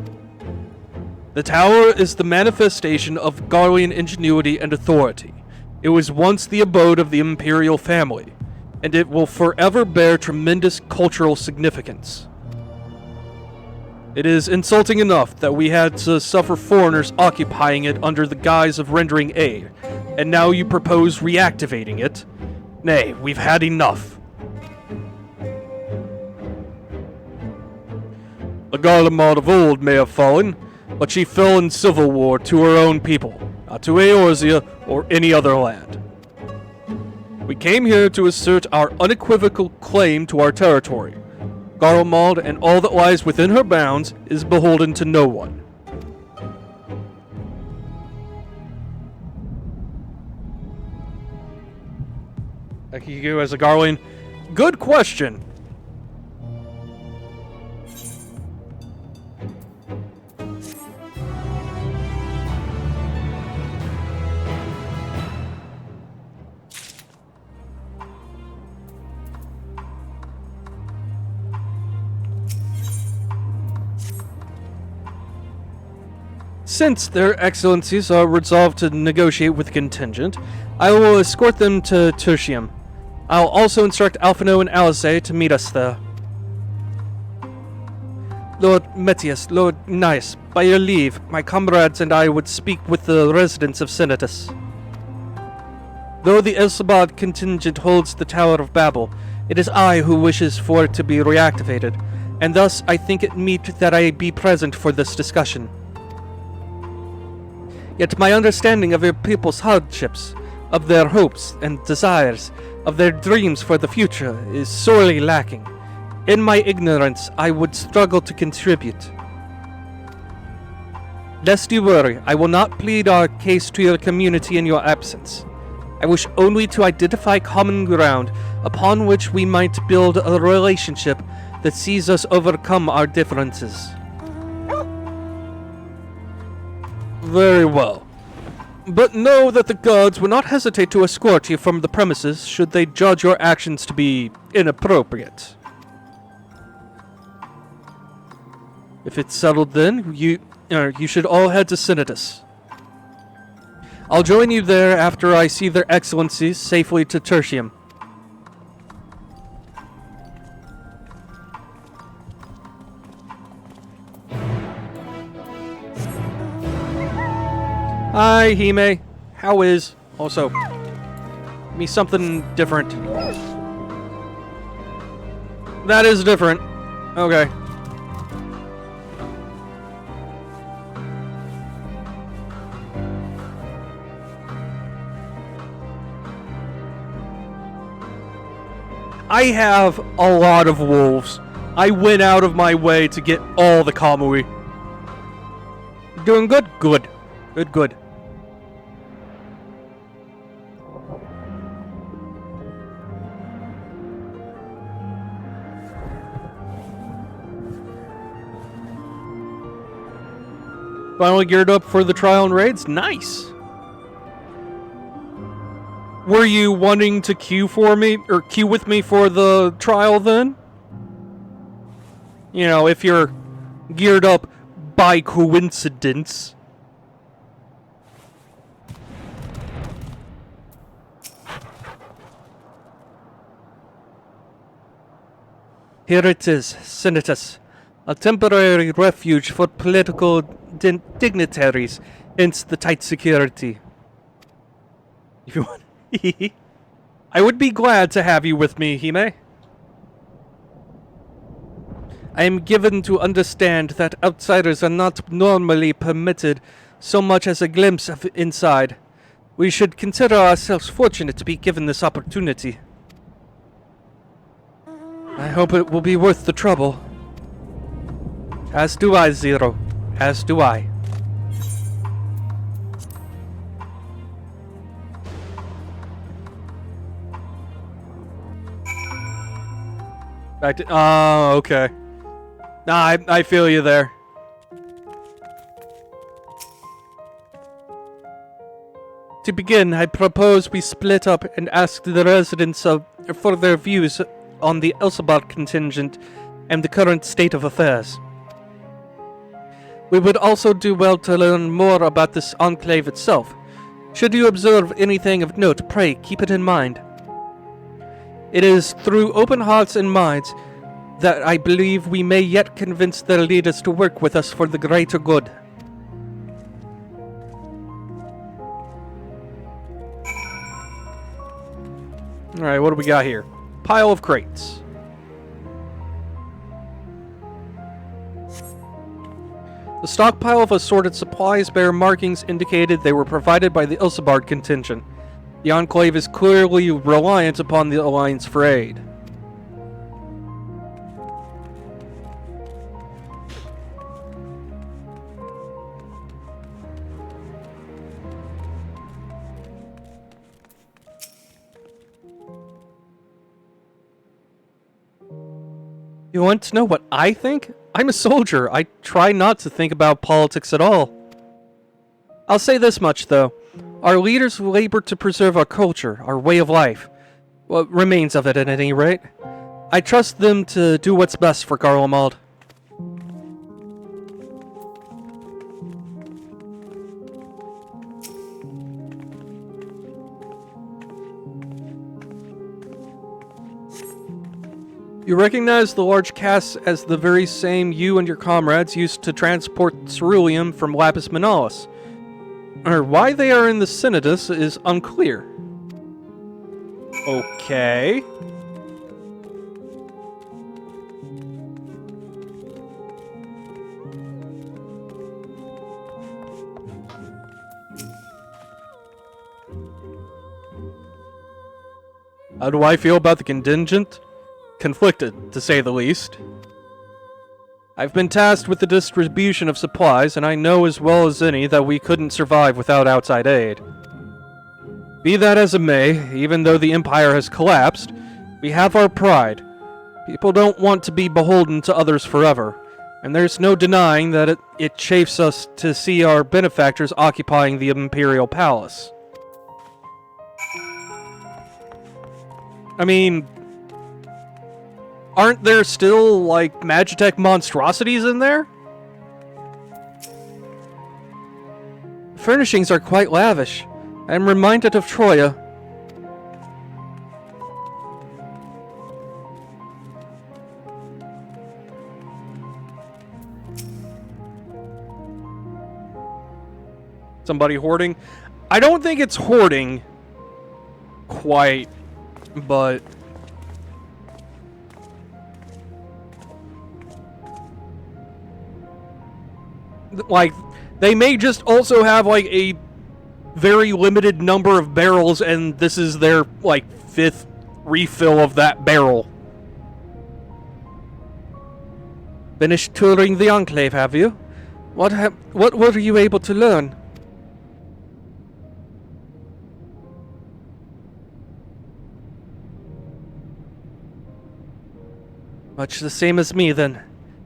The tower is the manifestation of Garlean ingenuity and authority. It was once the abode of the Imperial family, and it will forever bear tremendous cultural significance. It is insulting enough that we had to suffer foreigners occupying it under the guise of rendering aid, and now you propose reactivating it? Nay, we've had enough. The Garlemald of old may have fallen, but she fell in civil war to her own people, not to Eorzea or any other land. We came here to assert our unequivocal claim to our territory. Garlemald and all that lies within her bounds is beholden to no one. Thank you as a Garlean. Good question. Since their excellencies are resolved to negotiate with the contingent, I will escort them to Tertium. I'll also instruct Alphinaud and Alice to meet us there. Lord Metius, Lord Gnaeus, by your leave, my comrades and I would speak with the residents of Senatus. Though the Elsabard contingent holds the Tower of Babel, it is I who wishes for it to be reactivated, and thus I think it meet that I be present for this discussion. Yet my understanding of your people's hardships, of their hopes and desires, of their dreams for the future, is sorely lacking. In my ignorance, I would struggle to contribute. Lest you worry, I will not plead our case to your community in your absence. I wish only to identify common ground upon which we might build a relationship that sees us overcome our differences. Very well. But know that the guards will not hesitate to escort you from the premises should they judge your actions to be inappropriate. If it's settled then, you should all head to Senatus. I'll join you there after I see their excellencies safely to Tertium. Hi, Hime. How is? Also, give me something different. That is different. Okay. I have a lot of wolves. I went out of my way to get all the Kamui. Doing good? Good. Good. Finally geared up for the trial and raids? Nice! Were you wanting to queue with me for the trial then? You know, if you're geared up by coincidence. Here it is, Senatus. A temporary refuge for political dignitaries, hence the tight security. If you want, I would be glad to have you with me, Hime. I am given to understand that outsiders are not normally permitted so much as a glimpse of inside. We should consider ourselves fortunate to be given this opportunity. I hope it will be worth the trouble. As do I, Zero. As do I. Oh, okay. Nah, I feel you there. To begin, I propose we split up and ask the residents for their views on the Elsabard contingent and the current state of affairs. We would also do well to learn more about this enclave itself. Should you observe anything of note, pray keep it in mind. It is through open hearts and minds that I believe we may yet convince their leaders to work with us for the greater good. Alright, what do we got here? Pile of crates. The stockpile of assorted supplies bear markings indicated they were provided by the Elsabard contingent. The Enclave is clearly reliant upon the Alliance for aid. You want to know what I think? I'm a soldier. I try not to think about politics at all. I'll say this much, though. Our leaders labor to preserve our culture, our way of life. What remains of it, at any rate. I trust them to do what's best for Garlemald. You recognize the large casks as the very same you and your comrades used to transport ceruleum from Lapis Manalis. Or why they are in the Synodus is unclear. Okay. How do I feel about the contingent? Conflicted, to say the least. I've been tasked with the distribution of supplies, and I know as well as any that we couldn't survive without outside aid. Be that as it may, even though the Empire has collapsed, we have our pride. People don't want to be beholden to others forever, and there's no denying that it chafes us to see our benefactors occupying the Imperial Palace. I mean, aren't there still, like, Magitech monstrosities in there? Furnishings are quite lavish. I'm reminded of Troya. Somebody hoarding? I don't think it's hoarding quite, but like, they may just also have like a very limited number of barrels, and this is their like 5th refill of that barrel. Finished touring the Enclave, have you? What were you able to learn? Much the same as me, then.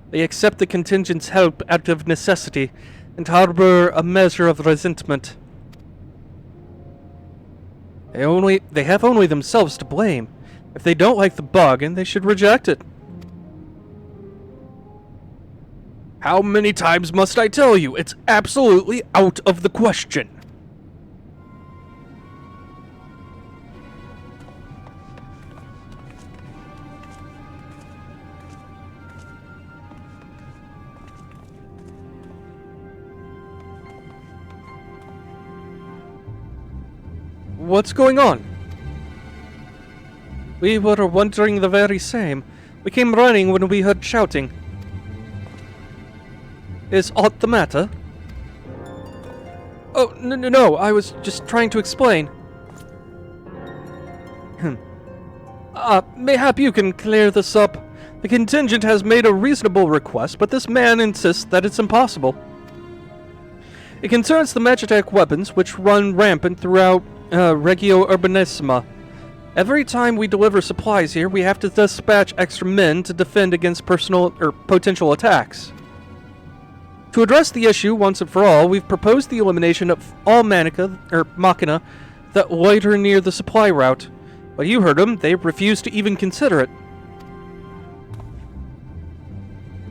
They accept the contingent's help out of necessity, and harbor a measure of resentment. They have only themselves to blame. If they don't like the bargain, they should reject it. How many times must I tell you? It's absolutely out of the question. What's going on? We were wondering the very same. We came running when we heard shouting. Is aught the matter? Oh, no, I was just trying to explain. Mayhap you can clear this up. The contingent has made a reasonable request, but this man insists that it's impossible. It concerns the Magitech weapons, which run rampant throughout Regio Urbanissima. Every time we deliver supplies here, we have to dispatch extra men to defend against potential attacks. To address the issue once and for all, we've proposed the elimination of all machina that loiter near the supply route. But you heard them, they refuse to even consider it.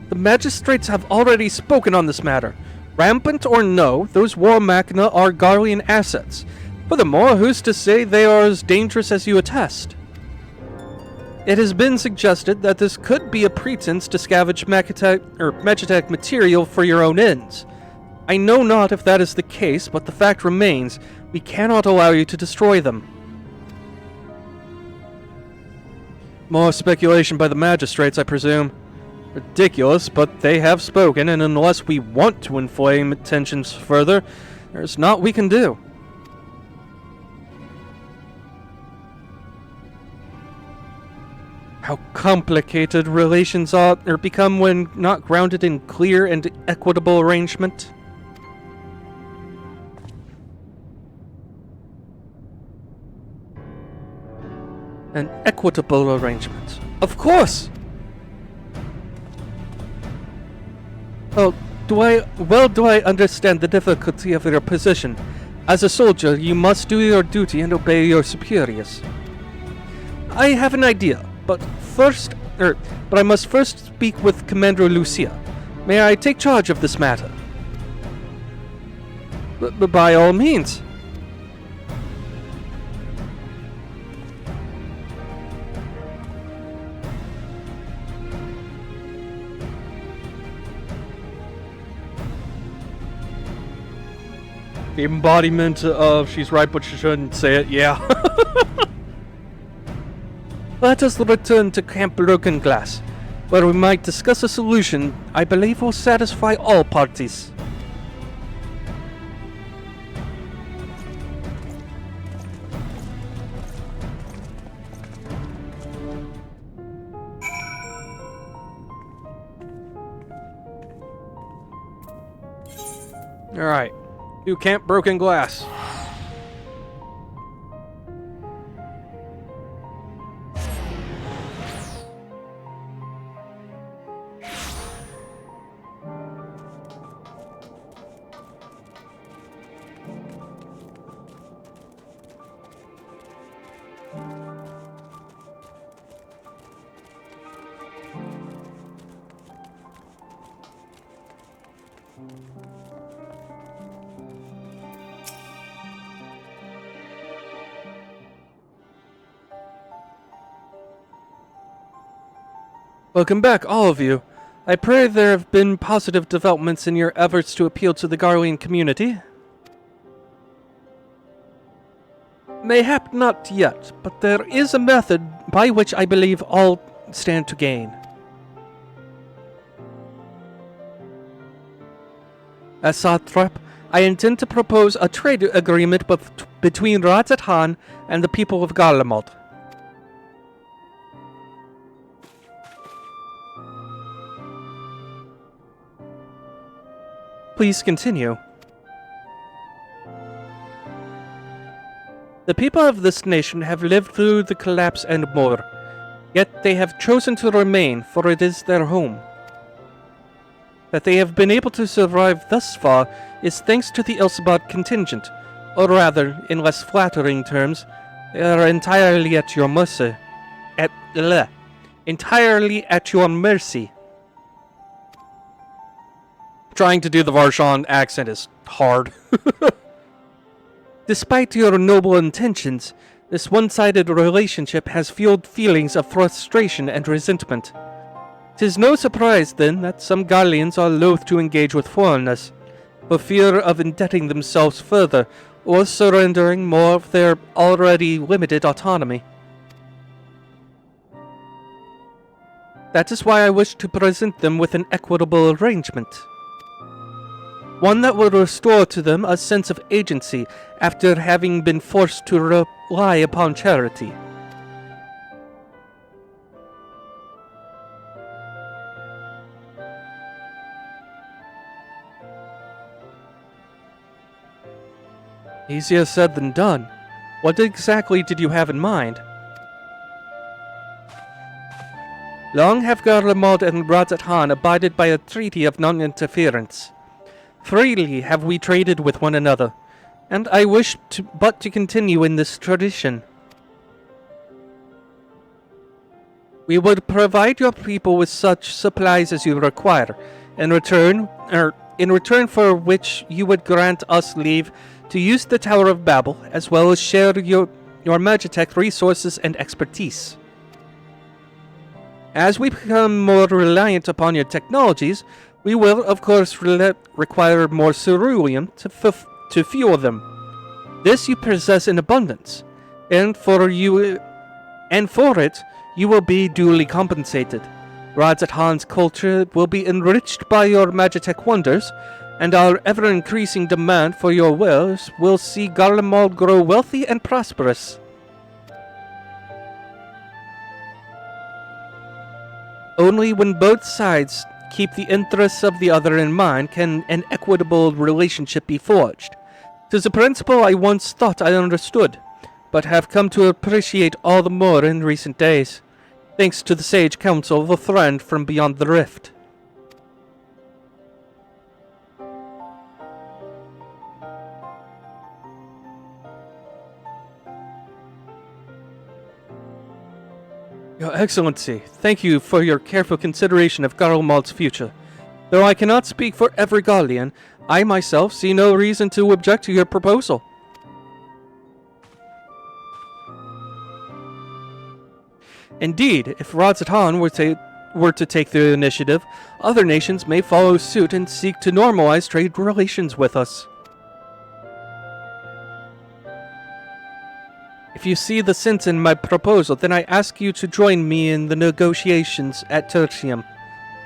The magistrates have already spoken on this matter. Rampant or no, those war machina are Garlean assets. Furthermore, who's to say they are as dangerous as you attest? It has been suggested that this could be a pretense to scavenge Magitech material for your own ends. I know not if that is the case, but the fact remains, we cannot allow you to destroy them. More speculation by the magistrates, I presume. Ridiculous, but they have spoken, and unless we want to inflame tensions further, there's naught we can do. How complicated relations become when not grounded in clear and equitable arrangement. An equitable arrangement. Of course! Oh, do I understand the difficulty of your position. As a soldier, you must do your duty and obey your superiors. I have an idea. But I must first speak with Commander Lucia. May I take charge of this matter? By all means. The embodiment of she's right but she shouldn't say it, yeah. Let us return to Camp Broken Glass, where we might discuss a solution I believe will satisfy all parties. Alright, to Camp Broken Glass. Welcome back, all of you. I pray there have been positive developments in your efforts to appeal to the Garlean community. Mayhap not yet, but there is a method by which I believe all stand to gain. As Satrap, I intend to propose a trade agreement between Radzat Han and the people of Garlemald. Please continue. The people of this nation have lived through the collapse and more, yet they have chosen to remain, for it is their home. That they have been able to survive thus far is thanks to the Ilsabad contingent, or rather, in less flattering terms, they are entirely at your mercy. Entirely at your mercy. Trying to do the Varshan accent is hard. Despite your noble intentions, this one-sided relationship has fueled feelings of frustration and resentment. 'Tis no surprise, then, that some Garleans are loath to engage with foreigners, for fear of indebting themselves further or surrendering more of their already limited autonomy. That is why I wish to present them with an equitable arrangement. One that will restore to them a sense of agency after having been forced to rely upon charity. Easier said than done. What exactly did you have in mind? Long have Garlemald and Radzat Han abided by a treaty of non-interference. Freely have we traded with one another, and I wish but to continue in this tradition. We would provide your people with such supplies as you require, in return for which you would grant us leave to use the Tower of Babel, as well as share your Magitech resources and expertise. As we become more reliant upon your technologies, we will, of course, require more ceruleum to fuel them. This you possess in abundance, and for it, you will be duly compensated. Radzat Han's culture will be enriched by your Magitech wonders, and our ever-increasing demand for your wares will see Garlemald grow wealthy and prosperous. Only when both sides keep the interests of the other in mind can an equitable relationship be forged. 'Tis a principle I once thought I understood, but have come to appreciate all the more in recent days, thanks to the sage counsel of a friend from beyond the rift. Your Excellency, thank you for your careful consideration of Garlemald's future. Though I cannot speak for every Garlean, I myself see no reason to object to your proposal. Indeed, if Radzat Han were to take the initiative, other nations may follow suit and seek to normalize trade relations with us. If you see the sense in my proposal, then I ask you to join me in the negotiations at Tertium.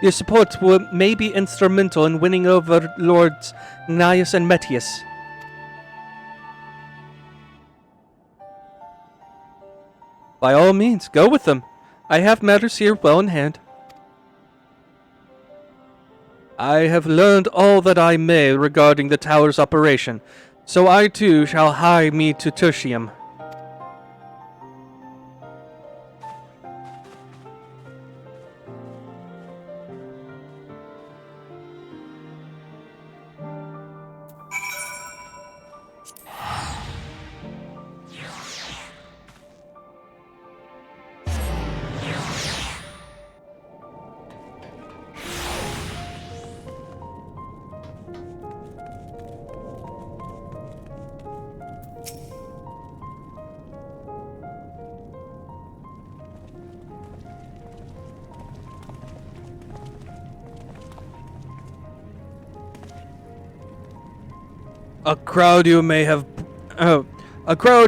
Your support may be instrumental in winning over Lords Gnaeus and Metius. By all means, go with them. I have matters here well in hand. I have learned all that I may regarding the tower's operation, so I too shall hie me to Tertium. A crowd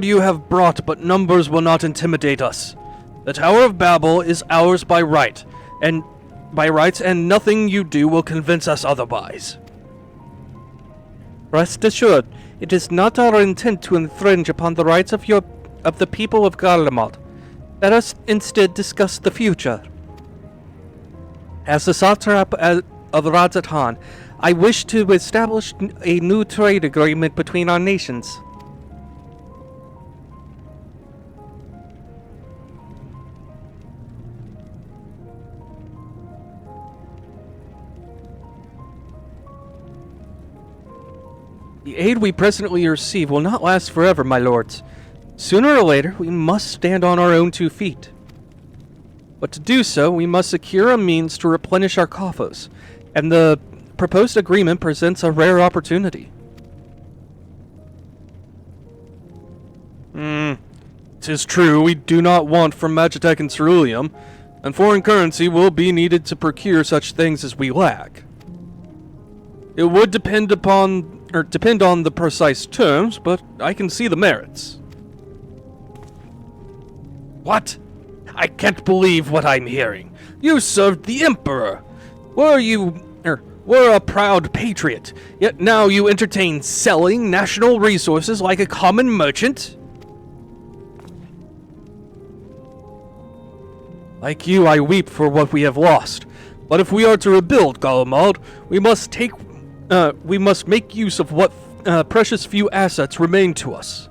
you have brought, but numbers will not intimidate us. The Tower of Babel is ours by right, and nothing you do will convince us otherwise. Rest assured, it is not our intent to infringe upon the rights of the people of Garlemald. Let us instead discuss the future. As the satrap of Radz-at-Han, I wish to establish a new trade agreement between our nations. The aid we presently receive will not last forever, my lords. Sooner or later, we must stand on our own 2 feet. But to do so, we must secure a means to replenish our coffers, and the proposed agreement presents a rare opportunity. 'Tis true, we do not want from Magitech and Ceruleum, and foreign currency will be needed to procure such things as we lack. It would depend on the precise terms, but I can see the merits. What? I can't believe what I'm hearing. You served the Emperor. Were a proud patriot, yet now you entertain selling national resources like a common merchant? Like you, I weep for what we have lost. But if we are to rebuild Garlemald, we must make use of what precious few assets remain to us.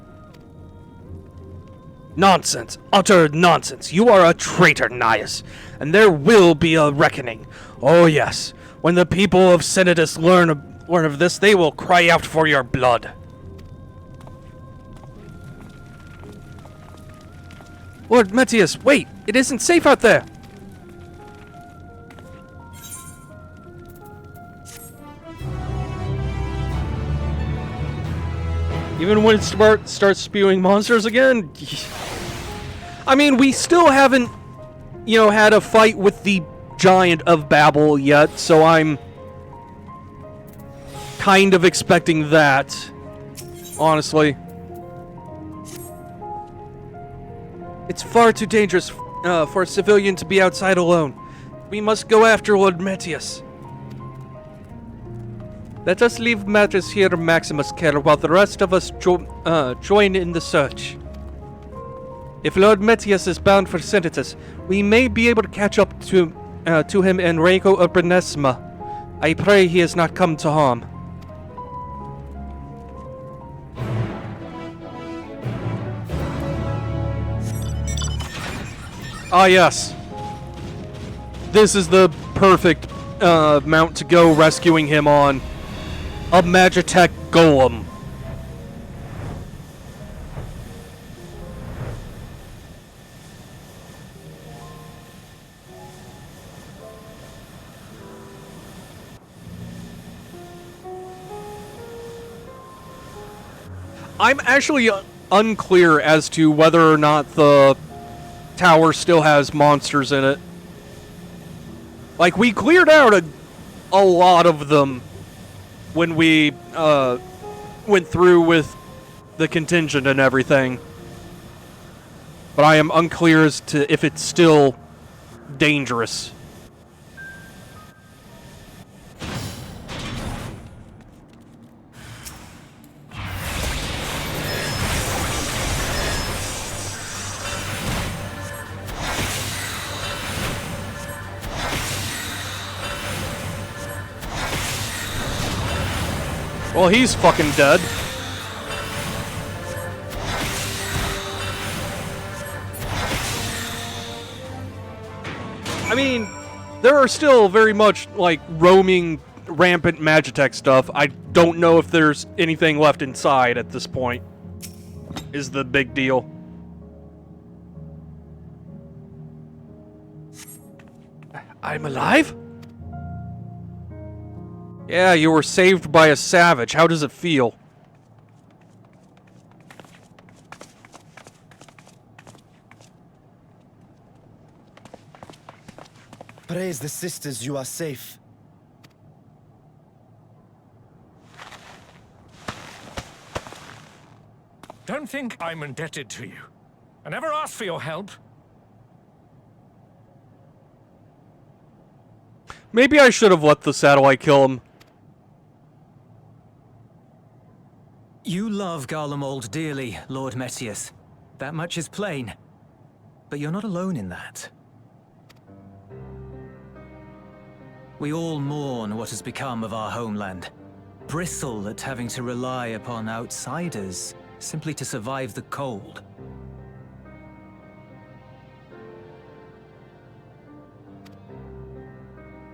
Nonsense! Utter nonsense! You are a traitor, Gnaeus, and there will be a reckoning. Oh yes. When the people of Senatus learn of this, they will cry out for your blood. Lord Metius, wait! It isn't safe out there! Even when it starts spewing monsters again? I mean, we still haven't, had a fight with the Giant of Babel yet, so I'm kind of expecting that, honestly. It's far too dangerous for a civilian to be outside alone. We must go after Lord Metius. Let us leave matters here to Maximus' care while the rest of us join in the search. If Lord Metius is bound for Senatus, we may be able to catch up to him in Rego Urbanesma. I pray he has not come to harm. Ah yes. This is the perfect mount to go rescuing him on. A Magitech Golem. I'm actually unclear as to whether or not the tower still has monsters in it. Like, we cleared out a lot of them when we went through with the contingent and everything. but I am unclear as to if it's still dangerous. Well, he's fucking dead. I mean, there are still very much, like, roaming, rampant Magitech stuff. I don't know if there's anything left inside at this point, is the big deal. I'm alive? Yeah, you were saved by a savage. How does it feel? Praise the sisters, you are safe. Don't think I'm indebted to you. I never asked for your help. Maybe I should have let the satellite kill him. You love Garlemald dearly, Lord Metius. That much is plain. But you're not alone in that. We all mourn what has become of our homeland. Bristle at having to rely upon outsiders simply to survive the cold.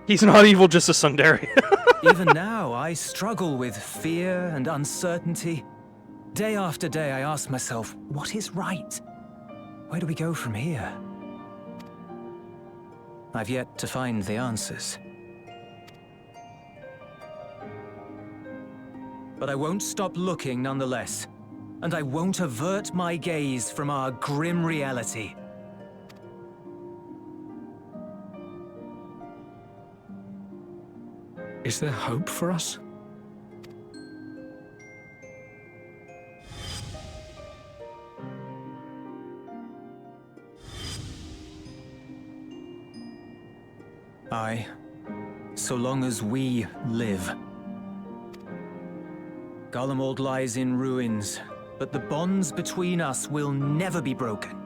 He's not evil, just a Sundari. Even now, I struggle with fear and uncertainty. Day after day, I ask myself, what is right? Where do we go from here? I've yet to find the answers. But I won't stop looking nonetheless. And I won't avert my gaze from our grim reality. Is there hope for us? Aye, so long as we live. Garlemald lies in ruins, but the bonds between us will never be broken.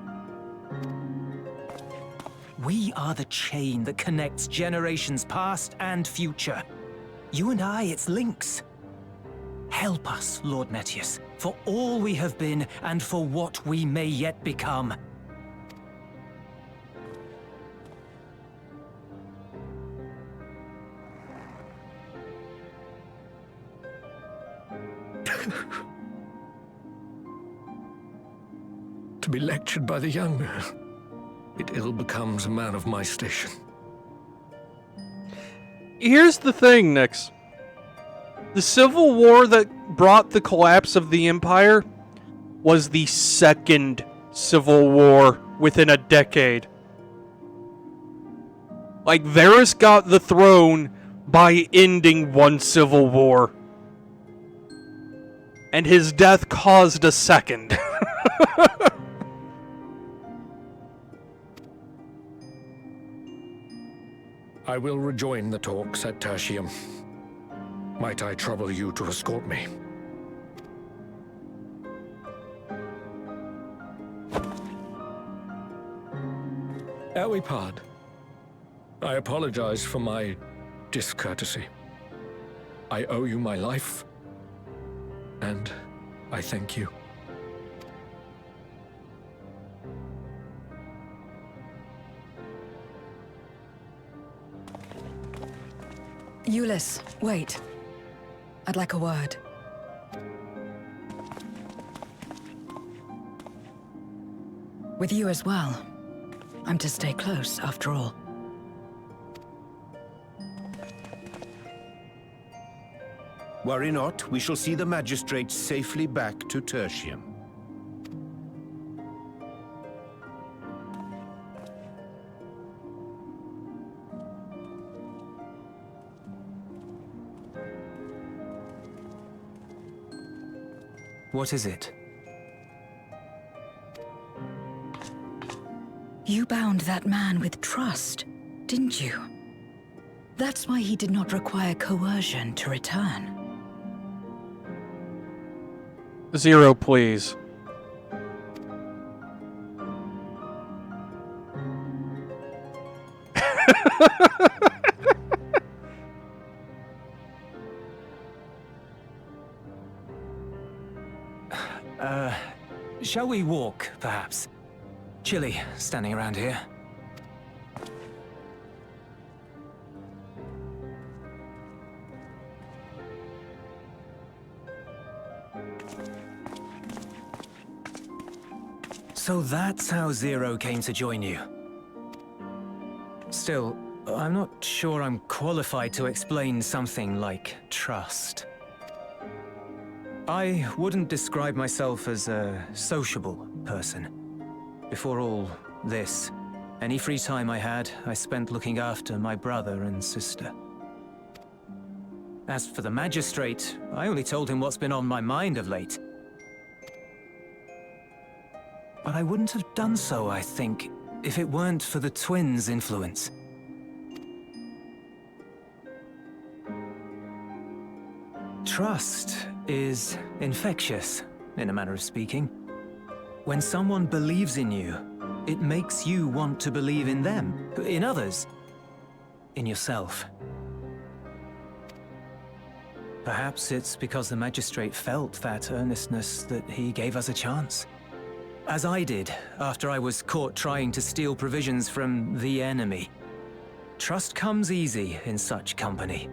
We are the chain that connects generations past and future. You and I, it's links. Help us, Lord Metius, for all we have been and for what we may yet become. To be lectured by the young, it ill becomes a man of my station. Here's the thing, Nyx. The Civil War that brought the collapse of the Empire was the second Civil War within a decade. Like, Varys got the throne by ending one Civil War. And his death caused a second. I will rejoin the talks at Tertium. Might I trouble you to escort me? Ere we part, I apologize for my discourtesy. I owe you my life, and I thank you. Ulyss, wait. I'd like a word. With you as well. I'm to stay close, after all. Worry not, we shall see the magistrates safely back to Tertium. What is it? You bound that man with trust, didn't you? That's why he did not require coercion to return. Zero, please. Shall we walk, perhaps? Chilly, standing around here. So that's how Zero came to join you. Still, I'm not sure I'm qualified to explain something like trust. I wouldn't describe myself as a sociable person. Before all this, any free time I had, I spent looking after my brother and sister. As for the Magistrate, I only told him what's been on my mind of late. But I wouldn't have done so, I think, if it weren't for the twins' influence. Trust is infectious, in a manner of speaking. When someone believes in you, it makes you want to believe in them, in others, in yourself. Perhaps it's because the Magistrate felt that earnestness that he gave us a chance. As I did, after I was caught trying to steal provisions from the enemy. Trust comes easy in such company.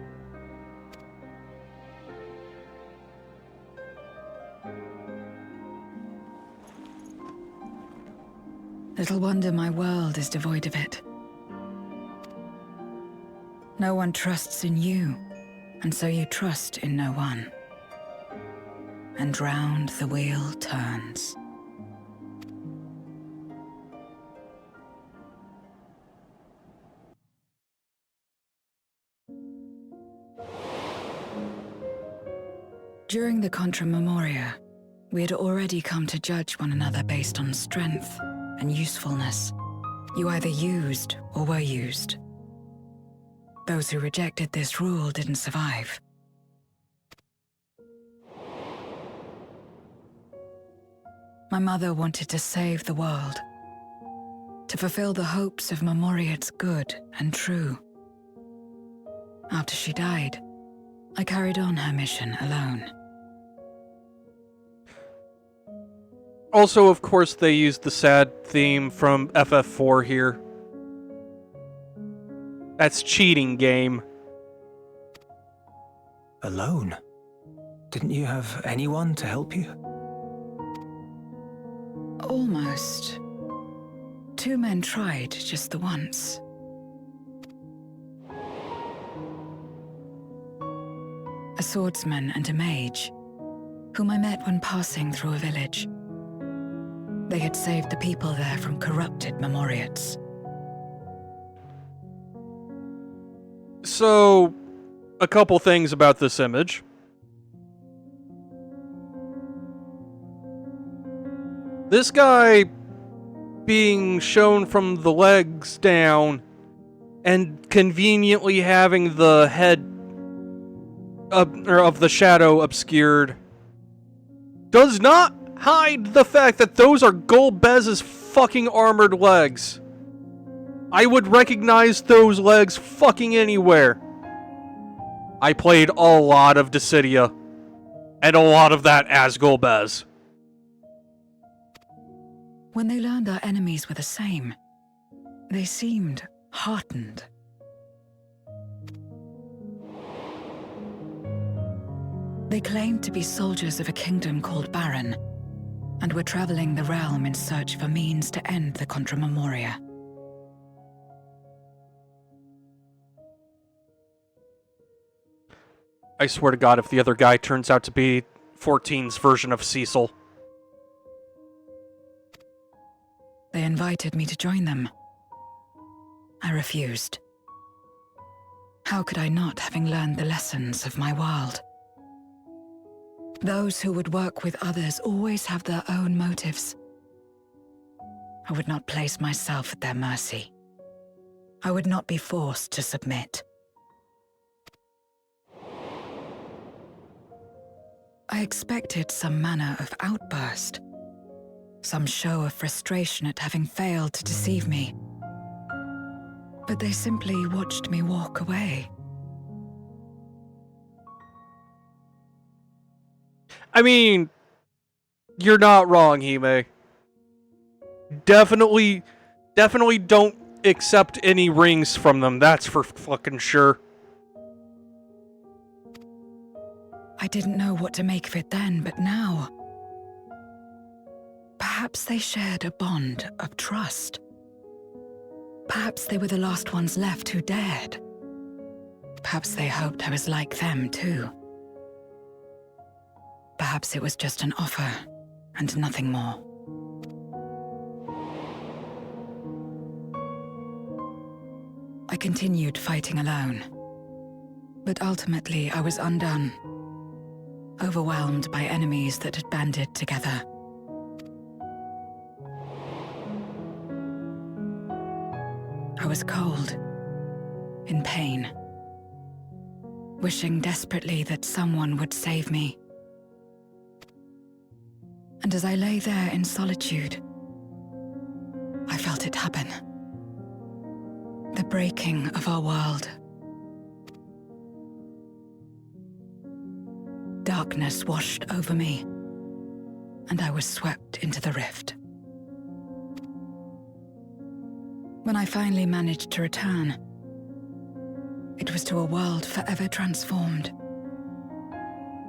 Little wonder my world is devoid of it. No one trusts in you, and so you trust in no one. And round the wheel turns. During the Contra Memoria, we had already come to judge one another based on strength and usefulness. You either used or were used. Those who rejected this rule didn't survive. My mother wanted to save the world, to fulfill the hopes of Memoria's good and true. After she died, I carried on her mission alone. Also, of course, they used the sad theme from FF4 here. That's cheating, game. Alone? Didn't you have anyone to help you? Almost. 2 men tried just the once. A swordsman and a mage, whom I met when passing through a village. They had saved the people there from corrupted Memoriates. So, a couple things about this image. This guy being shown from the legs down and conveniently having the head of the shadow obscured does not hide the fact that those are Golbez's fucking armored legs. I would recognize those legs fucking anywhere. I played a lot of Dissidia, and a lot of that as Golbez. When they learned our enemies were the same, they seemed heartened. They claimed to be soldiers of a kingdom called Baron, and were traveling the realm in search for means to end the Contra Memoria. I swear to God, if the other guy turns out to be 14's version of Cecil. They invited me to join them. I refused. How could I not, having learned the lessons of my world? Those who would work with others always have their own motives. I would not place myself at their mercy. I would not be forced to submit. I expected some manner of outburst, some show of frustration at having failed to deceive me. But they simply watched me walk away. I mean, you're not wrong, Hime. Definitely don't accept any rings from them, that's for fucking sure. I didn't know what to make of it then, but now... Perhaps they shared a bond of trust. Perhaps they were the last ones left who dared. Perhaps they hoped I was like them, too. Perhaps it was just an offer, and nothing more. I continued fighting alone. But ultimately, I was undone. Overwhelmed by enemies that had banded together. I was cold, in pain, wishing desperately that someone would save me. And as I lay there in solitude, I felt it happen. The breaking of our world. Darkness washed over me, and I was swept into the rift. When I finally managed to return, it was to a world forever transformed.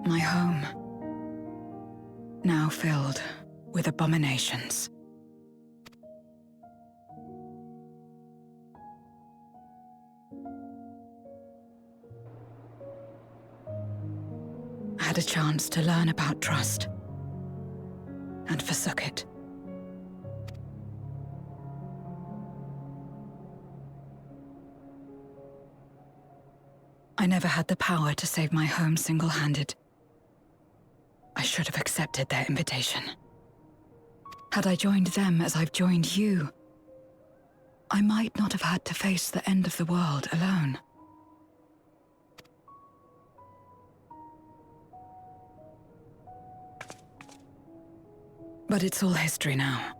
My home, now filled with abominations. I had a chance to learn about trust, and forsook it. I never had the power to save my home single-handed. I should have accepted their invitation. Had I joined them as I've joined you, I might not have had to face the end of the world alone. But it's all history now.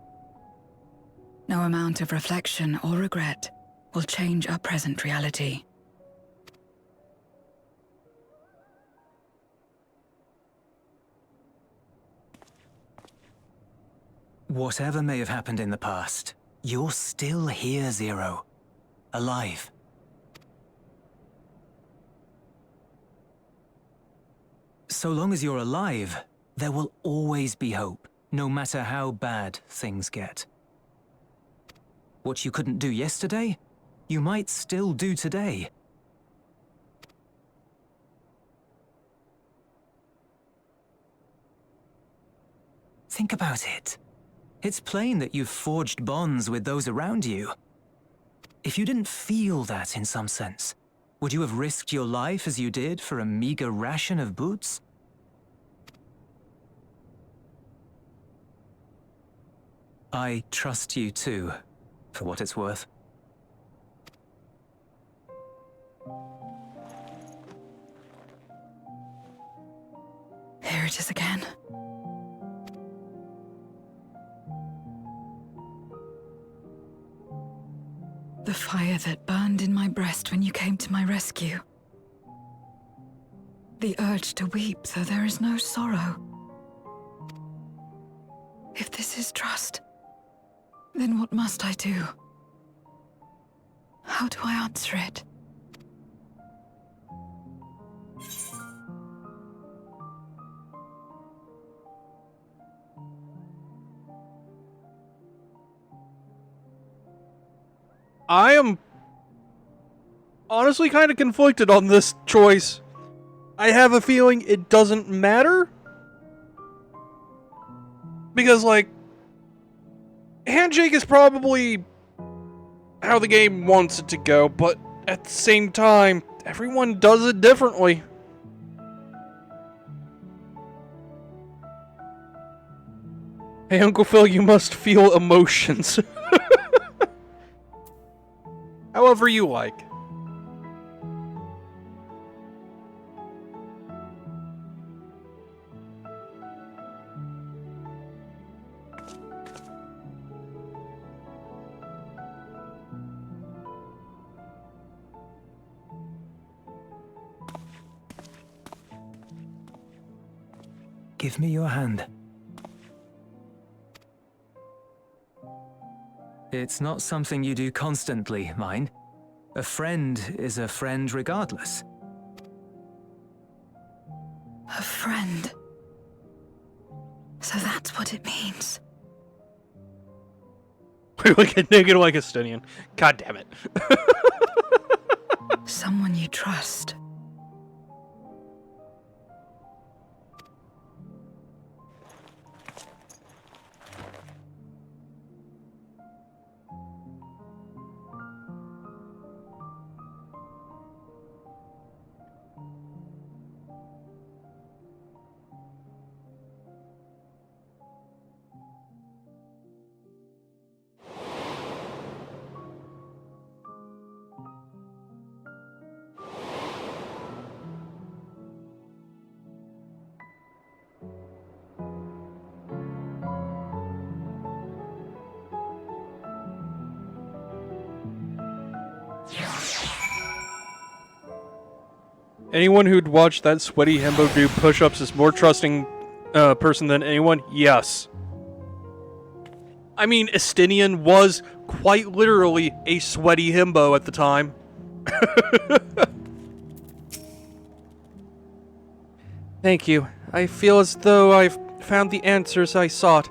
No amount of reflection or regret will change our present reality. Whatever may have happened in the past, you're still here, Zero. Alive. So long as you're alive, there will always be hope, no matter how bad things get. What you couldn't do yesterday, you might still do today. Think about it. It's plain that you've forged bonds with those around you. If you didn't feel that in some sense, would you have risked your life as you did for a meager ration of boots? I trust you too, for what it's worth. Here it is again. The fire that burned in my breast when you came to my rescue. The urge to weep, though there is no sorrow. If this is trust, then what must I do? How do I answer it? I am honestly kind of conflicted on this choice. I have a feeling it doesn't matter. Because, like, handshake is probably how the game wants it to go, but at the same time, everyone does it differently. Hey, Uncle Phil, you must feel emotions. However you like. Give me your hand. It's not something you do constantly, mind. A friend is a friend regardless. A friend. So that's what it means. Like a nigga like a Estinian. God damn it. Someone you trust. Anyone who'd watch that sweaty himbo do push-ups is more trusting person than anyone? Yes. I mean, Estinian was quite literally a sweaty himbo at the time. Thank you. I feel as though I've found the answers I sought,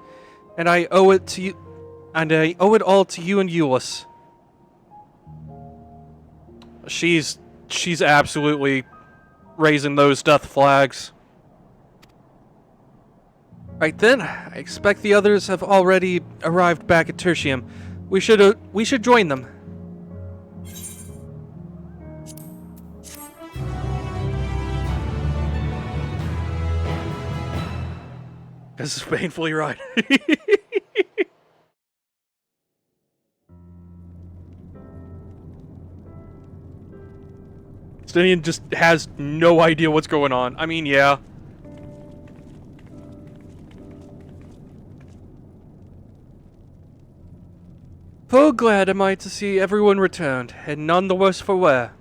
and I owe it to you, and I owe it all to you and Euless. She's absolutely raising those death flags. Right then, I expect the others have already arrived back at Tertium. We should join them. This is painfully right. Estinian just has no idea what's going on. I mean, yeah. Oh, glad am I to see everyone returned, and none the worse for wear.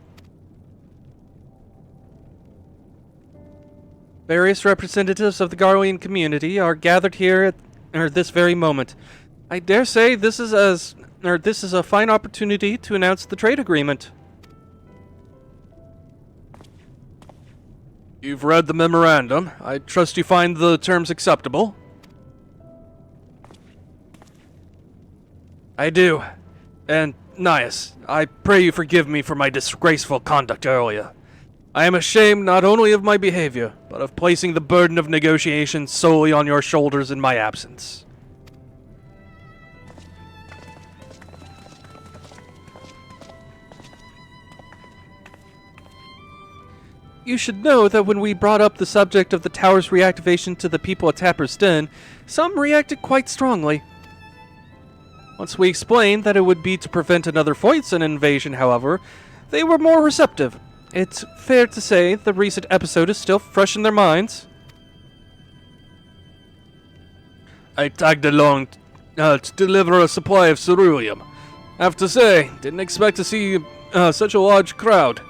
Various representatives of the Garlean community are gathered here at this very moment. I dare say this is a fine opportunity to announce the trade agreement. You've read the memorandum. I trust you find the terms acceptable. I do. And, Nias, I pray you forgive me for my disgraceful conduct earlier. I am ashamed not only of my behavior, but of placing the burden of negotiation solely on your shoulders in my absence. You should know that when we brought up the subject of the tower's reactivation to the people at Tapper's Den, some reacted quite strongly. Once we explained that it would be to prevent another Foytson invasion, however, they were more receptive. It's fair to say the recent episode is still fresh in their minds. I tagged along to deliver a supply of ceruleum. I have to say, didn't expect to see such a large crowd.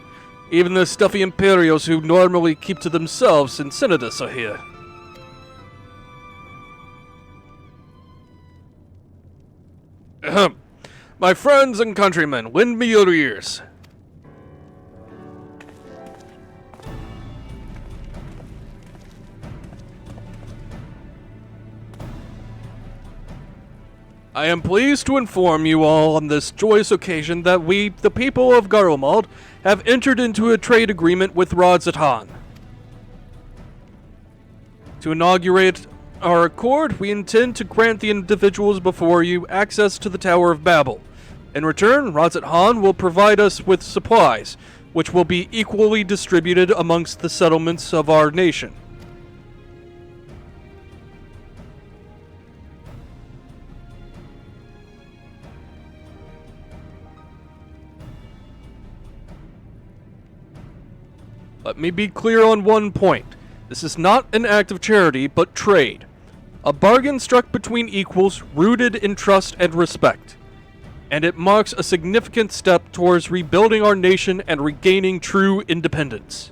Even the stuffy Imperials who normally keep to themselves in Synodus are here. Ahem. My friends and countrymen, lend me your ears. I am pleased to inform you all on this joyous occasion that we, the people of Garlemald, have entered into a trade agreement with Radzatan. To inaugurate our accord, we intend to grant the individuals before you access to the Tower of Babel. In return, Radzatan will provide us with supplies, which will be equally distributed amongst the settlements of our nation. me be clear on one point. This is not an act of charity, but trade. A bargain struck between equals, rooted in trust and respect. And it marks a significant step towards rebuilding our nation and regaining true independence.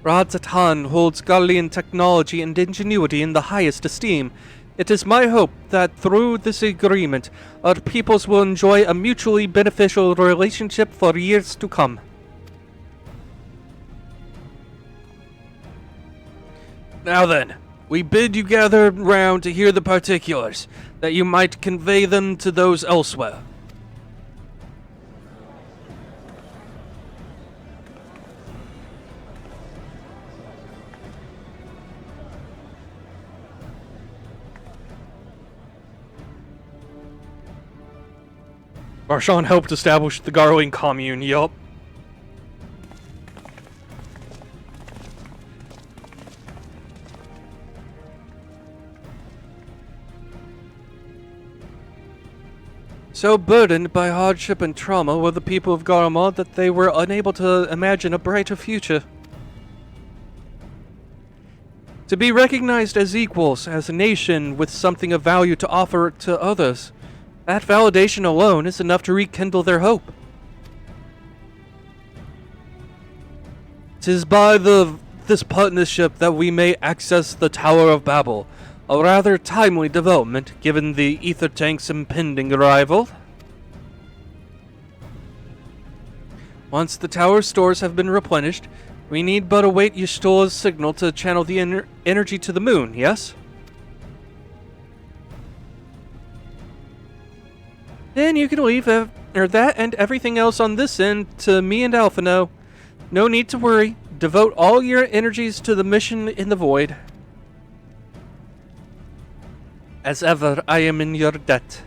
Radz-at-Han holds Garlean technology and ingenuity in the highest esteem. It is my hope that through this agreement, our peoples will enjoy a mutually beneficial relationship for years to come. Now then, we bid you gather round to hear the particulars, that you might convey them to those elsewhere. Barshan helped establish the Garlean commune, yup. So burdened by hardship and trauma were the people of Garlemald that they were unable to imagine a brighter future. To be recognized as equals, as a nation with something of value to offer to others, that validation alone is enough to rekindle their hope. 'Tis by this partnership that we may access the Tower of Babel, a rather timely development given the ether tank's impending arrival. Once the tower stores have been replenished, we need but await Y'shtola's signal to channel the energy to the moon, yes? Then you can leave that and everything else on this end to me and Alphino. No need to worry. Devote all your energies to the mission in the void. As ever, I am in your debt.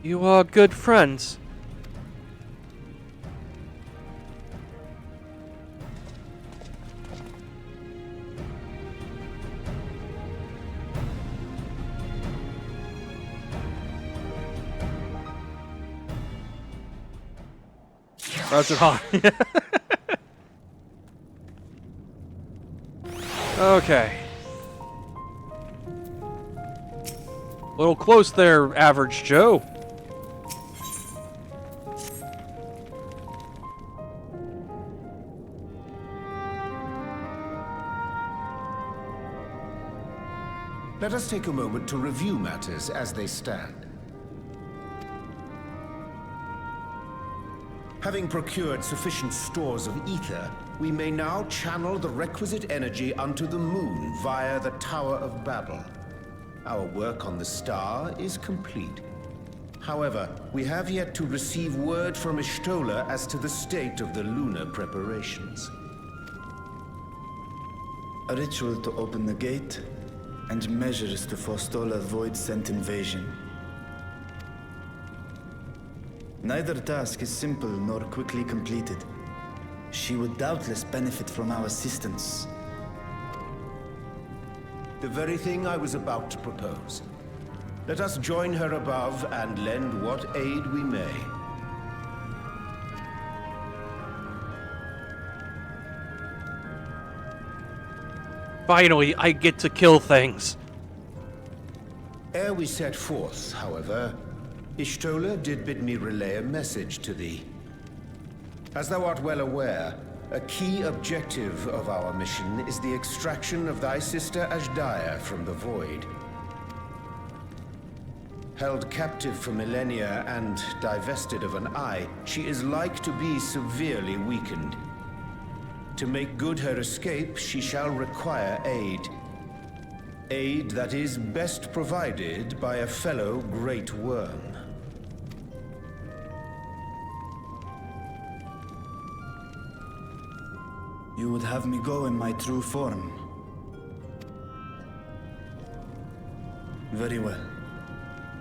You are good friends. Radz-at-Han. Okay. A little close there, Average Joe. Let us take a moment to review matters as they stand. Having procured sufficient stores of ether, we may now channel the requisite energy unto the moon via the Tower of Babel. Our work on the star is complete. However, we have yet to receive word from Y'shtola as to the state of the lunar preparations. A ritual to open the gate, and measures to forestall a void-sent invasion. Neither task is simple nor quickly completed. She would doubtless benefit from our assistance. The very thing I was about to propose. Let us join her above and lend what aid we may. Finally, I get to kill things. Ere we set forth, however, Y'shtola did bid me relay a message to thee. As thou art well aware, a key objective of our mission is the extraction of thy sister Azdaja from the Void. Held captive for millennia and divested of an eye, she is like to be severely weakened. To make good her escape, she shall require aid. Aid that is best provided by a fellow Great Worm. You would have me go in my true form. Very well.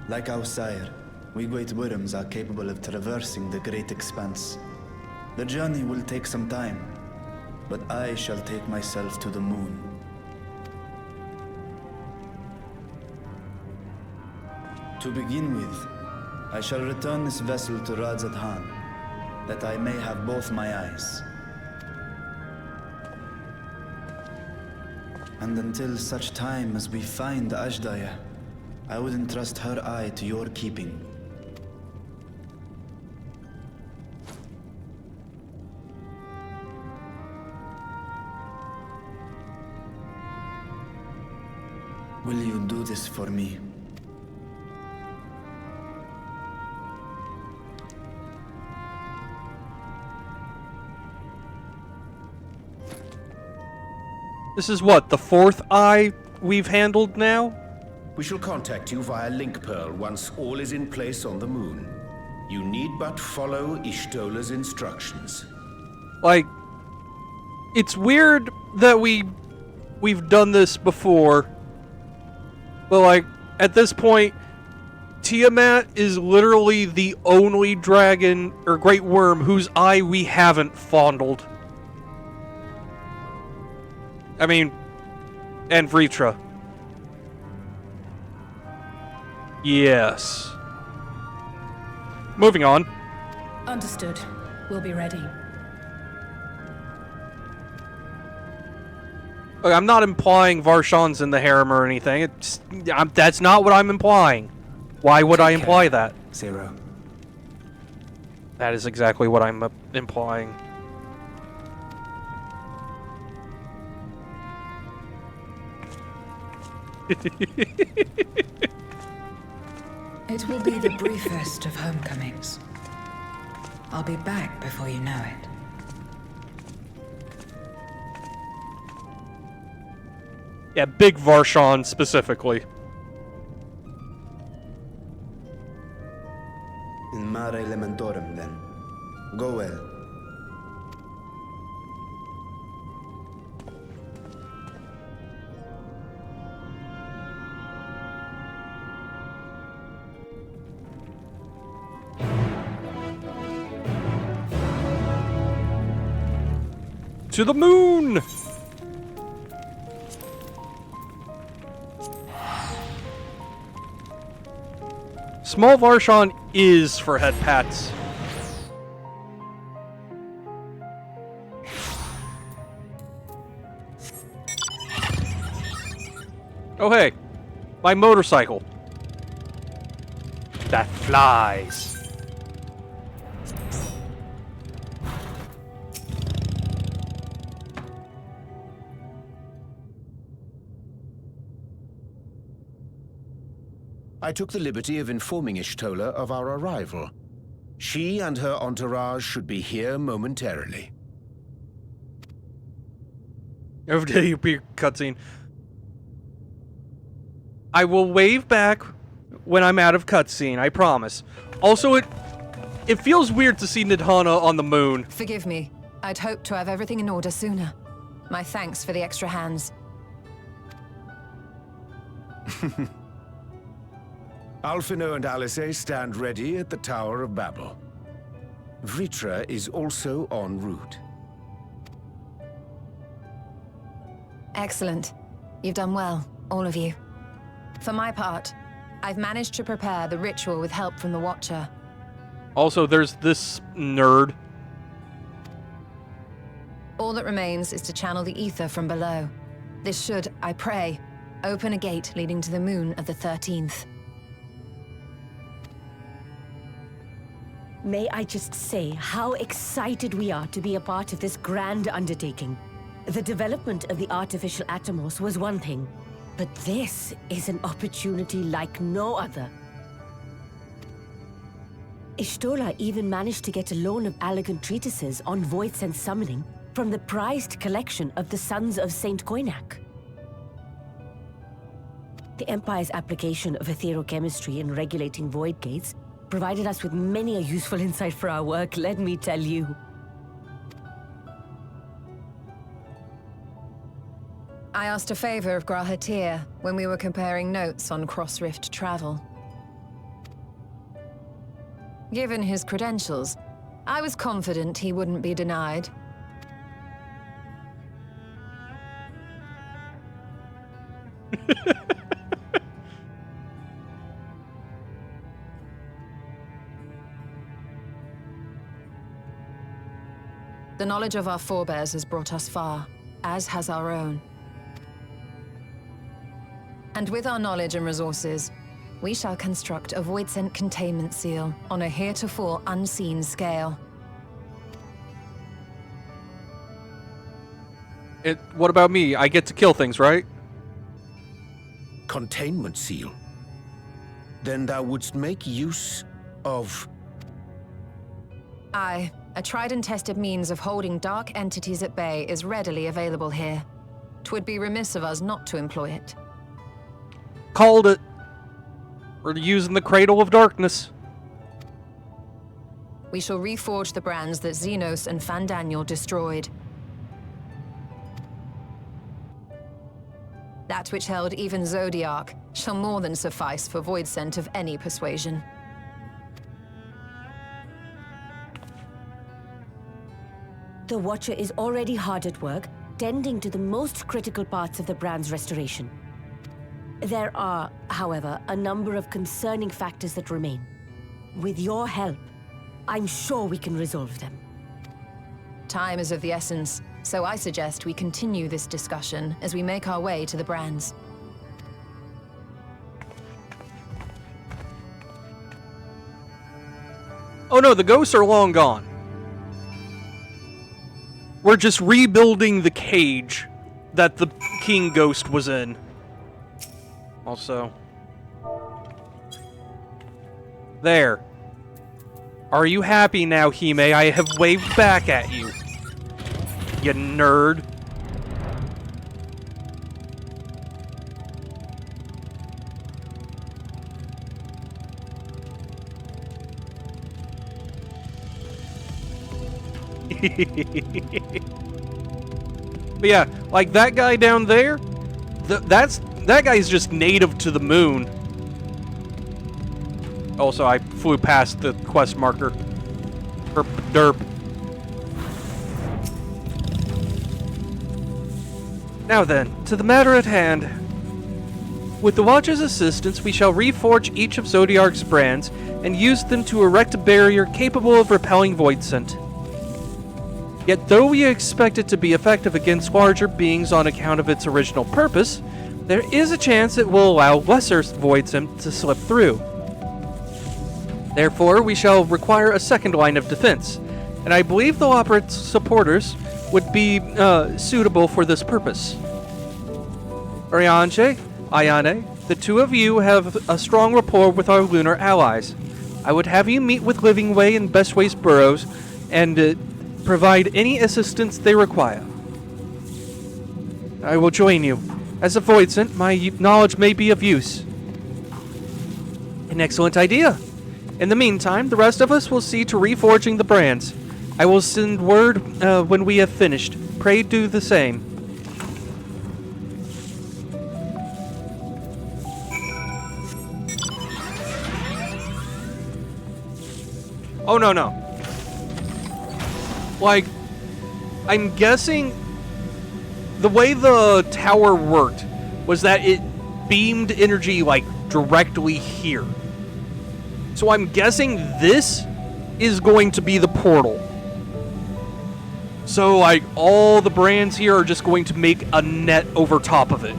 Like our sire, we Great Worms are capable of traversing the great expanse. The journey will take some time, but I shall take myself to the moon. To begin with, I shall return this vessel to Radzadhan, that I may have both my eyes. And until such time as we find Ajdaya, I would entrust her eye to your keeping. Will you do this for me? This is what, the fourth eye we've handled now? We shall contact you via Link Pearl once all is in place on the moon. You need but follow Ishtola's instructions. Like, it's weird that we've done this before, but like, at this point, Tiamat is literally the only dragon or great worm whose eye we haven't fondled. I mean, and Vritra. Yes. Moving on. Understood. We'll be ready. Look, I'm not implying Varshan's in the harem or anything. That's not what I'm implying. Why would I imply that? Zero. That is exactly what I'm implying. It will be the briefest of homecomings. I'll be back before you know it. Yeah, Big Varshan specifically. In Mare Elementorum, then. Go well. To the moon! Small Varshan is for head pats. Oh hey, my motorcycle. That flies. I took the liberty of informing Ishtola of our arrival. She and her entourage should be here momentarily. Over to you, cutscene. I will wave back when I'm out of cutscene, I promise. Also, it feels weird to see Nidhana on the moon. Forgive me. I'd hoped to have everything in order sooner. My thanks for the extra hands. Alphino and Alice stand ready at the Tower of Babel. Vritra is also en route. Excellent. You've done well, all of you. For my part, I've managed to prepare the ritual with help from the Watcher. Also, there's this nerd. All that remains is to channel the ether from below. This should, I pray, open a gate leading to the moon of the 13th. May I just say how excited we are to be a part of this grand undertaking. The development of the artificial Atomos was one thing, but this is an opportunity like no other. Ishtola even managed to get a loan of elegant treatises on voids and summoning from the prized collection of the Sons of Saint Koinak. The Empire's application of etherochemistry in regulating void gates provided us with many a useful insight for our work, let me tell you. I asked a favor of Grahatir when we were comparing notes on cross-rift travel. Given his credentials, I was confident he wouldn't be denied. The knowledge of our forebears has brought us far, as has our own. And with our knowledge and resources, we shall construct a Voidsent containment seal on a heretofore unseen scale. What about me? I get to kill things, right? Containment seal? Then thou wouldst make use of... Aye, a tried and tested means of holding dark entities at bay is readily available here. 'Twould be remiss of us not to employ it. Called it. We're using the Cradle of Darkness. We shall reforge the brands that Xenos and Fandaniel destroyed. That which held even Zodiark shall more than suffice for Voidsent of any persuasion. The Watcher is already hard at work, tending to the most critical parts of the brand's restoration. There are, however, a number of concerning factors that remain. With your help, I'm sure we can resolve them. Time is of the essence, so I suggest we continue this discussion as we make our way to the brands. Oh no, the ghosts are long gone. We're just rebuilding the cage that the King Ghost was in. Also. There. Are you happy now, Hime? I have waved back at you. You nerd. But yeah, like that guy down there, that guy's just native to the moon. Also, I flew past the quest marker. Herp derp. Now then, to the matter at hand. With the Watcher's assistance, we shall reforge each of Zodiark's brands and use them to erect a barrier capable of repelling Voidsent. Yet though we expect it to be effective against larger beings on account of its original purpose, there is a chance it will allow lesser Voidsent to slip through. Therefore, we shall require a second line of defense, and I believe the Loporrit's supporters would be suitable for this purpose. Orianche, Ayane, the two of you have a strong rapport with our lunar allies. I would have you meet with Livingway and Bestway's burrows and provide any assistance they require. I will join you. As a Voidsent, my knowledge may be of use. An excellent idea. In the meantime, the rest of us will see to reforging the brands. I will send word when we have finished. Pray do the same. Oh, no. Like, I'm guessing the way the tower worked was that it beamed energy, like, directly here. So I'm guessing this is going to be the portal. So, like, all the brands here are just going to make a net over top of it,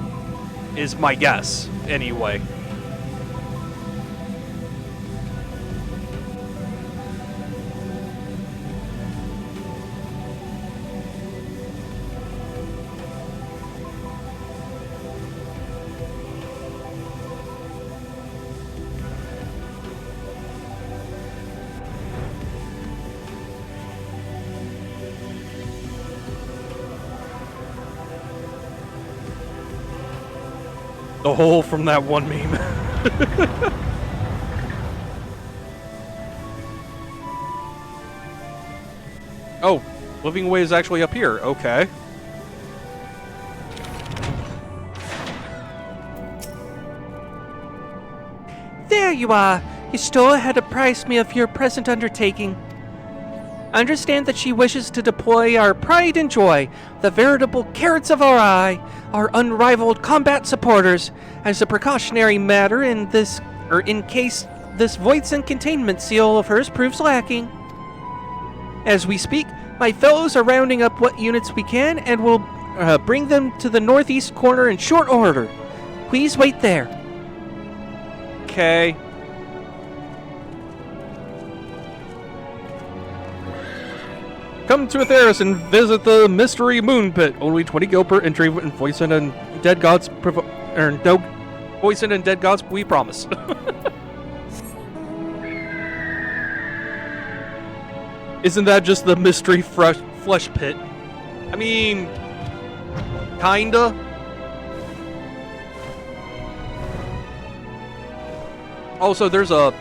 is my guess, anyway. The hole from that one meme. Oh, Livingway is actually up here. Okay. There you are. You still had to price me of your present undertaking. Understand that she wishes to deploy our pride and joy, the veritable carrots of our eye, our unrivaled combat supporters, as a precautionary matter in case this Voidsent containment seal of hers proves lacking. As we speak, my fellows are rounding up what units we can and will bring them to the northeast corner in short order. Please wait there. Okay. Come to Atheris and visit the Mystery Moon Pit. Only 20 gil per entry, and Voidsent and Dead Gods Voidsent and Dead Gods, we promise. Isn't that just the Mystery Flesh Pit? I mean, kinda. Also, there's a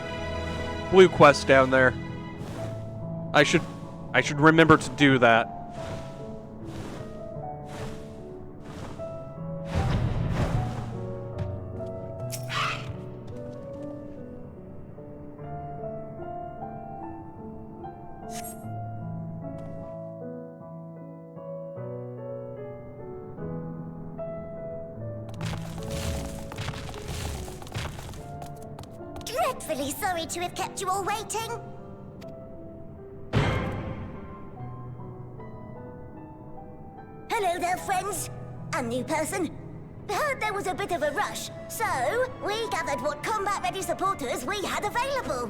blue quest down there. I should remember to do that. Dreadfully sorry to have kept you all waiting. Hello there, friends. A new person. Heard there was a bit of a rush, so we gathered what combat-ready supporters we had available.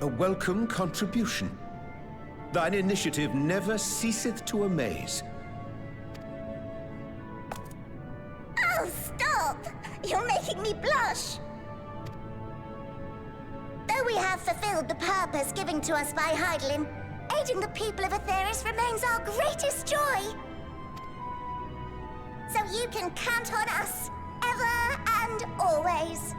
A welcome contribution. Thine initiative never ceaseth to amaze. Oh, stop! You're making me blush! Though we have fulfilled the purpose given to us by Hydaelyn, aiding the people of Atheris remains our greatest joy. So you can count on us, ever and always.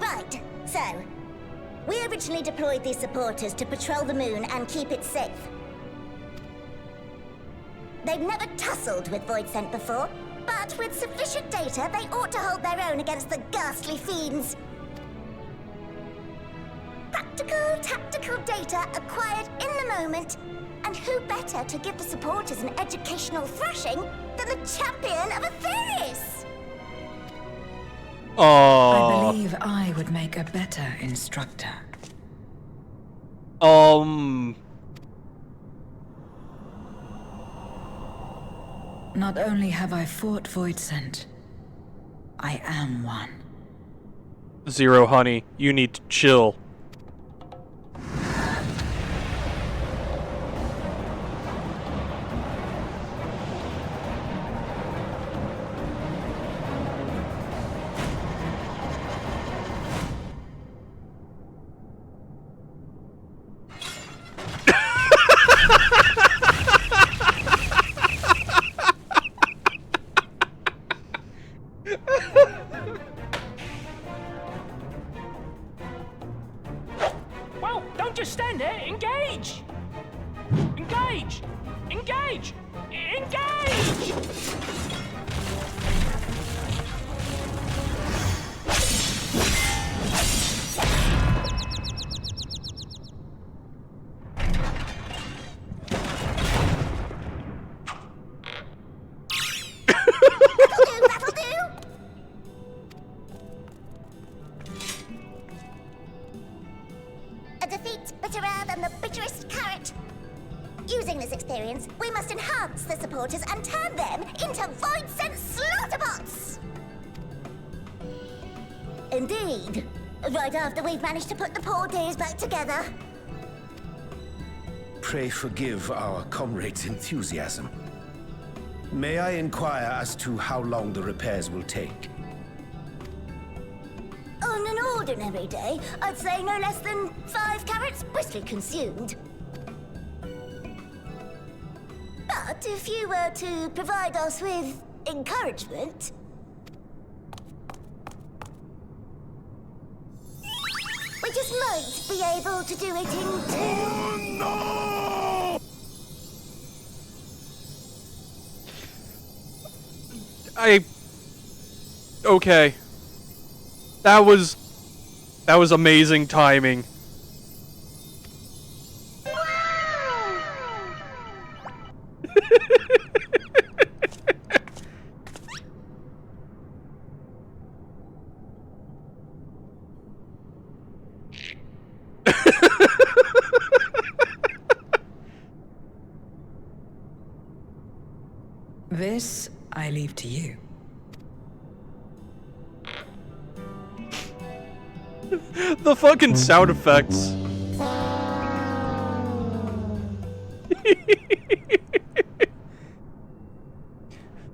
Right, so, we originally deployed these supporters to patrol the moon and keep it safe. They've never tussled with Voidsent before, but with sufficient data, they ought to hold their own against the ghastly fiends. Practical, tactical data acquired in the moment, and who better to give the supporters an educational thrashing than the champion of Atheris? I believe I would make a better instructor. Not only have I fought Voidsent, I am one. Zero, honey, you need to chill. Well, don't just stand there. Engage! Engage! Engage! Engage! That'll do! A defeat bitterer than the bitterest carrot. Using this experience, we must enhance the supporters and turn them into Voidsent slaughterbots! Indeed. Right after we've managed to put the poor dears back together. Pray forgive our comrade's enthusiasm. May I inquire as to how long the repairs will take? On an ordinary day, I'd say no less than 5 carrots briskly consumed. But if you were to provide us with encouragement... we just might be able to do it in 2... Oh, no! Okay. That was amazing timing. This I leave to you. The fucking sound effects.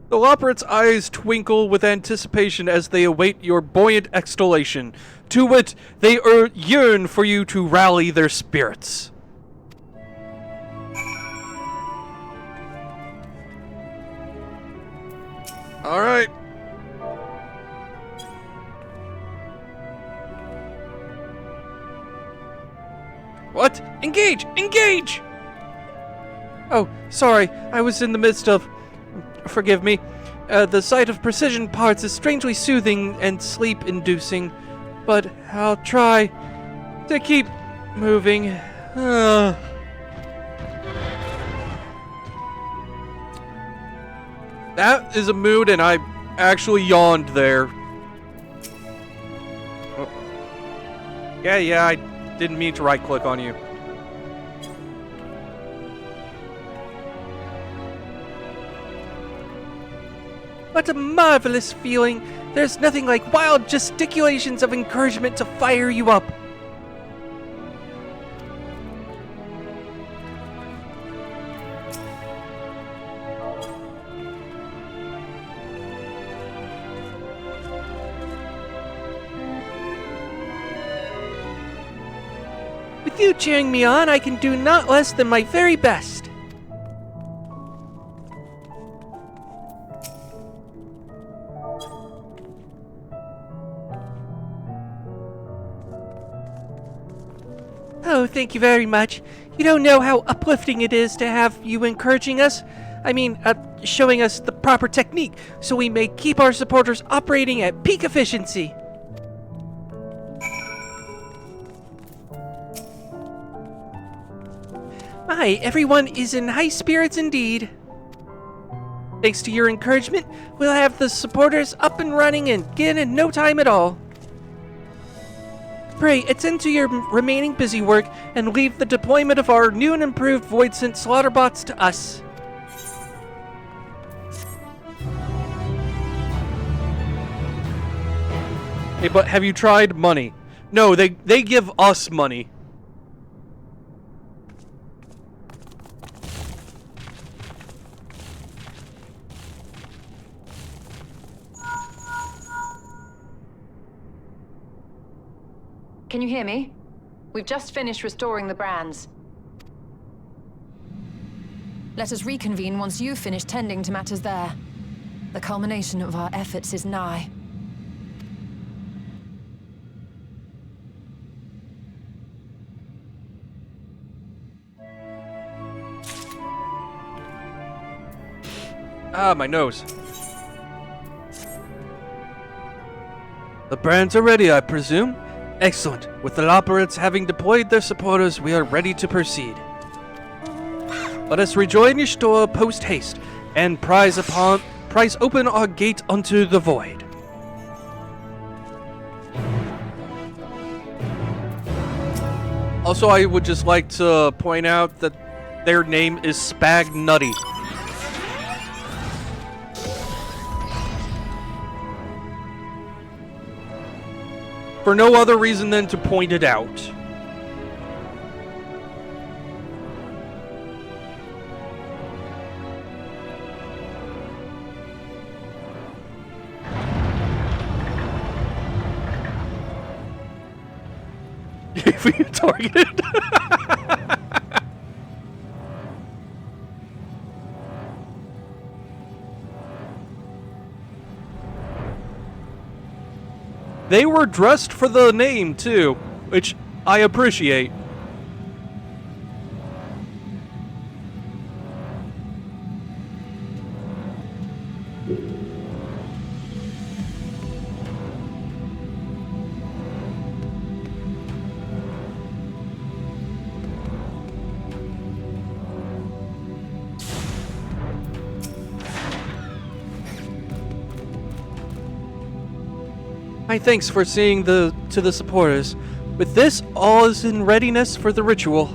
The Loporrit's eyes twinkle with anticipation as they await your buoyant exhalation. To wit, they yearn for you to rally their spirits. Alright. What? Engage! Engage! Oh, sorry. I was in the midst of... Forgive me. The sight of precision parts is strangely soothing and sleep-inducing. But I'll try to keep moving. That is a mood, and I actually yawned there. Oh. Yeah, I didn't mean to right-click on you. What a marvelous feeling! There's nothing like wild gesticulations of encouragement to fire you up. With you cheering me on, I can do not less than my very best. Oh, thank you very much. You don't know how uplifting it is to have you encouraging us. I mean, showing us the proper technique so we may keep our supporters operating at peak efficiency. My, everyone is in high spirits indeed. Thanks to your encouragement, we'll have the supporters up and running again in no time at all. Pray, attend to your remaining busy work and leave the deployment of our new and improved Voidsent Slaughterbots to us. Hey, but have you tried money? No, they give us money. Can you hear me? We've just finished restoring the brands. Let us reconvene once you've finished tending to matters there. The culmination of our efforts is nigh. Ah, my nose. The brands are ready, I presume? Excellent. With the Loporrits having deployed their supporters, we are ready to proceed. Let us rejoin Y'shtola post-haste, and prise open our gate unto the void. Also, I would just like to point out that their name is Spagnutty. For no other reason than to point it out. If you targeted. They were dressed for the name, too, which I appreciate. My thanks for seeing to the supporters. With this, all is in readiness for the ritual.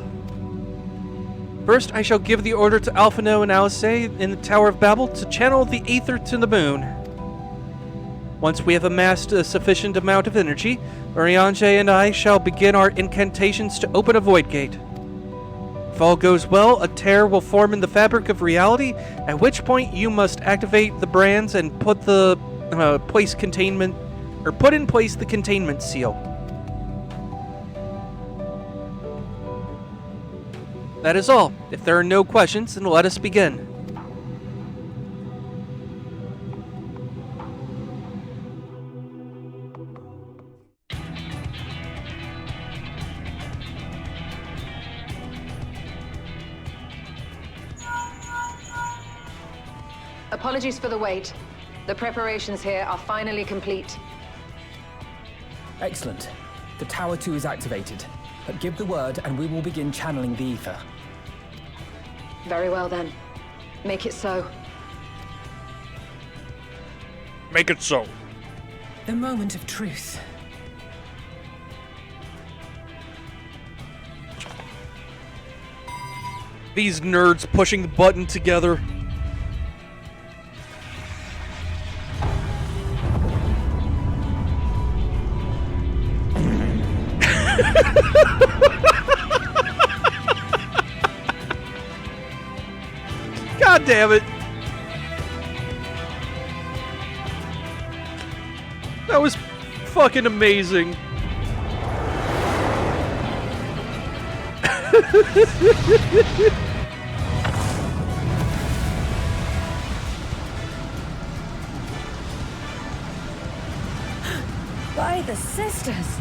First, I shall give the order to Alphino and Alice in the Tower of Babel to channel the Aether to the moon. Once we have amassed a sufficient amount of energy, Urianger and I shall begin our incantations to open a void gate. If all goes well, a tear will form in the fabric of reality, at which point you must activate the brands and put the put in place the containment seal. That is all. If there are no questions, then let us begin. Apologies for the wait. The preparations here are finally complete. Excellent. The Tower 2 is activated. But give the word and we will begin channeling the Aether. Very well then. Make it so. Make it so. The moment of truth. These nerds pushing the button together. God damn it. That was fucking amazing. By the sisters.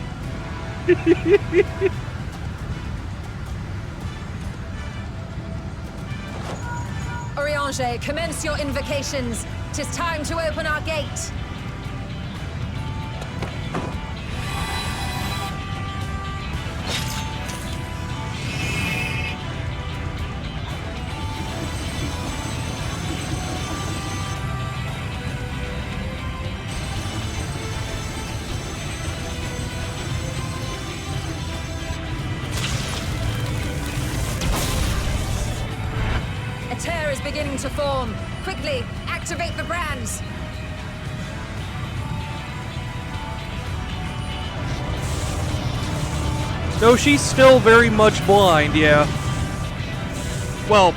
Urianger, commence your invocations. 'Tis time to open our gate. A tear is beginning to form. Quickly, activate the brands. No, she's still very much blind, yeah. Well,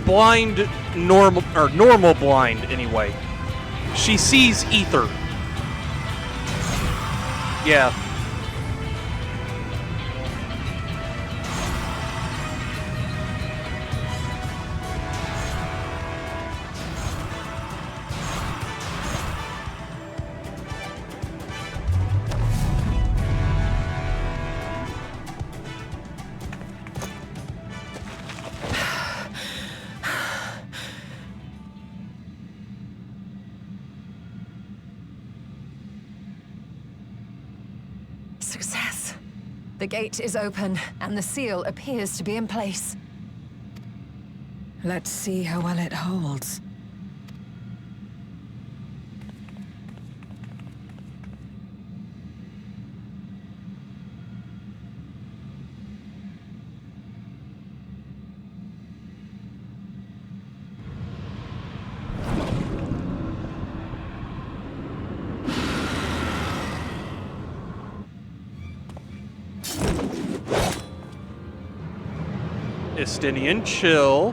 blind, normal blind, anyway. She sees ether. Yeah. Success. The gate is open, and the seal appears to be in place. Let's see how well it holds. Estinian, chill.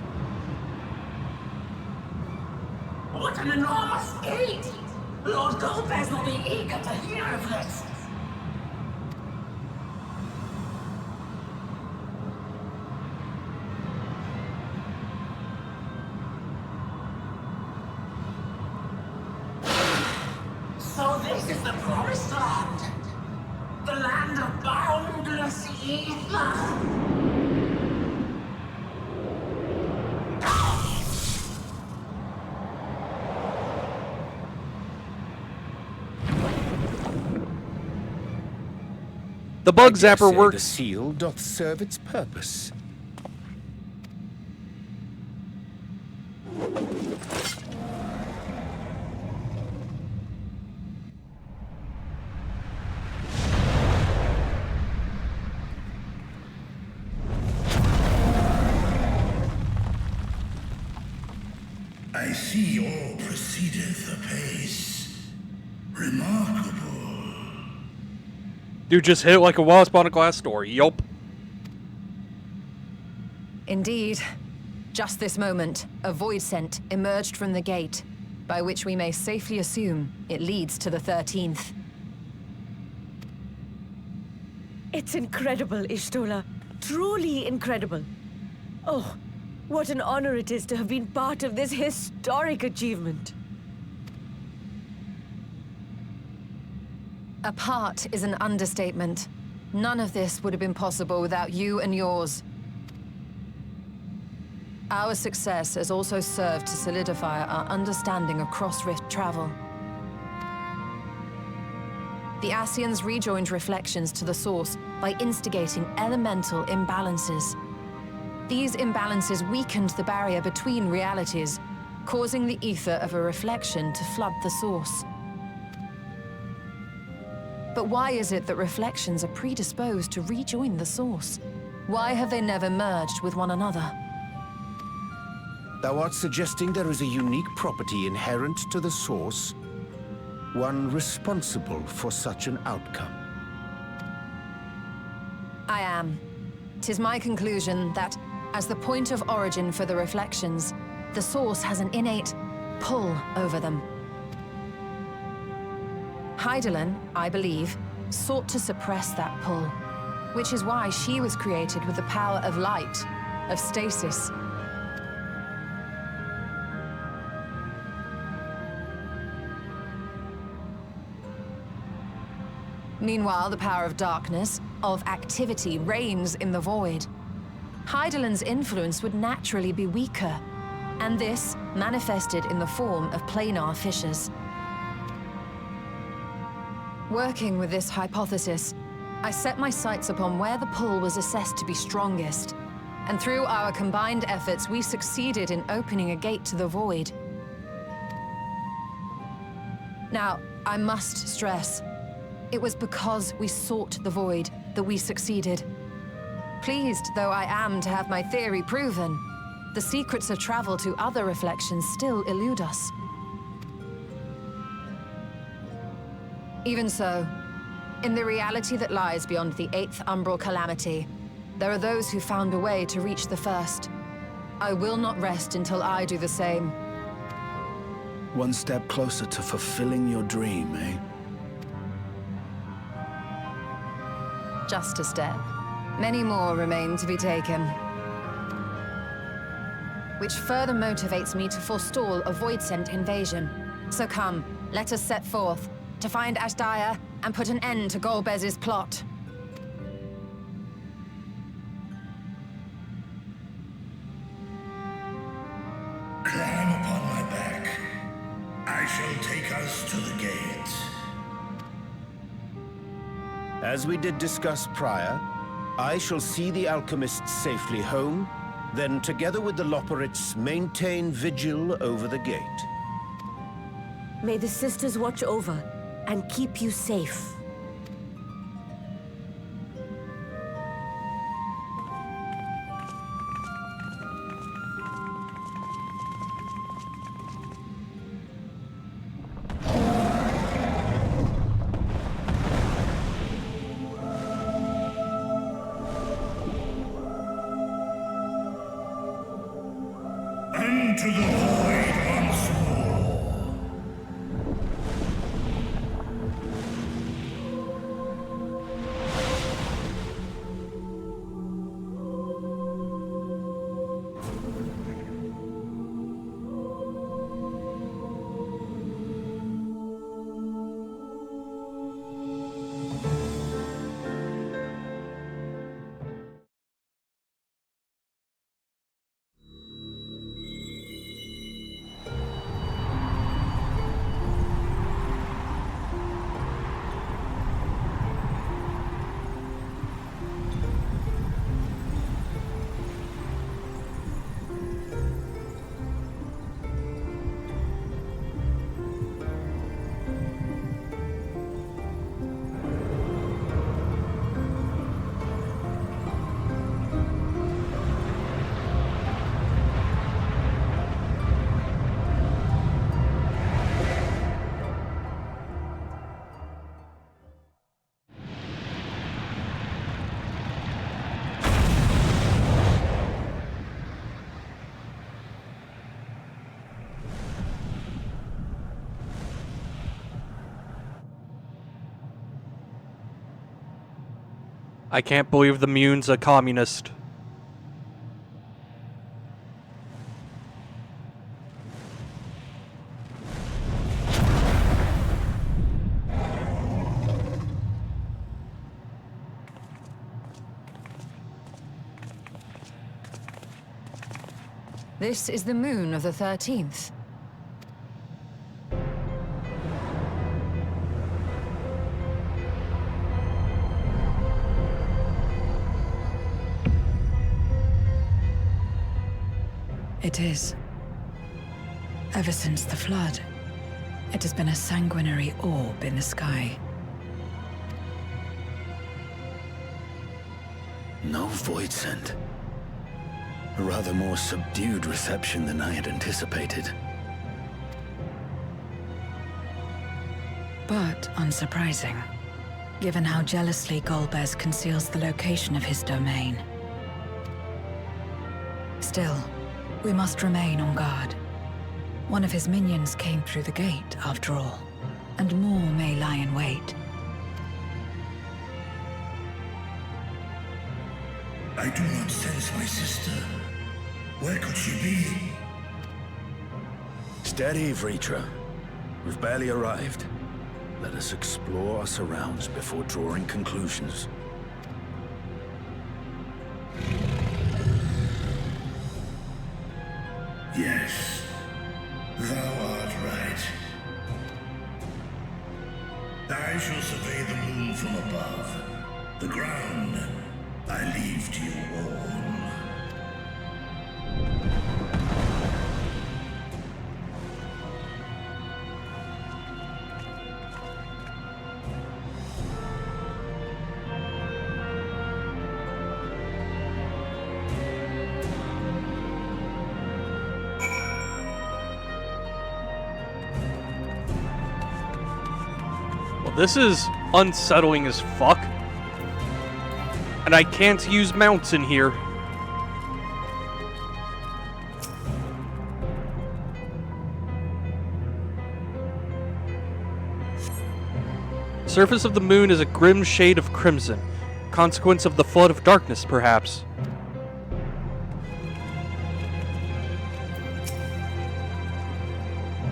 What an enormous gate! Lord Golbez will be eager to hear of this. So this is the promised land. The land of boundless ether. The bug zapper The works. seal doth serve its purpose. I see all proceedeth apace. Remarkable. Dude just hit like a wasp on a glass door. Yup. Indeed. Just this moment, a void scent emerged from the gate, by which we may safely assume it leads to the 13th. It's incredible, Y'shtola. Truly incredible. Oh, what an honor it is to have been part of this historic achievement. A part is an understatement. None of this would have been possible without you and yours. Our success has also served to solidify our understanding of cross-rift travel. The Ascians rejoined reflections to the source by instigating elemental imbalances. These imbalances weakened the barrier between realities, causing the ether of a reflection to flood the source. But why is it that reflections are predisposed to rejoin the source? Why have they never merged with one another? Thou art suggesting there is a unique property inherent to the source, one responsible for such an outcome. I am. 'Tis my conclusion that, as the point of origin for the reflections, the source has an innate pull over them. Hydaelyn, I believe, sought to suppress that pull, which is why she was created with the power of light, of stasis. Meanwhile, the power of darkness, of activity, reigns in the void. Hydaelyn's influence would naturally be weaker, and this manifested in the form of planar fissures. Working with this hypothesis, I set my sights upon where the pull was assessed to be strongest, and through our combined efforts, we succeeded in opening a gate to the void. Now, I must stress, it was because we sought the void that we succeeded. Pleased though I am to have my theory proven, the secrets of travel to other reflections still elude us. Even so, in the reality that lies beyond the 8th Umbral Calamity, there are those who found a way to reach the first. I will not rest until I do the same. One step closer to fulfilling your dream, eh? Just a step. Many more remain to be taken. Which further motivates me to forestall a void-sent invasion. So come, let us set forth, to find Ashdaya and put an end to Golbez's plot. Climb upon my back. I shall take us to the gate. As we did discuss prior, I shall see the alchemists safely home, then together with the Loporrits maintain vigil over the gate. May the sisters watch over and keep you safe. Into the void once more. I can't believe the Mune's a communist. This is the moon of the 13th. It is. Ever since the flood, it has been a sanguinary orb in the sky. No Voidsent. A rather more subdued reception than I had anticipated. But unsurprising, given how jealously Golbez conceals the location of his domain. Still, we must remain on guard. One of his minions came through the gate, after all, and more may lie in wait. I do not sense my sister. Where could she be? Steady, Vritra. We've barely arrived. Let us explore our surrounds before drawing conclusions. Yes, thou art right. I shall survey the moon from above. The ground I leave to you all. This is unsettling as fuck. And I can't use mounts in here. The surface of the moon is a grim shade of crimson. Consequence of the flood of darkness, perhaps.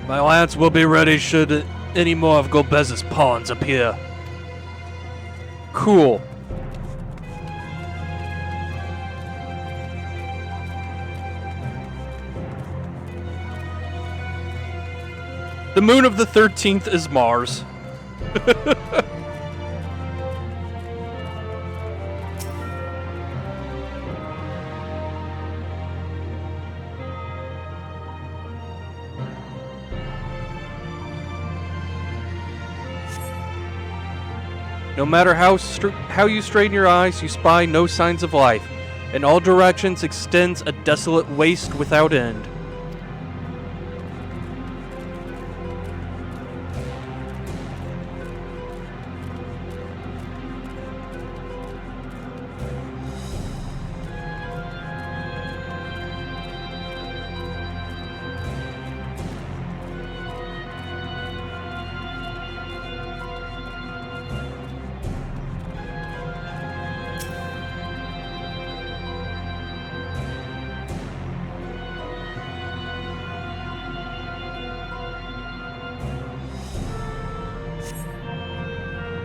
My lance will be ready should any more of Golbez's pawns appear. Cool. The moon of the 13th is Mars. No matter how you strain your eyes, you spy no signs of life. In all directions extends a desolate waste without end.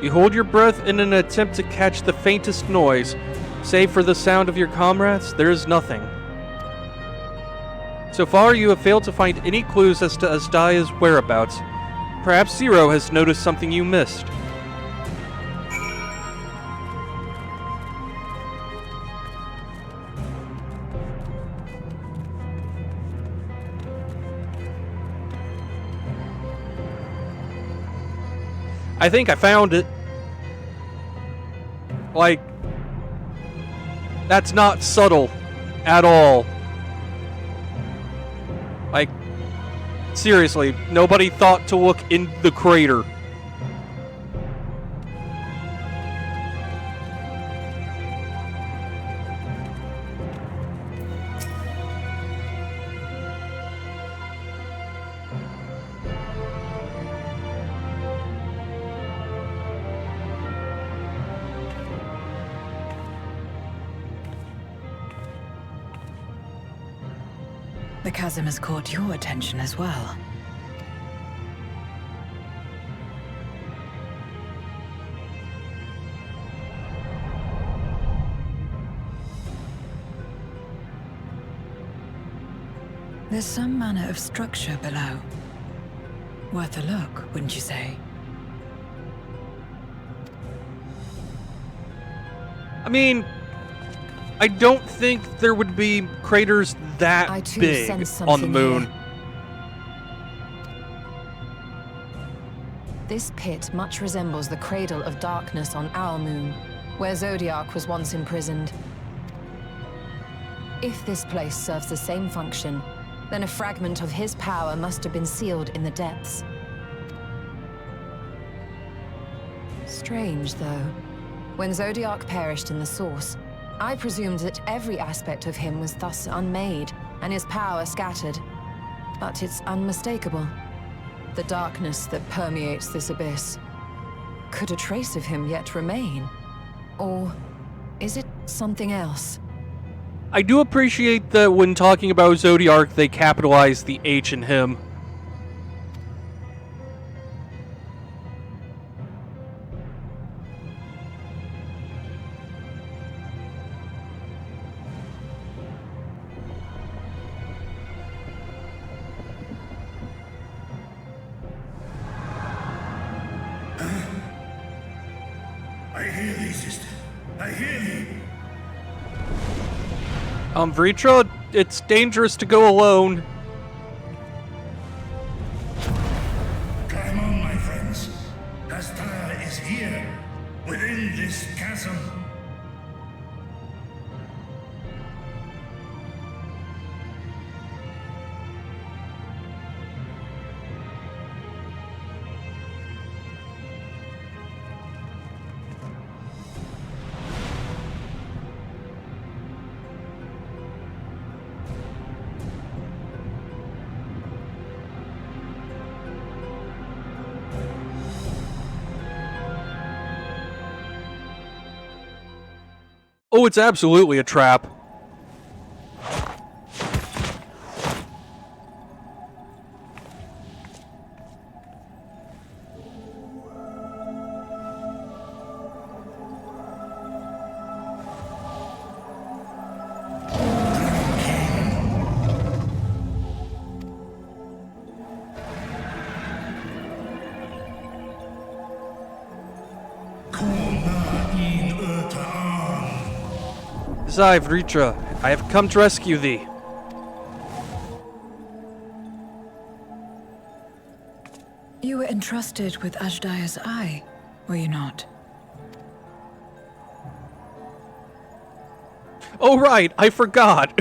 You hold your breath in an attempt to catch the faintest noise. Save for the sound of your comrades, there is nothing. So far, you have failed to find any clues as to Azdaya's whereabouts. Perhaps Zero has noticed something you missed. I think I found it. Like, that's not subtle at all. Like, seriously, nobody thought to look in the crater. The chasm has caught your attention as well. There's some manner of structure below. Worth a look, wouldn't you say? I mean, I don't think there would be craters that big on the moon. This pit much resembles the Cradle of Darkness on our moon, where Zodiark was once imprisoned. If this place serves the same function, then a fragment of his power must have been sealed in the depths. Strange, though. When Zodiark perished in the Source, I presumed that every aspect of him was thus unmade, and his power scattered. But it's unmistakable. The darkness that permeates this abyss. Could a trace of him yet remain? Or is it something else? I do appreciate that when talking about Zodiark, they capitalize the H in him. I hear thee, sister. I hear thee. Vritra, it's dangerous to go alone. Climb on, my friends. Hastaya is here, within this chasm. Oh, it's absolutely a trap. Zai, Vritra, I have come to rescue thee. You were entrusted with Azdaya's eye, were you not? Oh right, I forgot.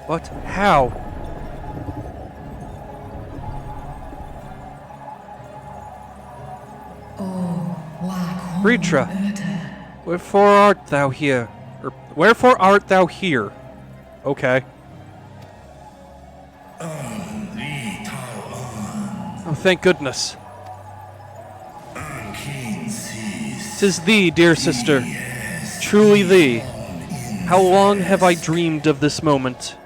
What? How? Vritra, wherefore art thou here? Or wherefore art thou here? Okay. Oh, thank goodness. 'Tis thee, dear sister. Truly thee. How long have I dreamed of this moment?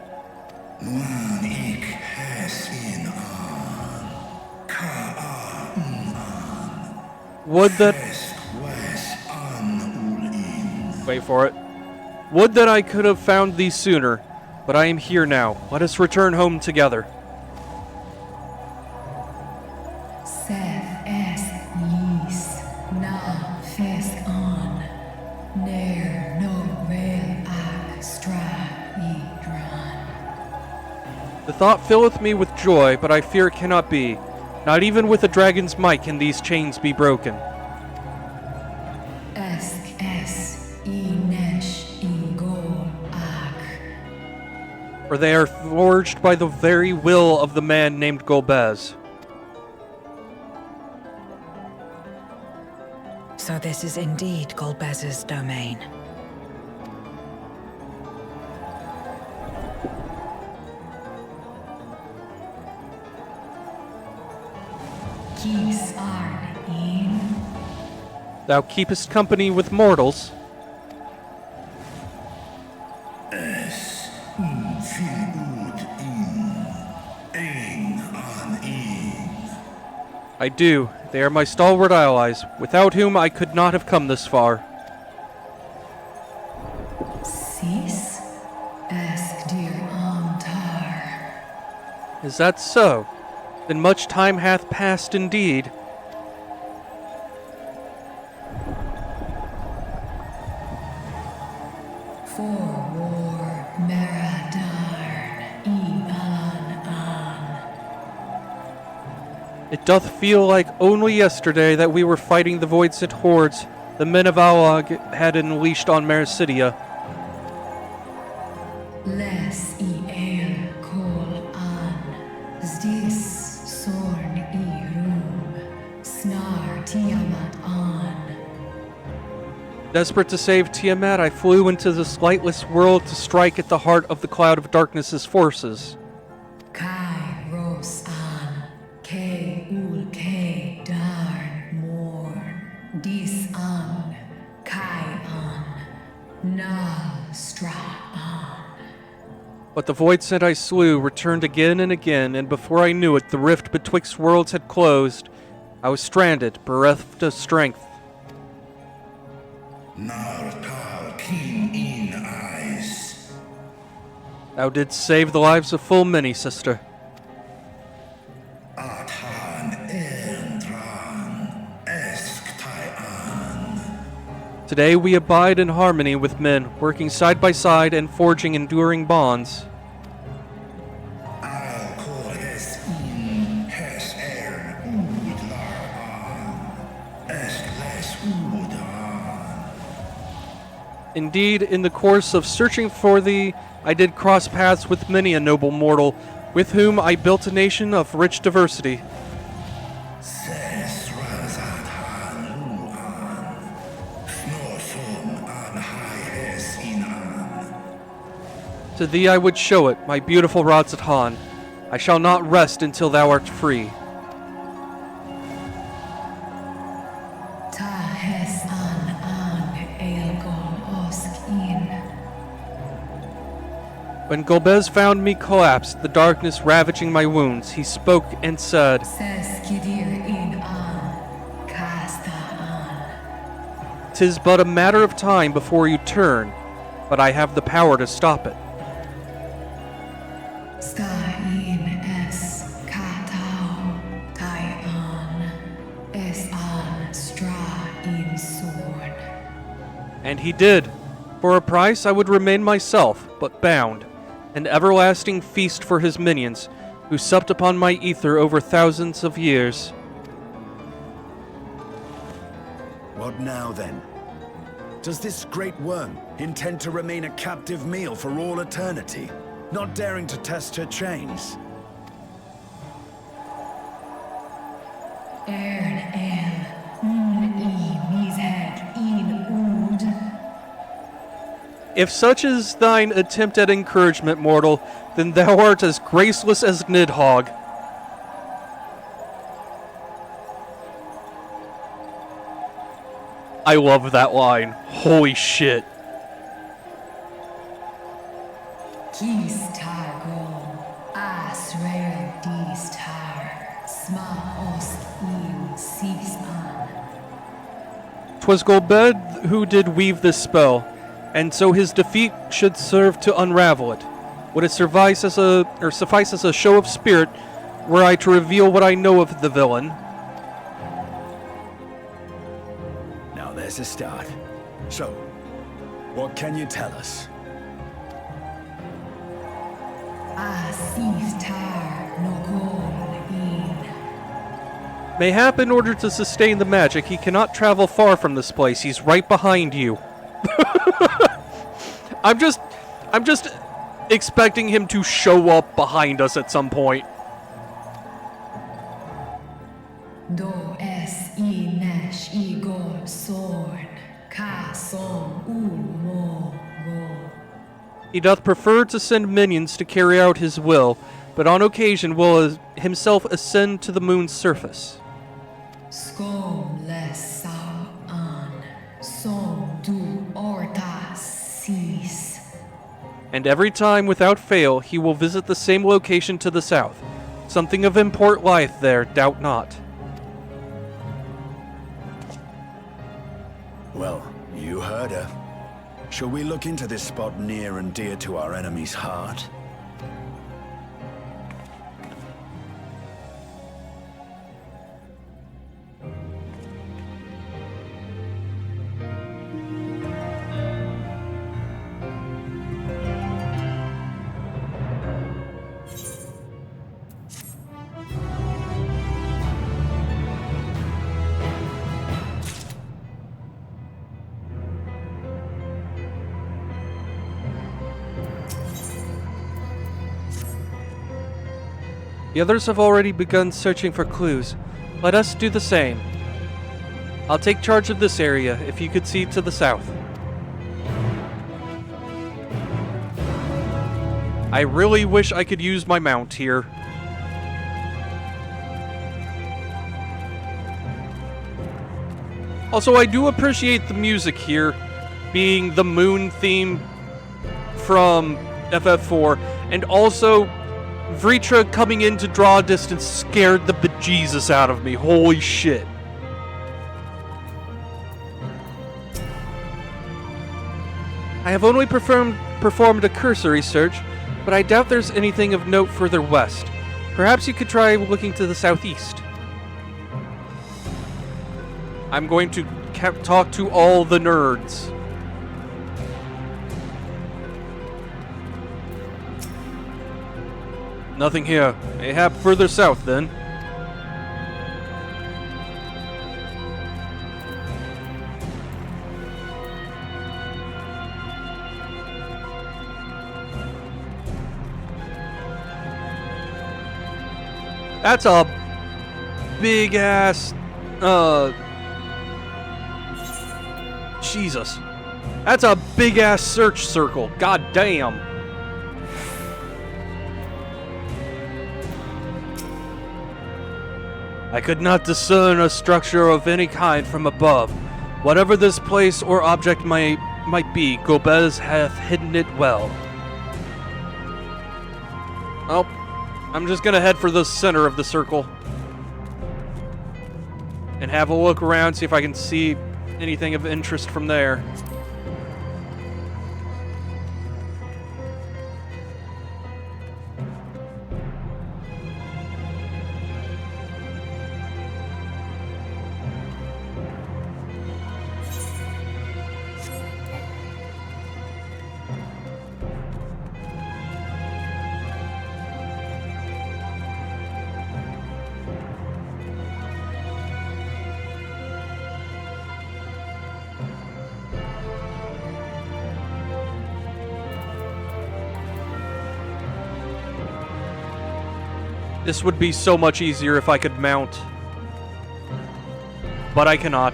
Would that... Wait for it. Would that I could have found thee sooner, but I am here now. Let us return home together. The thought filleth me with joy, but I fear it cannot be. Not even with a dragon's might can these chains be broken. or they are forged by the very will of the man named Golbez. So this is indeed Golbez's domain. Thou keepest company with mortals. I do. They are my stalwart allies, without whom I could not have come this far. Cis esk dir antar. Is that so? Then much time hath passed indeed. For war Meradarn Ian an. It doth feel like only yesterday that we were fighting the Void-Sent hordes the men of Alag had unleashed on Mericidia. Les el kol an. Zdis sorn rum. Snar Tiamat an. Desperate to save Tiamat, I flew into this lightless world to strike at the heart of the Cloud of Darkness's forces. Kai ros an. Ke ul ke darn morn. Dis an. Kai an. Na stra an. But the Void-Sent I slew returned again and again, and before I knew it, the rift betwixt worlds had closed. I was stranded, bereft of strength. Nartal keen in eyes. Thou didst save the lives of full many, sister. Athan Endran Esk Taian. Today we abide in harmony with men, working side by side and forging enduring bonds. Al Kores in Hes Ern Udlar an. Esk Les Udan. Indeed, in the course of searching for thee, I did cross paths with many a noble mortal, with whom I built a nation of rich diversity. Ses Razat Han Luan. Fnorson an Hai Es in an. To thee I would show it, my beautiful Radzat Han. I shall not rest until thou art free. Ta hes an Aelgol osk in. When Golbez found me collapsed, the darkness ravaging my wounds, he spoke and said, Ses kidir in an. Casta an. "'Tis but a matter of time before you turn, but I have the power to stop it." Sta in es katao. Tai an. Es an stra in sorn. And he did. For a price I would remain myself, but bound, an everlasting feast for his minions, who supped upon my ether over thousands of years. What now, then? Does this great worm intend to remain a captive meal for all eternity, not daring to test her chains? Ern el. Mished in ud. If such is thine attempt at encouragement, mortal, then thou art as graceless as Nidhogg. I love that line. Holy shit. Kis targon. Asrael dis tar. Sma osk in sis an. 'Twas Golbez who did weave this spell, and so his defeat should serve to unravel it. Would it suffice as a show of spirit were I to reveal what I know of the villain? Now there's a start. So, what can you tell us? Asif tar nogol in. Mayhap in order to sustain the magic, he cannot travel far from this place. He's right behind you. I'm just expecting him to show up behind us at some point. Do es I nesh Igor Sorn, Ka Som Ul Mo Go. He doth prefer to send minions to carry out his will, but on occasion will himself ascend to the moon's surface. Skom les Sao An, Som Du Orta Sis. And every time, without fail, he will visit the same location to the south. Something of import lieth there, doubt not. Well, you heard her. Shall we look into this spot near and dear to our enemy's heart? The others have already begun searching for clues. Let us do the same. I'll take charge of this area, if you could see to the south. I really wish I could use my mount here. Also, I do appreciate the music here, being the moon theme from FF4, and also Vritra coming in to draw a distance scared the bejesus out of me. Holy shit. I have only performed a cursory search, but I doubt there's anything of note further west. Perhaps you could try looking to the southeast. I'm going to talk to all the nerds. Nothing here. Mayhap further south, then. That's a big-ass, Jesus. That's a big-ass search circle. God damn. I could not discern a structure of any kind from above. Whatever this place or object might be, Gobez hath hidden it well. Oh, I'm just gonna head for the center of the circle. And have a look around, see if I can see anything of interest from there. This would be so much easier if I could mount. But I cannot.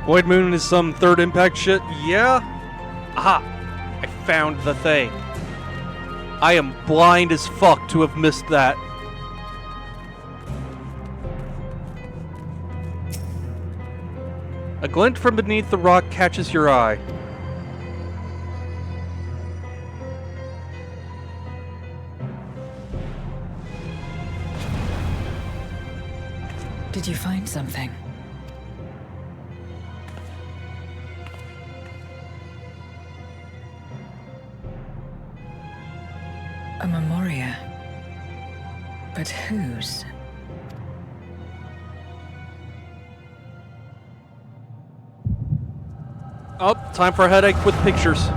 Void Moon is some third impact shit? Yeah? Aha! I found the thing. I am blind as fuck to have missed that. A glint from beneath the rock catches your eye. Did you find something? A Memoria. But whose? Oh, time for a headache with pictures.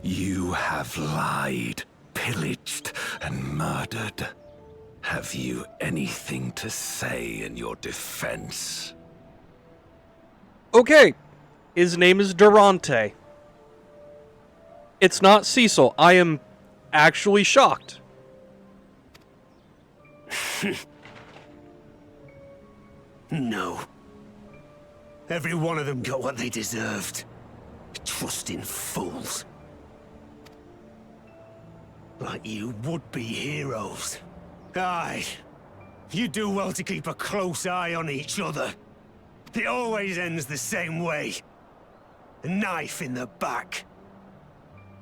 You have lied, pillaged, and murdered. Have you anything to say in your defense? Okay, his name is Durante. It's not Cecil. I am actually shocked. No. Every one of them got what they deserved. Trusting fools. Like you would-be heroes. Aye. You do well to keep a close eye on each other. It always ends the same way. A knife in the back.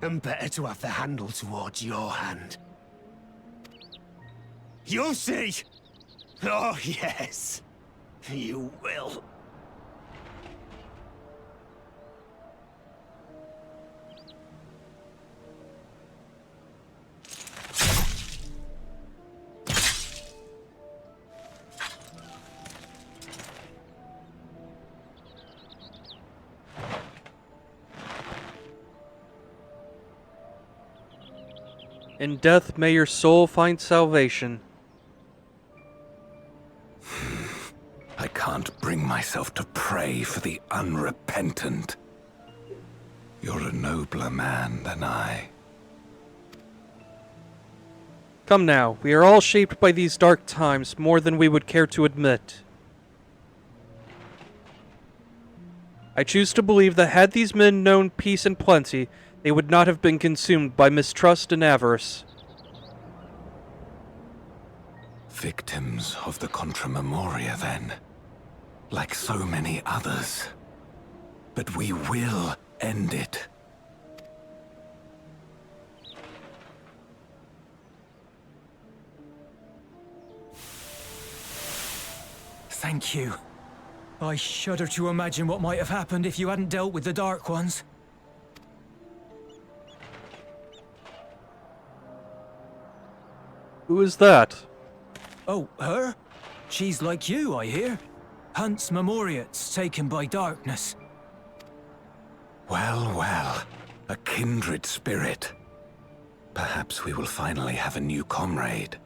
And better to have the handle towards your hand. You'll see! Oh, yes. You will. In death may your soul find salvation. I can't bring myself to pray for the unrepentant. You're a nobler man than I. Come now, we are all shaped by these dark times more than we would care to admit. I choose to believe that had these men known peace and plenty, they would not have been consumed by mistrust and avarice. Victims of the Contra Memoria, then. Like so many others. But we will end it. Thank you. I shudder to imagine what might have happened if you hadn't dealt with the Dark Ones. Who is that? Oh, her? She's like you, I hear. Hunts Memoriats taken by darkness. Well, well. A kindred spirit. Perhaps we will finally have a new comrade.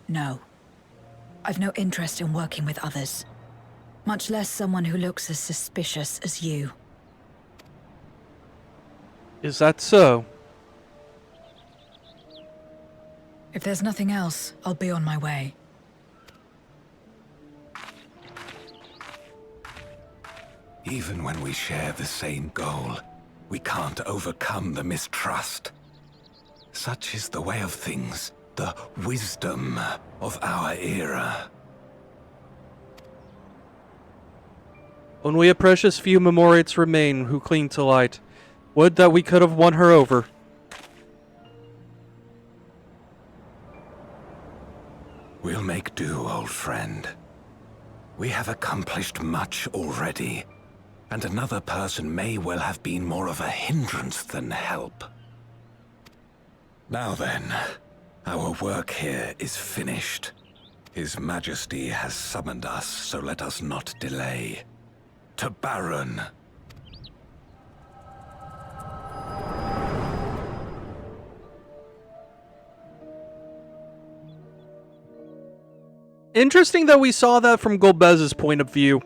No. I've no interest in working with others. Much less someone who looks as suspicious as you. Is that so? If there's nothing else, I'll be on my way. Even when we share the same goal, we can't overcome the mistrust. Such is the way of things, the wisdom of our era. Only a precious few Memoriats remain who cling to light. Would that we could have won her over. We'll make do, old friend. We have accomplished much already, and another person may well have been more of a hindrance than help. Now then, our work here is finished. His Majesty has summoned us, so let us not delay. To Baron! Interesting that we saw that from Golbez's point of view.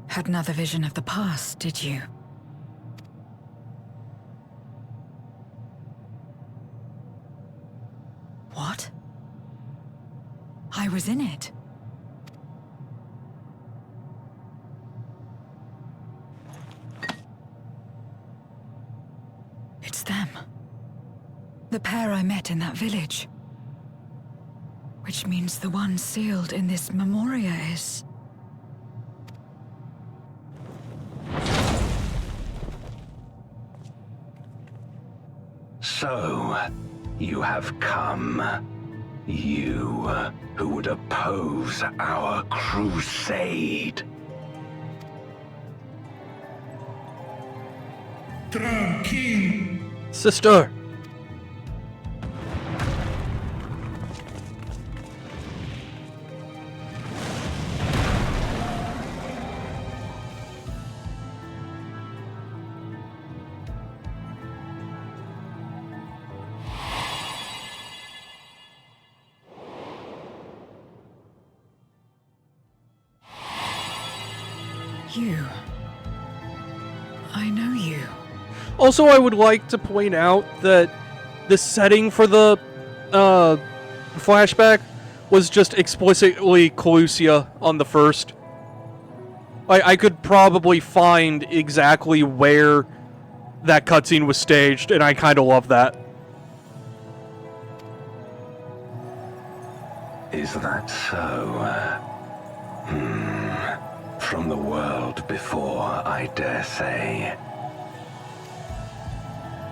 Had another vision of the past, did you? What? I was in it. It's them. The pair I met in that village. Which means the one sealed in this memoria is... So, you have come. You, who would oppose our crusade. Tranquil. Sister! You. I know you. Also, I would like to point out that the setting for the flashback was just explicitly Calusia on the first. I could probably find exactly where that cutscene was staged, and I kind of love that. Is that so? From the world before, I dare say.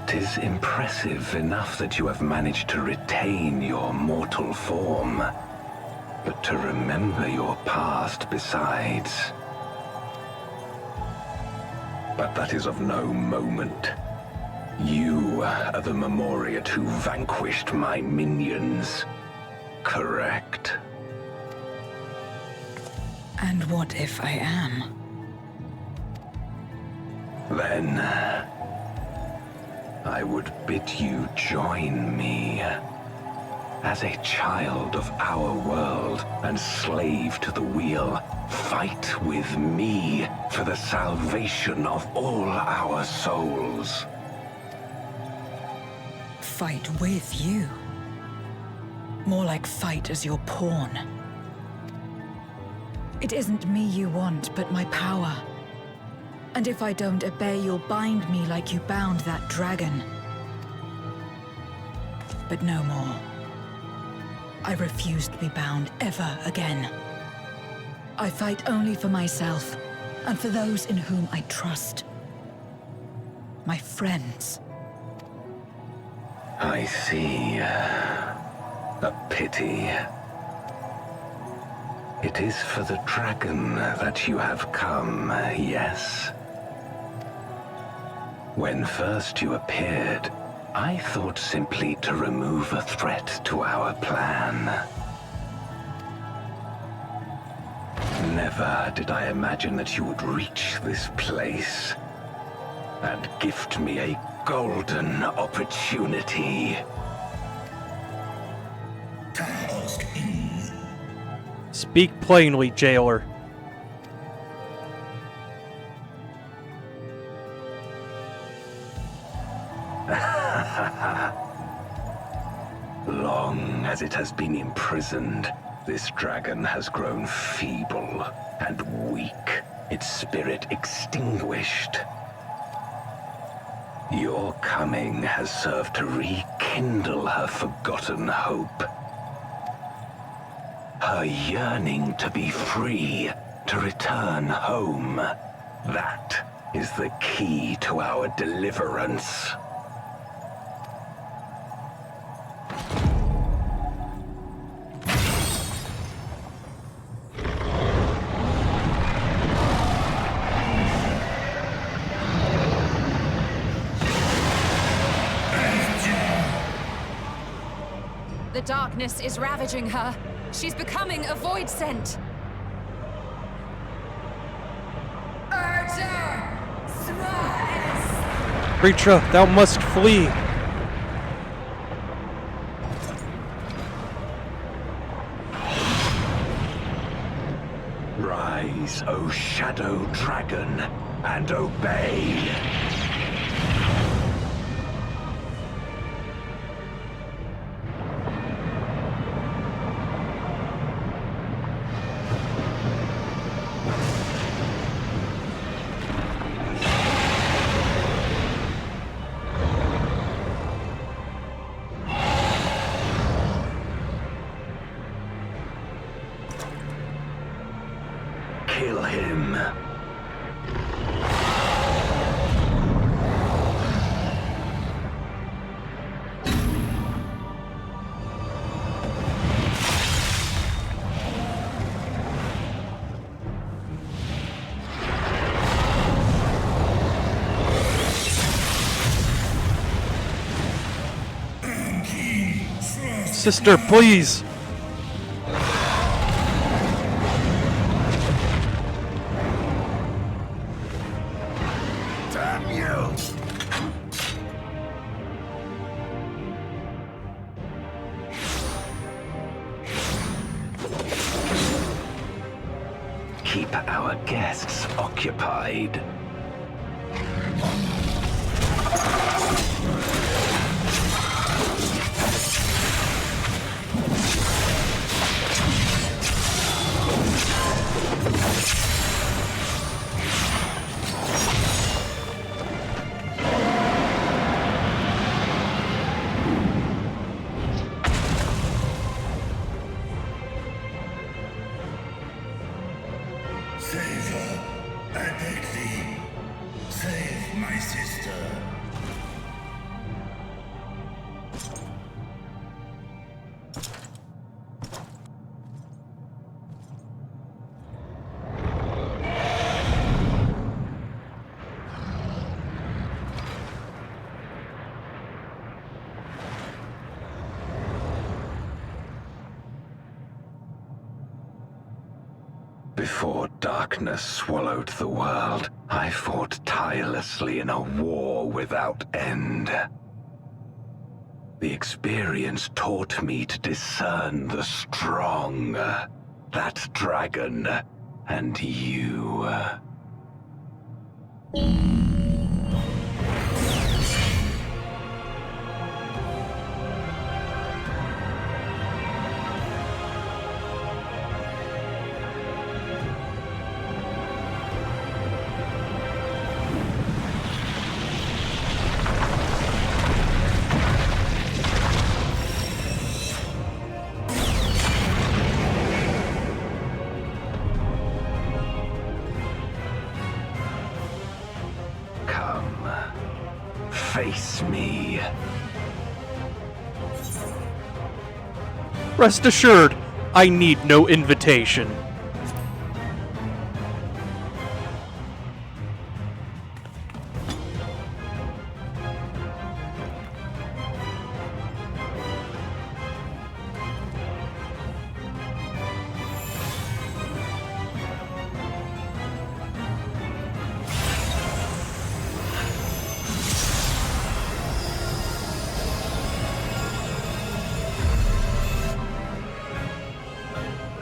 'Tis impressive enough that you have managed to retain your mortal form, but to remember your past besides. But that is of no moment. You are the Memoriat who vanquished my minions, correct? And what if I am? Then I would bid you join me as a child of our world and slave to the wheel. Fight with me for the salvation of all our souls. Fight with you? More like fight as your pawn. It isn't me you want, but my power. And if I don't obey, you'll bind me like you bound that dragon. But no more. I refuse to be bound ever again. I fight only for myself, and for those in whom I trust. My friends. I see. A pity. It is for the dragon that you have come, yes? When first you appeared, I thought simply to remove a threat to our plan. Never did I imagine that you would reach this place and gift me a golden opportunity. Speak plainly, jailer. Long as it has been imprisoned, this dragon has grown feeble and weak, its spirit extinguished. Your coming has served to rekindle her forgotten hope. Her yearning to be free, to return home. That is the key to our deliverance. The darkness is ravaging her. She's becoming a void scent. Creature, thou must flee. Rise, O Shadow Dragon, and obey! Kill him. Sister, please. Damn you! Keep our guests occupied. Save her, I beg thee. Save my sister. Before darkness swallowed the world, I fought tirelessly in a war without end. The experience taught me to discern the strong, that dragon, and you. Face me. Rest assured, I need no invitation.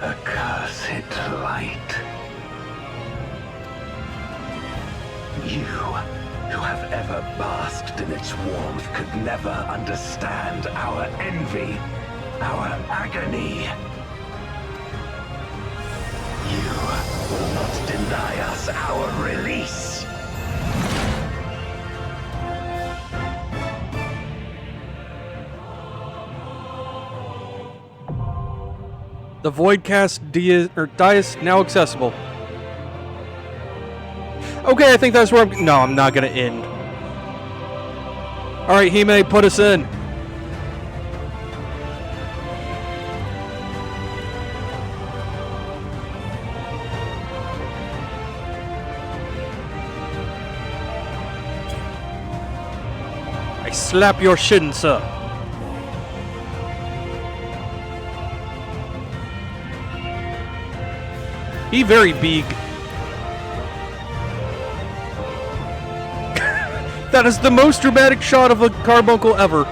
Accursed light. You, who have ever basked in its warmth, could never understand our envy, our agony. You will not deny us our release. The Voidcast Dais now accessible. Okay, I think that's where I'm... No, I'm not gonna end. Alright, Hime, put us in. I slap your shin, sir. He very big. That is the most dramatic shot of a carbuncle ever.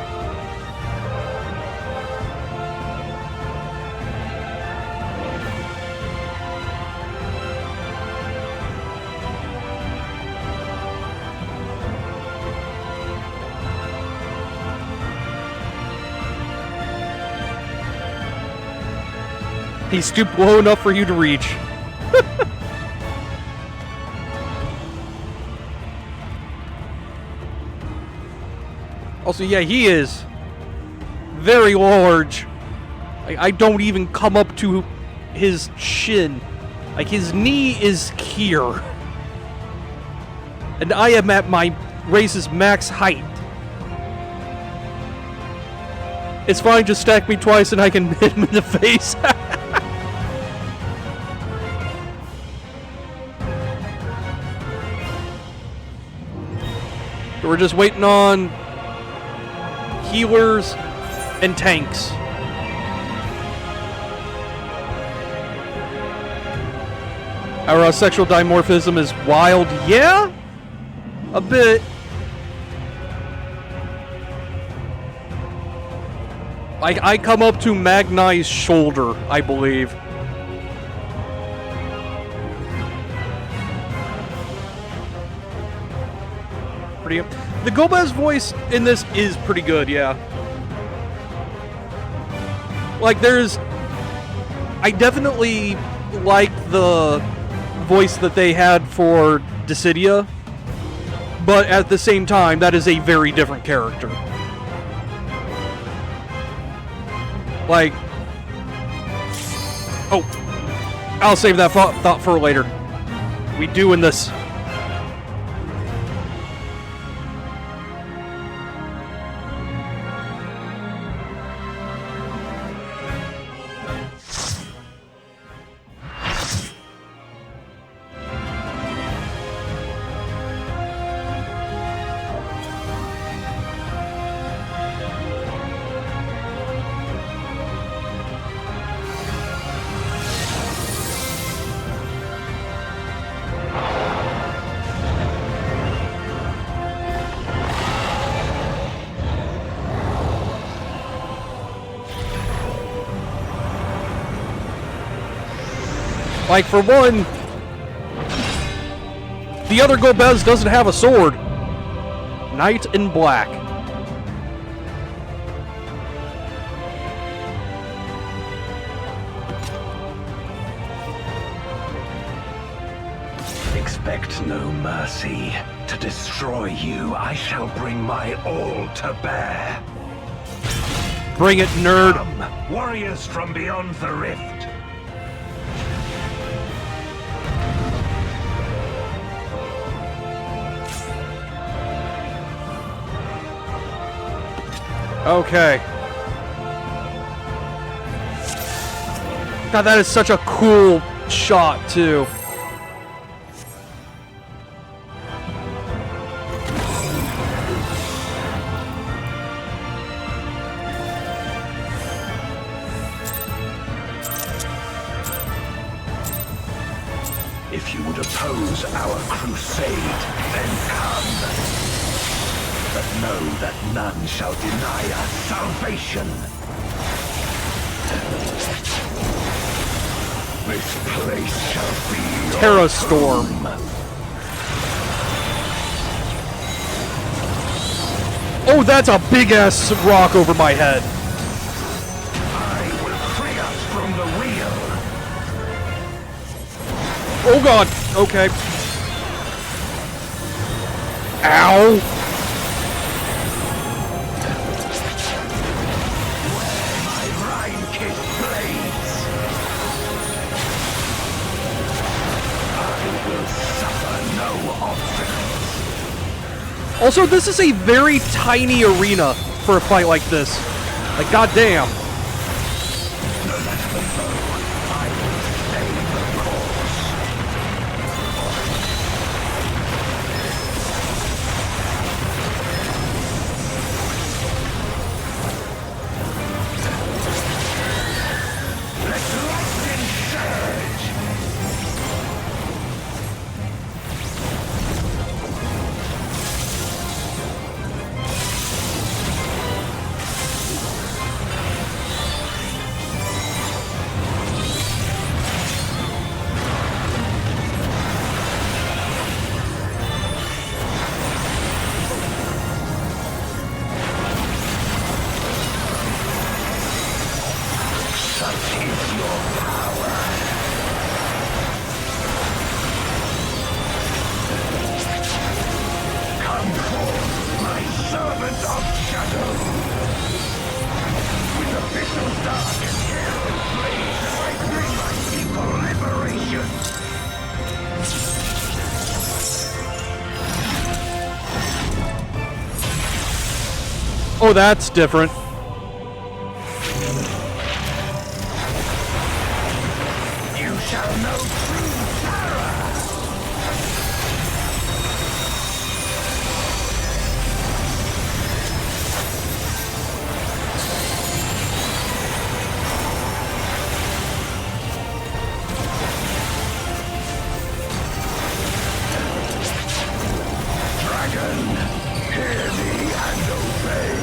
He stooped low enough for you to reach. Also, yeah, he is very large. I don't even come up to his shin. Like, his knee is here. And I am at my race's max height. It's fine, just stack me twice and I can hit him in the face. We're just waiting on healers and tanks. Our sexual dimorphism is wild. Yeah? A bit. I come up to Magnai's shoulder, I believe. Pretty. The Gomez voice in this is pretty good, yeah. Like, I definitely like the voice that they had for Dissidia, but at the same time, that is a very different character. Like, oh, I'll save that thought for later. We doing this. Like, for one, the other Gomez doesn't have a sword. Knight in black. Expect no mercy. To destroy you, I shall bring my all to bear. Bring it, nerd. Come, warriors from beyond the rift. Okay. God, that is such a cool shot, too. If you would oppose our crusade, then come. But know that none shall deny us salvation. This place shall be your Terra Storm. Oh, that's a big-ass rock over my head. I will free us from the wheel. Oh god, okay. Ow. Also, this is a very tiny arena for a fight like this. Like, goddamn. Oh, that's different. You shall know true terror. Dragon, hear me and obey.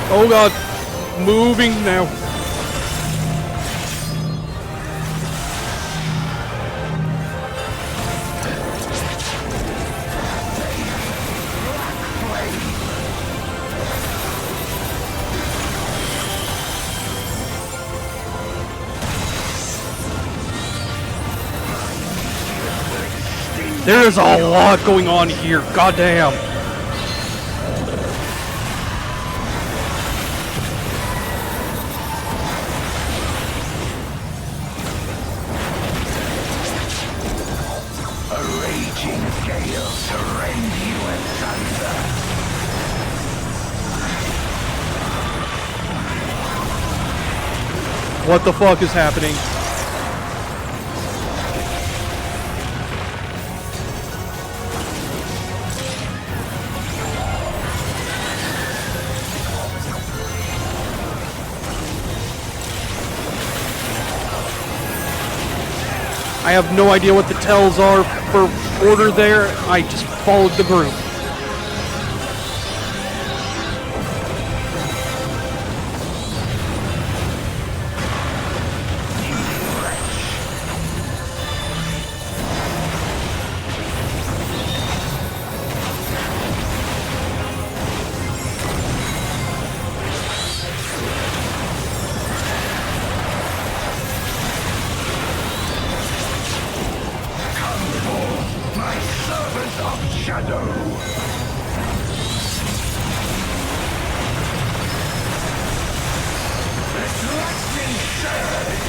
Oh god. Moving now. There is a lot going on here. Goddamn. A raging gale to rend you asunder. What the fuck is happening? I have no idea what the tells are for order there. I just followed the group. My servant of shadow! This lightning surge!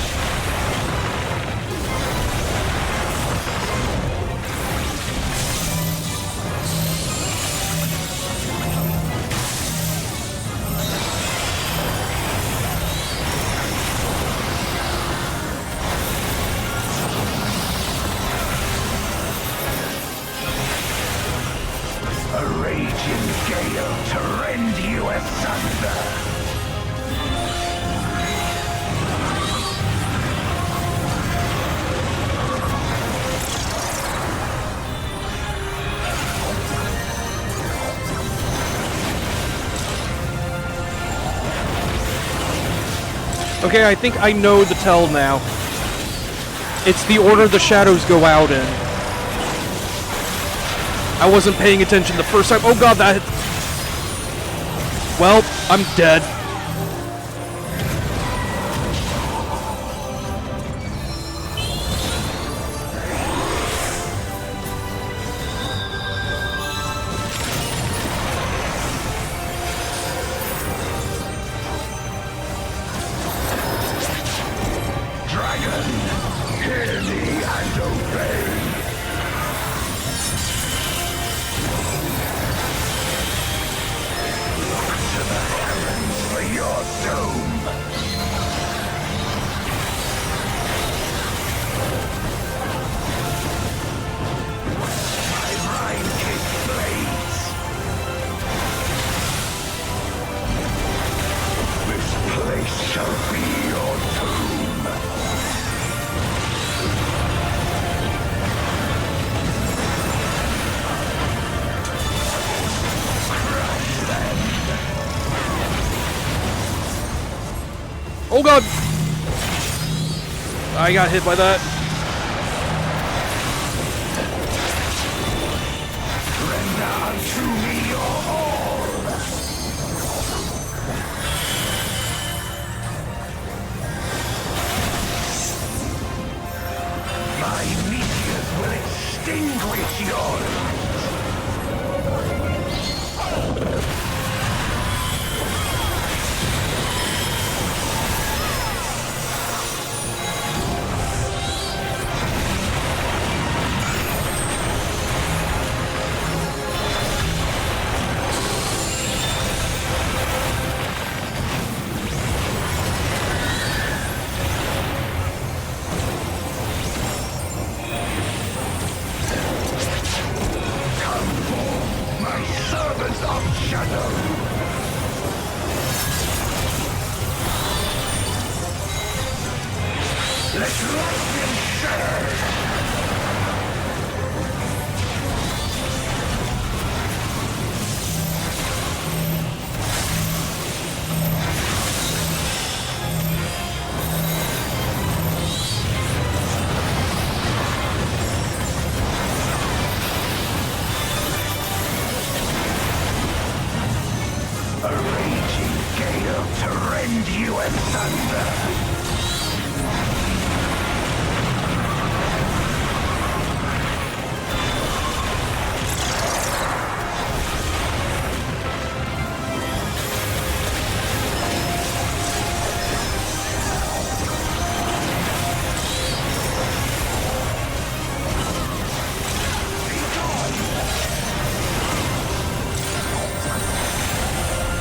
A raging gale to rend you asunder. Okay, I think I know the tell now. It's the order the shadows go out in. I wasn't paying attention the first time. Oh god, that... Well, I'm dead. Dragon, hear me and obey. To the heavens for your doom. My rhyme kick blades. This place shall be your tomb. Oh god! I got hit by that. Render unto me your all. My meteors will extinguish your light. Let lightning surge! A raging gale to rend you asunder!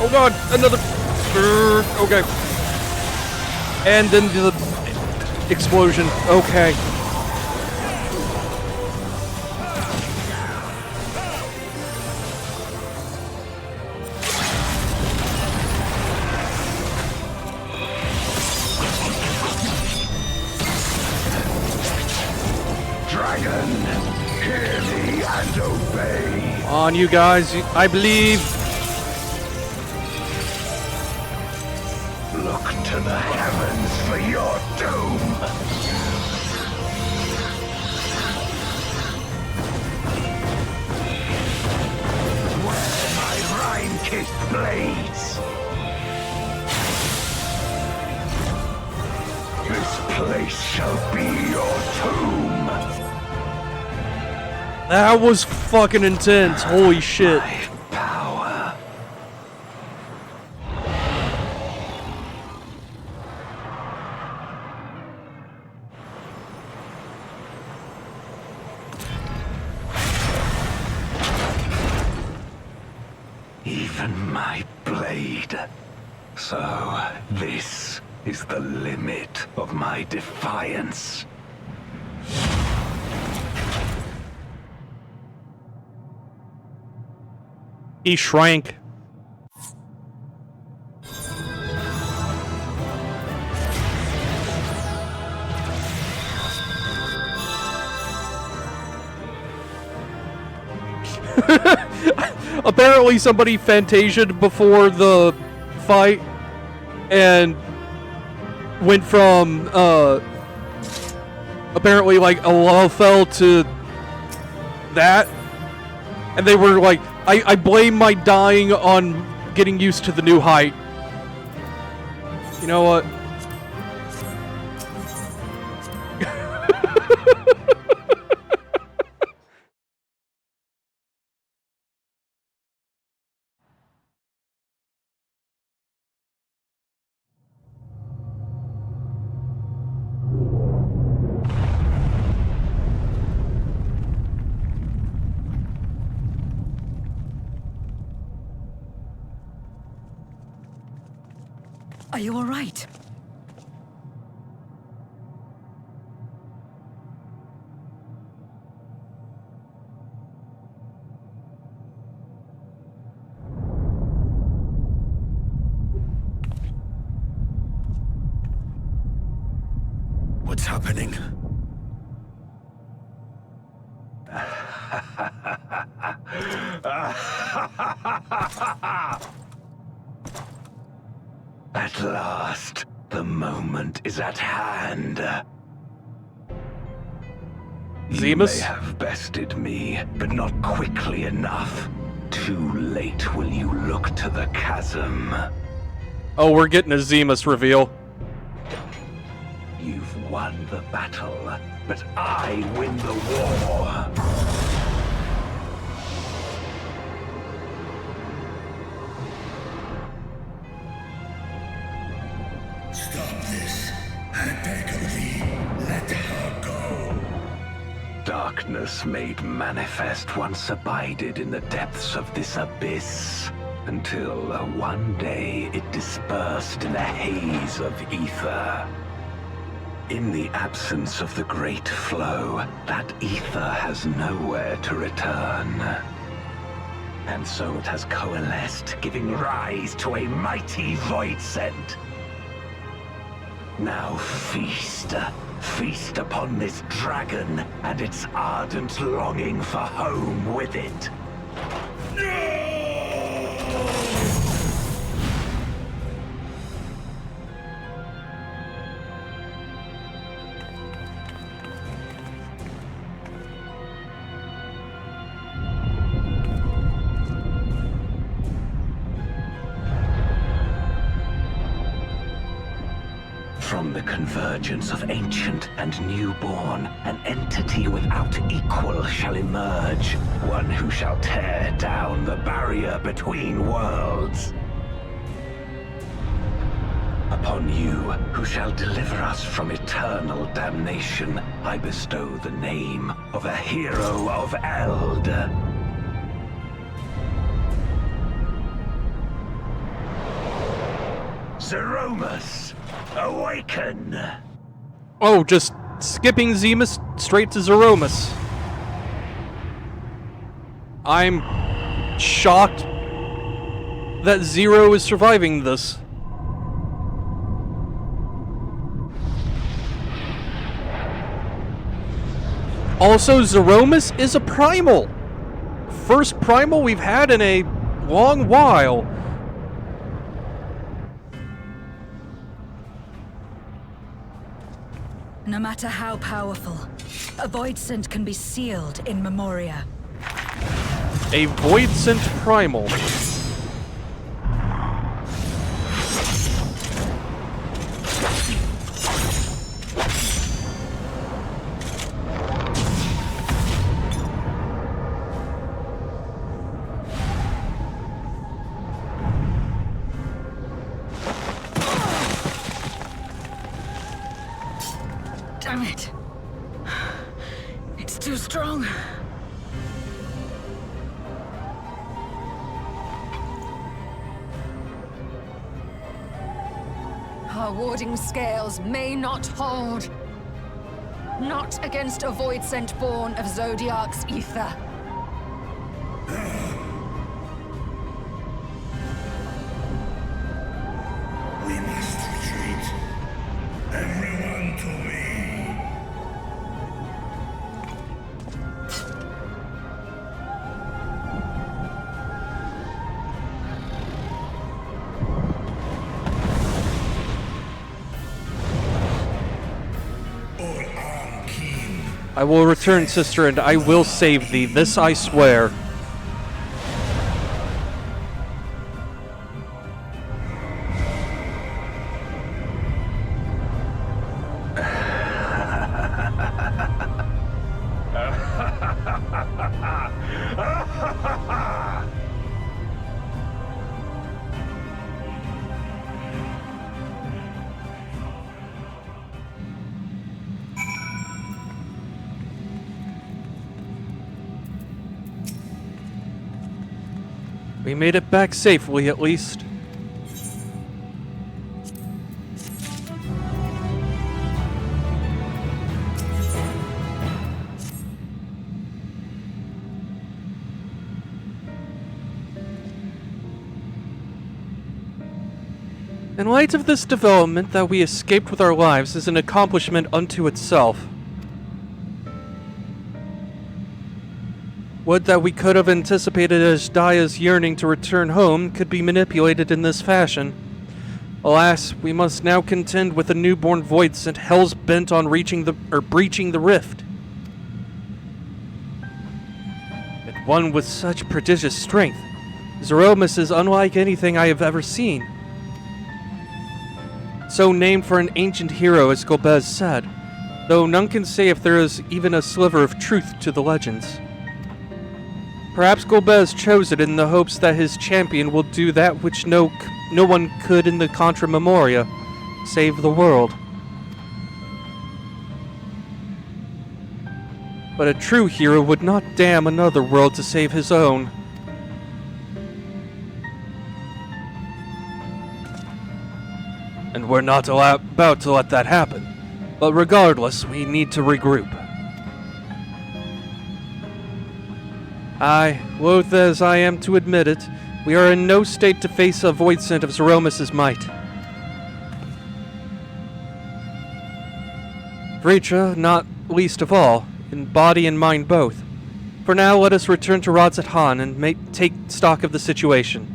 Oh god, another... Okay. And then the explosion. Okay. Dragon, hear me and obey. On you guys, I believe. Look to the heavens for your doom! Where my rime-kissed blades! This place shall be your tomb! That was fucking intense. Holy shit. Power. Even my blade. So, this is the limit of my defiance. He shrank. Apparently somebody fantasia'd before the fight and went from apparently like a Lalfell to that, and they were like, I blame my dying on getting used to the new height. You know what? Are you all right? What's happening? At last, the moment is at hand. You may Zemus? have bested me, but not quickly enough. Too late will you look to the chasm. Oh, we're getting a Zemus reveal. You've won the battle, but I win the war. Stop this. I beg of thee, let her go. Darkness made manifest once abided in the depths of this abyss, until one day it dispersed in a haze of ether. In the absence of the great flow, that ether has nowhere to return. And so it has coalesced, giving rise to a mighty voidsent. Now feast, Feast upon this dragon and its ardent longing for home with it. From the convergence of ancient and newborn, an entity without equal shall emerge, one who shall tear down the barrier between worlds. Upon you, who shall deliver us from eternal damnation, I bestow the name of a hero of Eld. Zeromus, awaken! Oh, just skipping Zemus straight to Zeromus. I'm shocked that Zero is surviving this. Also, Zeromus is a primal. First primal we've had in a long while. No matter how powerful, a Voidsent can be sealed in Memoria. A Voidsent primal. Damn it. It's too strong. Our warding scales may not hold. Not against a Voidsent born of Zodiark's ether. We must retreat. Everyone to me. I will return, sister, and I will save thee. This I swear. We made it back safely, at least. In light of this development, that we escaped with our lives is an accomplishment unto itself. Would that we could have anticipated Ashdaya's yearning to return home could be manipulated in this fashion. Alas, we must now contend with a newborn Voidsent hell's bent on breaching the rift. And one with such prodigious strength. Zeromus is unlike anything I have ever seen. So named for an ancient hero, as Golbez said, though none can say if there is even a sliver of truth to the legends. Perhaps Golbez chose it in the hopes that his champion will do that which no one could in the Contra Memoria, save the world. But a true hero would not damn another world to save his own. And we're not about to let that happen. But regardless, we need to regroup. Aye, loath as I am to admit it, we are in no state to face a Voidsent of Zeromus' might. Vreecha, not least of all, in body and mind both. For now, let us return to Radzat Han and take stock of the situation.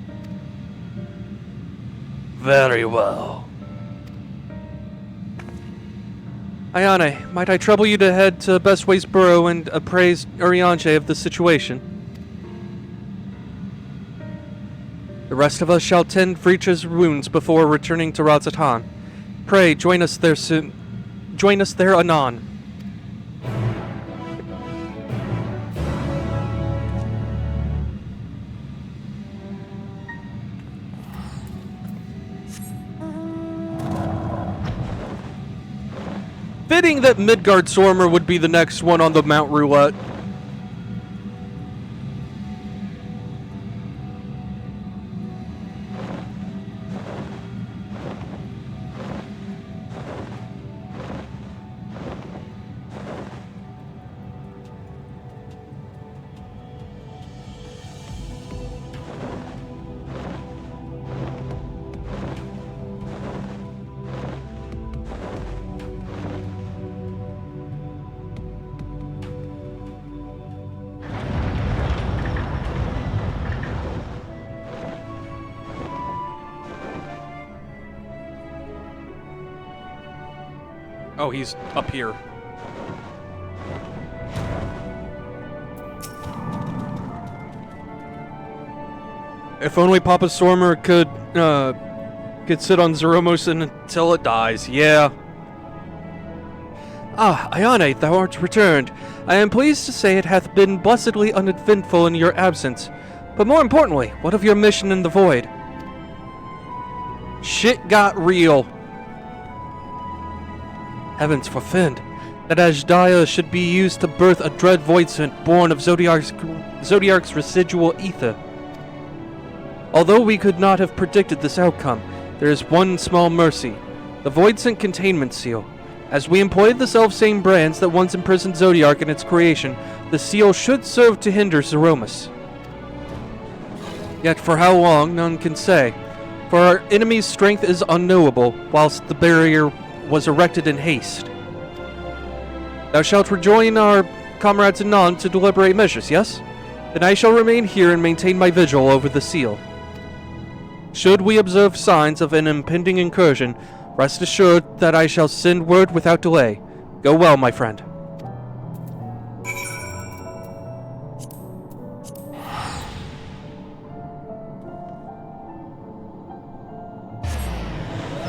Very well. Ayane, might I trouble you to head to Bestway's burrow and appraise Urianger of the situation? The rest of us shall tend Vreecha's wounds before returning to Radzat Han. Pray, join us there soon. Join us there anon. Fitting that Midgard Sormer would be the next one on the Mount Roulette. Oh, he's up here. If only Papa Sormer could sit on Zeromos until it dies. Yeah. Ah, Ayane, thou art returned. I am pleased to say it hath been blessedly uneventful in your absence. But more importantly, what of your mission in the void? Shit got real. Heavens forfend that Azdaia should be used to birth a dread voidsent born of Zodiark's residual ether. Although we could not have predicted this outcome, there is one small mercy: the voidsent containment seal. As we employ the self-same brands that once imprisoned Zodiark in its creation, the seal should serve to hinder Zeromus. Yet for how long, none can say, for our enemy's strength is unknowable, whilst the barrier was erected in haste. Thou shalt rejoin our comrades anon to deliberate measures, yes? Then I shall remain here and maintain my vigil over the seal. Should we observe signs of an impending incursion, rest assured that I shall send word without delay. Go well, my friend.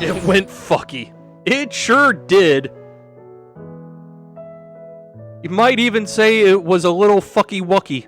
It went fucky. It sure did. You might even say it was a little fucky-wucky.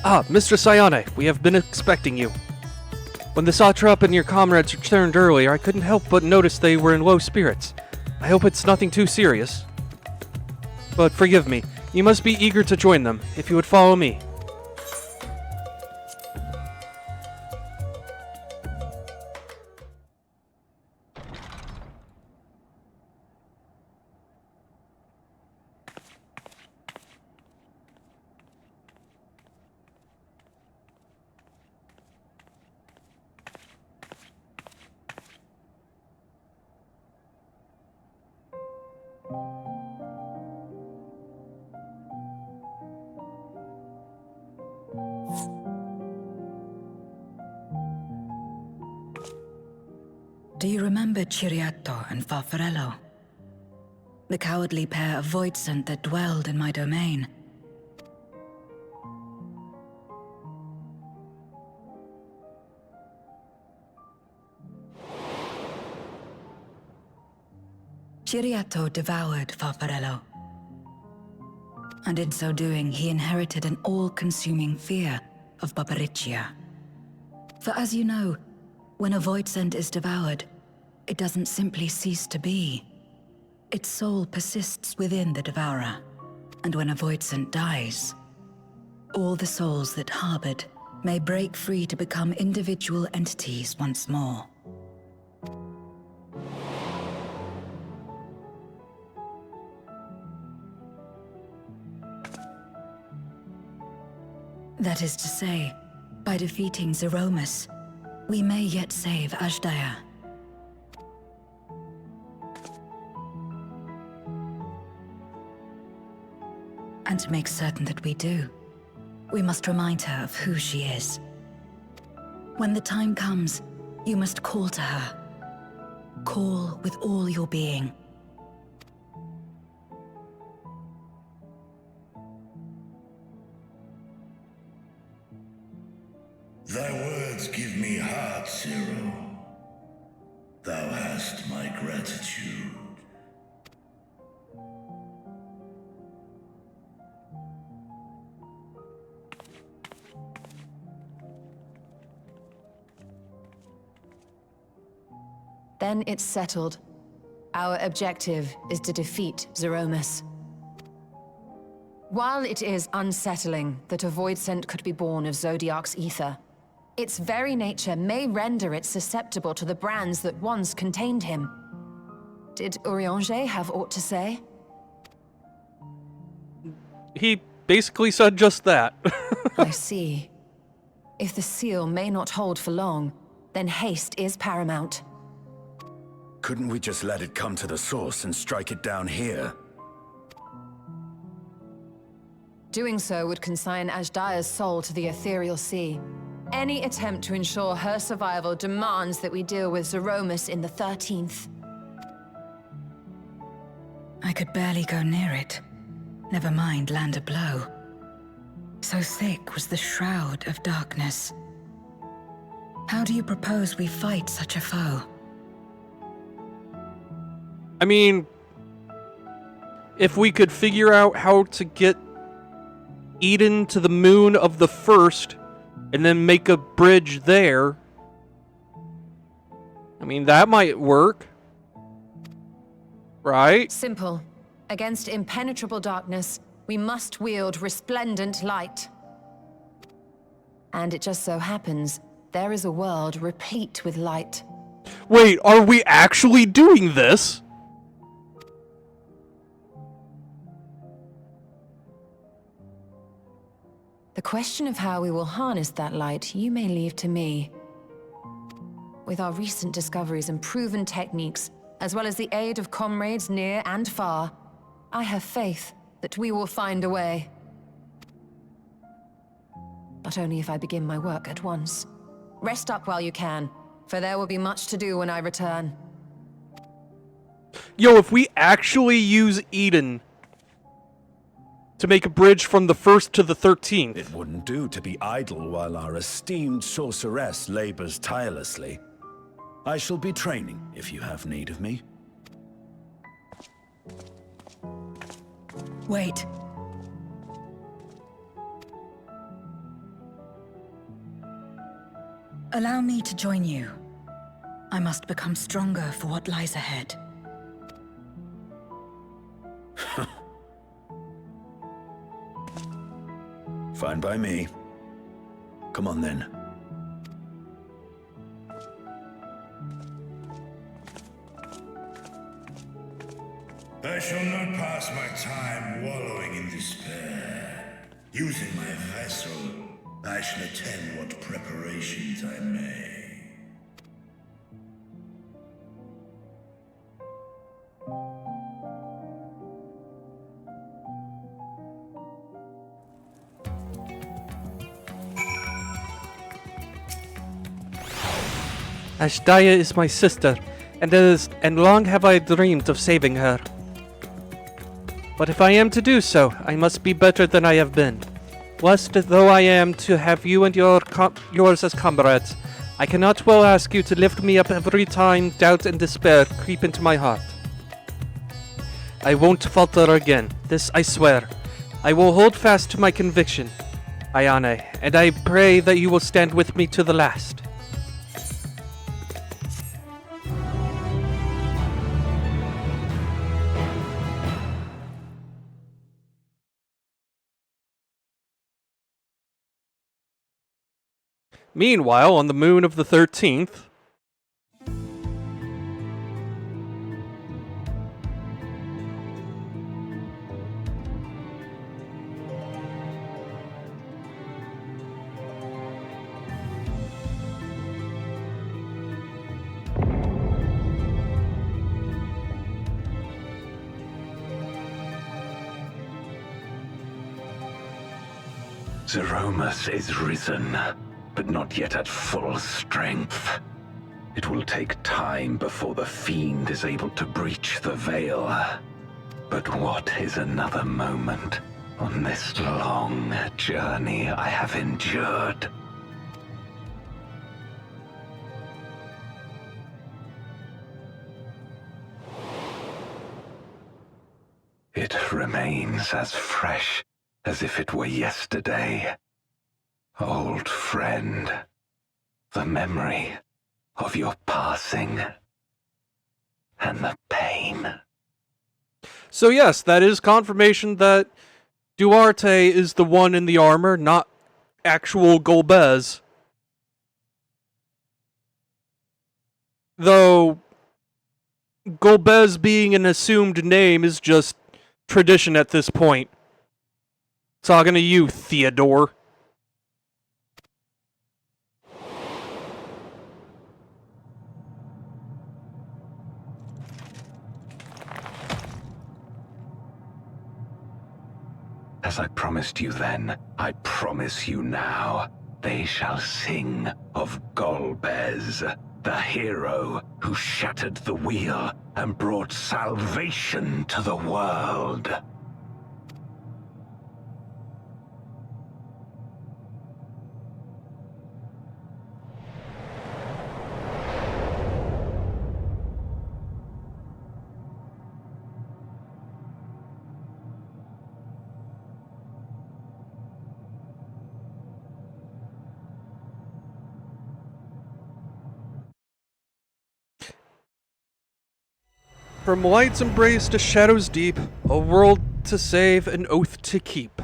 Ah, Mistress Ayane, we have been expecting you. When the Satrap and your comrades returned earlier, I couldn't help but notice they were in low spirits. I hope it's nothing too serious. But forgive me, you must be eager to join them, if you would follow me. Do you remember Ciriato and Farfarello? The cowardly pair of voidsent that dwelled in my domain? Ciriato devoured Farfarello. And in so doing, he inherited an all-consuming fear of Barbariccia. For as you know, when a Voidsent is devoured, it doesn't simply cease to be. Its soul persists within the devourer. And when a Voidsent dies, all the souls that harbored may break free to become individual entities once more. That is to say, by defeating Zeromus, we may yet save Azdaja. And to make certain that we do, we must remind her of who she is. When the time comes, you must call to her. Call with all your being. Thy words give me heart, Zero. Thou hast my gratitude. Then it's settled. Our objective is to defeat Zeromus. While it is unsettling that a Voidsent could be born of Zodiark's ether, its very nature may render it susceptible to the brands that once contained him. Did Urianger have aught to say? He basically said just that. I see. If the seal may not hold for long, then haste is paramount. Couldn't we just let it come to the source and strike it down here? Doing so would consign Azdaja's soul to the Ethereal Sea. Any attempt to ensure her survival demands that we deal with Zeromus in the 13th. I could barely go near it. Never mind land a blow. So thick was the shroud of darkness. How do you propose we fight such a foe? I mean, if we could figure out how to get Eden to the moon of the first, and then make a bridge there, I mean, that might work. Right? Simple. Against impenetrable darkness, we must wield resplendent light. And it just so happens, there is a world replete with light. Wait, are we actually doing this? The question of how we will harness that light, you may leave to me. With our recent discoveries and proven techniques, as well as the aid of comrades near and far, I have faith that we will find a way. But only if I begin my work at once. Rest up while you can, for there will be much to do when I return. Yo, if we actually use Eden to make a bridge from the 1st to the 13th. It wouldn't do to be idle while our esteemed sorceress labors tirelessly. I shall be training if you have need of me. Wait. Allow me to join you. I must become stronger for what lies ahead. Fine by me. Come on then. I shall not pass my time wallowing in despair. Using my vessel, I shall attend what preparations I may. Azdaja is my sister, and long have I dreamed of saving her. But if I am to do so, I must be better than I have been. Blessed though I am to have you and yours as comrades, I cannot well ask you to lift me up every time doubt and despair creep into my heart. I won't falter again, this I swear. I will hold fast to my conviction, Ayane, and I pray that you will stand with me to the last. Meanwhile, on the moon of the 13th, Zeromus is risen, but not yet at full strength. It will take time before the Fiend is able to breach the veil. But what is another moment on this long journey I have endured? It remains as fresh as if it were yesterday. Old friend, the memory of your passing and the pain. So yes, that is confirmation that Duarte is the one in the armor, not actual Golbez. Though Golbez being an assumed name is just tradition at this point. Talking to you, Theodore. As I promised you then, I promise you now. They shall sing of Golbez, the hero who shattered the wheel and brought salvation to the world. From light's embrace to shadow's deep, a world to save, an oath to keep.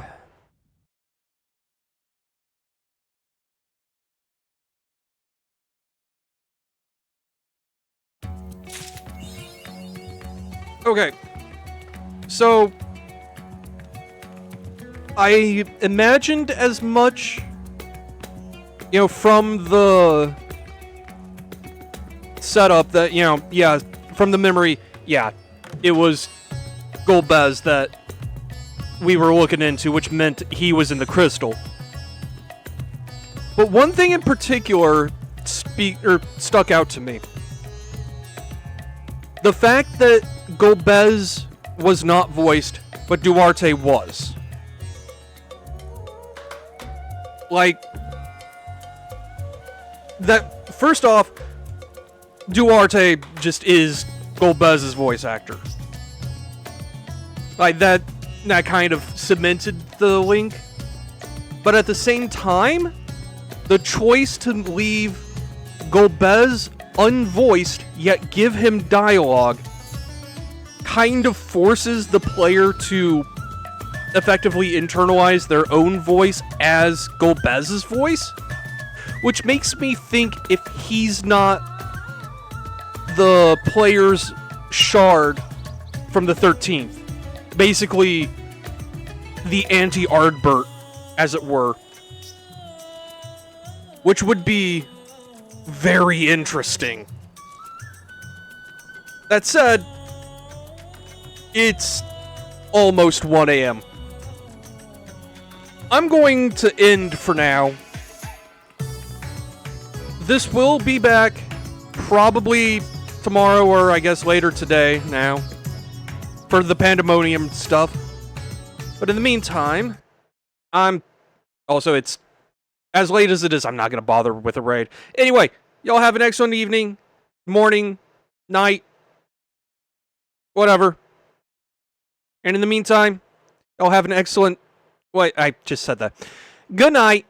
Okay, so I imagined as much, from the setup that, yeah, from the memory, yeah, it was Golbez that we were looking into, which meant he was in the crystal. But one thing in particular stuck out to me. The fact that Golbez was not voiced, but Duarte was. Like, that, first off, Duarte just is Golbez's voice actor. Like, that kind of cemented the link. But at the same time, the choice to leave Golbez unvoiced, yet give him dialogue, kind of forces the player to effectively internalize their own voice as Golbez's voice, which makes me think if he's not the player's shard from the 13th, basically the anti-Ardbert, as it were, which would be very interesting. That said, it's almost 1 a.m. I'm going to end for now. This will be back probably tomorrow, or I guess later today now, for the Pandemonium stuff. But in the meantime, it's as late as it is, I'm not going to bother with a raid. Anyway, y'all have an excellent evening, morning, night, whatever. And in the meantime, y'all have an excellent Wait, I just said that. Good night.